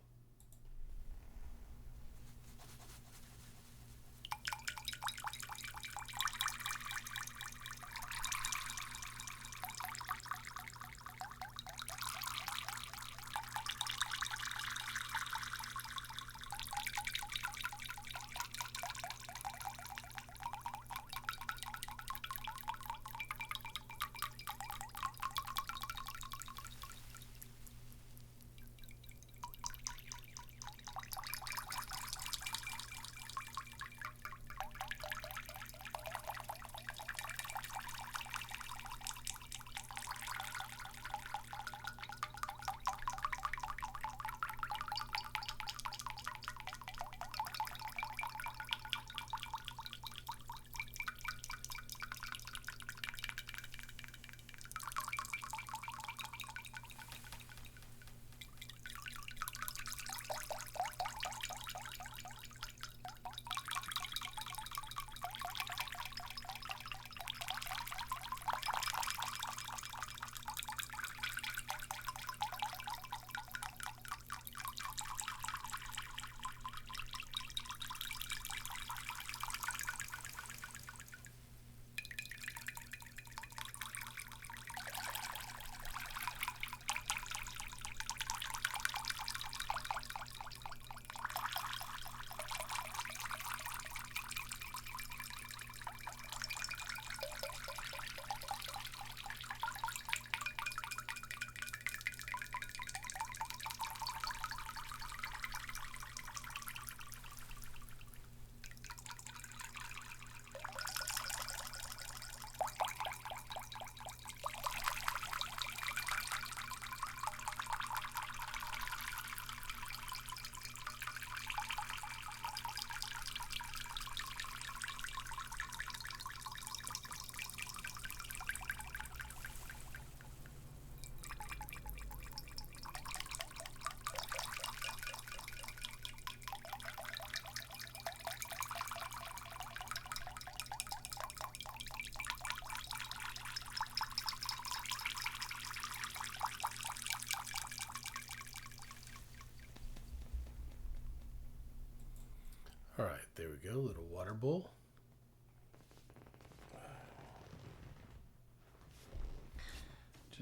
All right, there we go. Little water bowl.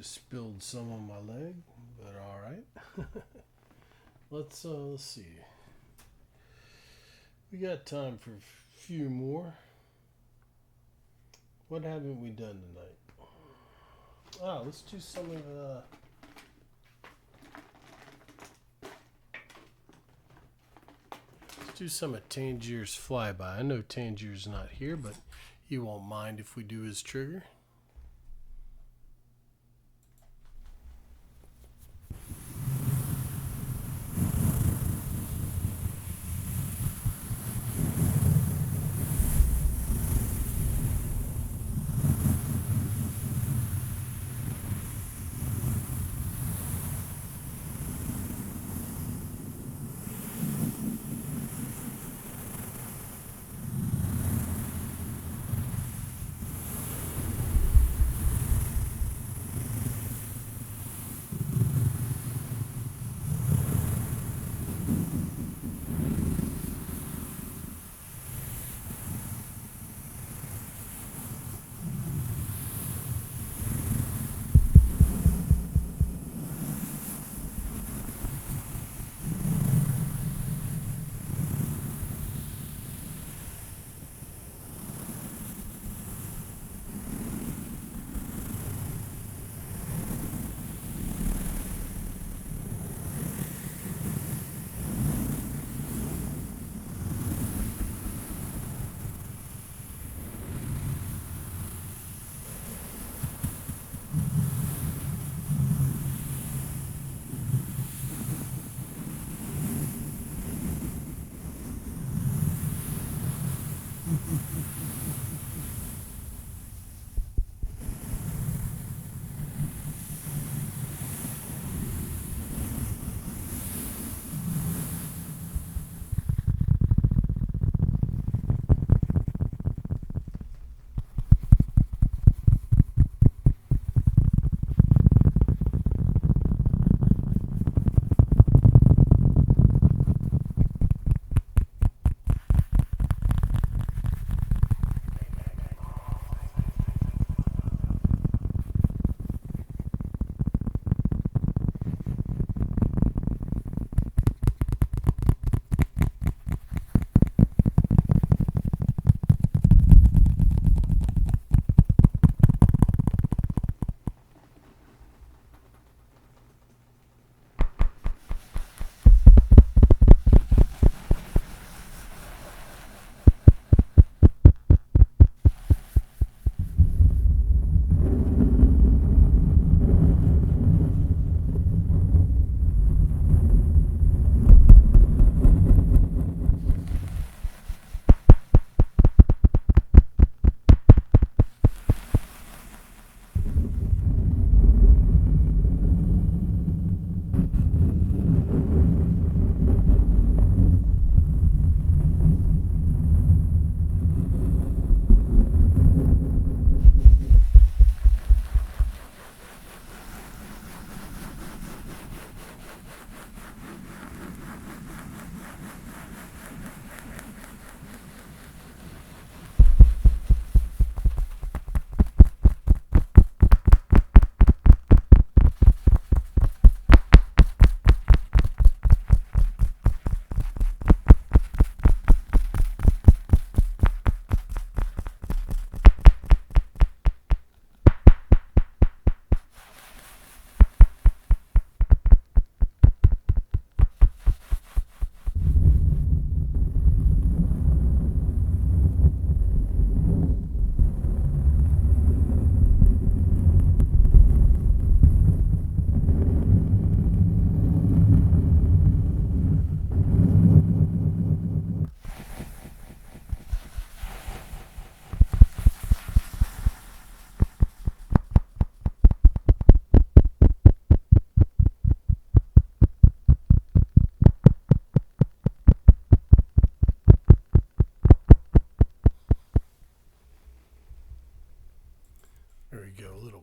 Just spilled some on my leg, but all right. Let's see. We got time for a few more. What haven't we done tonight? Let's do some of let's do some of Tangier's flyby. I know Tangier's not here, but he won't mind if we do his trigger.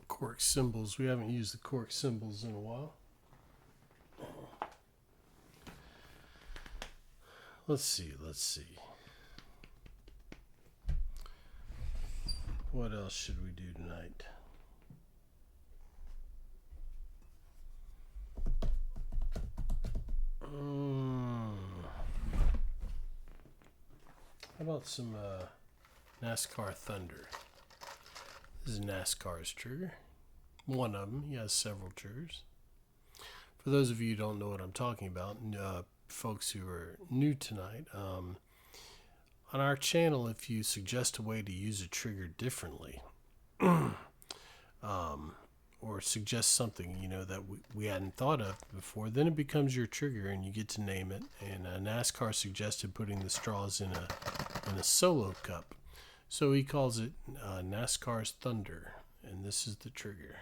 Cork cymbals. We haven't used the cork cymbals in a while. Let's see. What else should we do tonight? How about some NASCAR Thunder? This is NASCAR's trigger. One of them. He has several triggers. For those of you who don't know what I'm talking about, folks who are new tonight, on our channel, if you suggest a way to use a trigger differently, or suggest something that we hadn't thought of before, then it becomes your trigger and you get to name it. And NASCAR suggested putting the straws in a solo cup, so he calls it NASCAR's Thunder, and this is the trigger.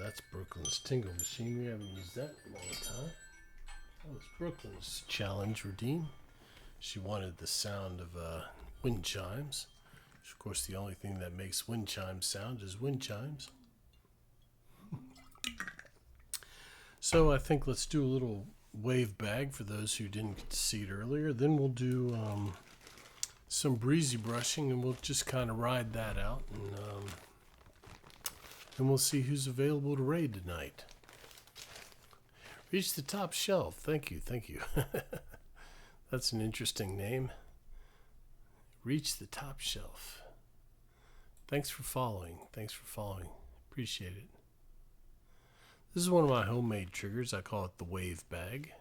that's Brooklyn's Tingle Machine. We haven't used that in a long time. Oh, it's Brooklyn's challenge redeem. She wanted the sound of wind chimes. Which, of course, the only thing that makes wind chimes sound is wind chimes. So I think let's do a little wave bag for those who didn't get to see it earlier. Then we'll do some breezy brushing, and we'll just kind of ride that out, and we'll see who's available to raid tonight. Reach the top shelf. Thank you. That's an interesting name. Reach the top shelf. Thanks for following. Appreciate it. This is one of my homemade triggers. I call it the wave bag.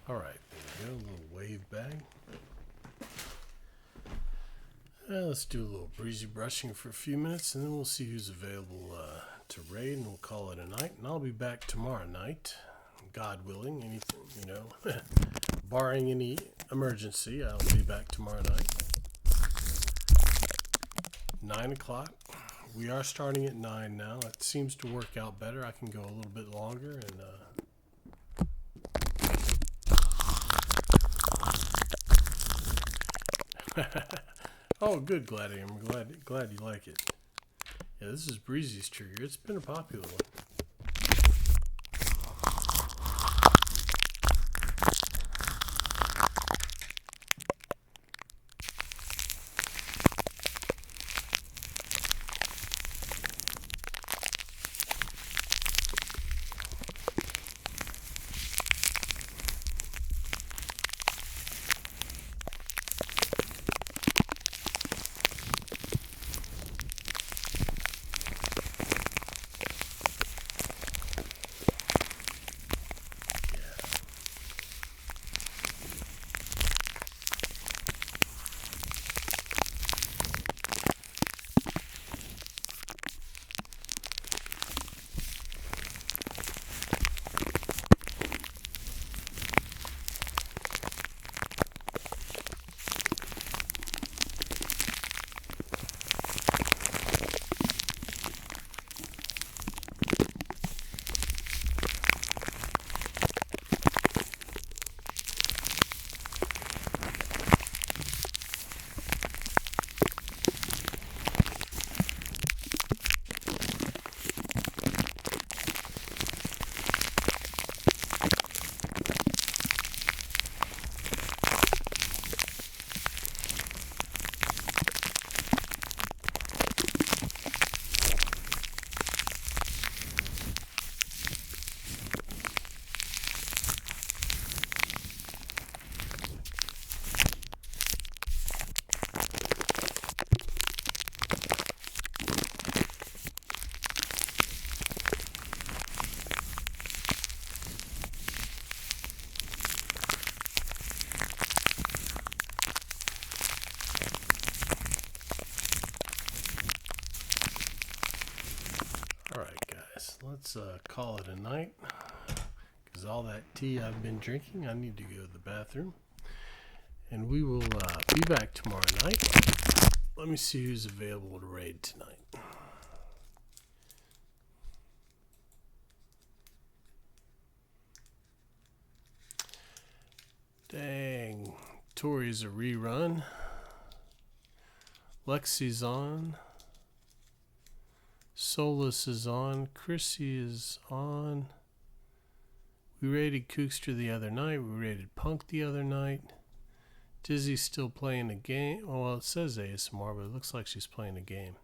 All right, there we go, a little wave bag. Let's do a little breezy brushing for a few minutes, and then we'll see who's available to raid, and we'll call it a night. And I'll be back tomorrow night, God willing, anything, barring any emergency, I'll be back tomorrow night. 9 o'clock. We are starting at 9 now. It seems to work out better. I can go a little bit longer, and oh, good, Gladiator. I'm glad you like it. Yeah, this is Breezy's trigger. It's been a popular one. let's call it a night. Because all that tea I've been drinking, I need to go to the bathroom. And we will be back tomorrow night. Let me see who's available to raid tonight. Dang. Tori's a rerun. Lexi's on. Solus is on. Chrissy is on. We raided Kookster the other night. We raided Punk the other night. Dizzy's still playing a game. Oh, well, it says ASMR, but it looks like she's playing a game.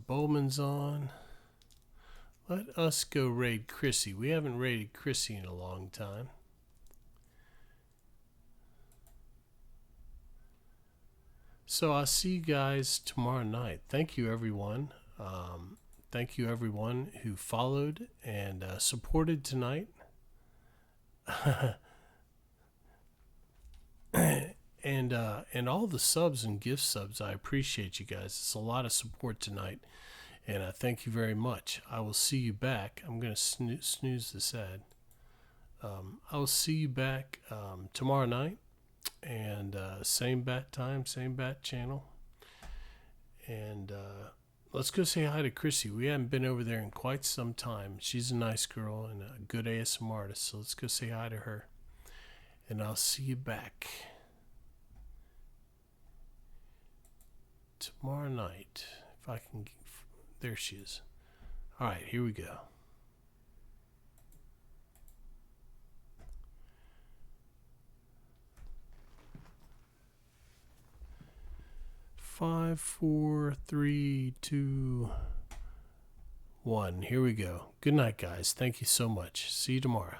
Bowman's on. Let us go raid Chrissy. We haven't raided Chrissy in a long time. So I'll see you guys tomorrow night. Thank you, everyone. Thank you, everyone who followed and supported tonight. And all the subs and gift subs, I appreciate you guys. It's a lot of support tonight, and I thank you very much. I will see you back. I'm going to snooze this ad. I will see you back tomorrow night, and same bat time, same bat channel. And let's go say hi to Chrissy. We haven't been over there in quite some time. She's a nice girl and a good ASMR artist, so let's go say hi to her. And I'll see you back tomorrow night. If I can, there she is. All right, here we go. Five, four, three, two, one. Here we go. Good night, guys. Thank you so much. See you tomorrow.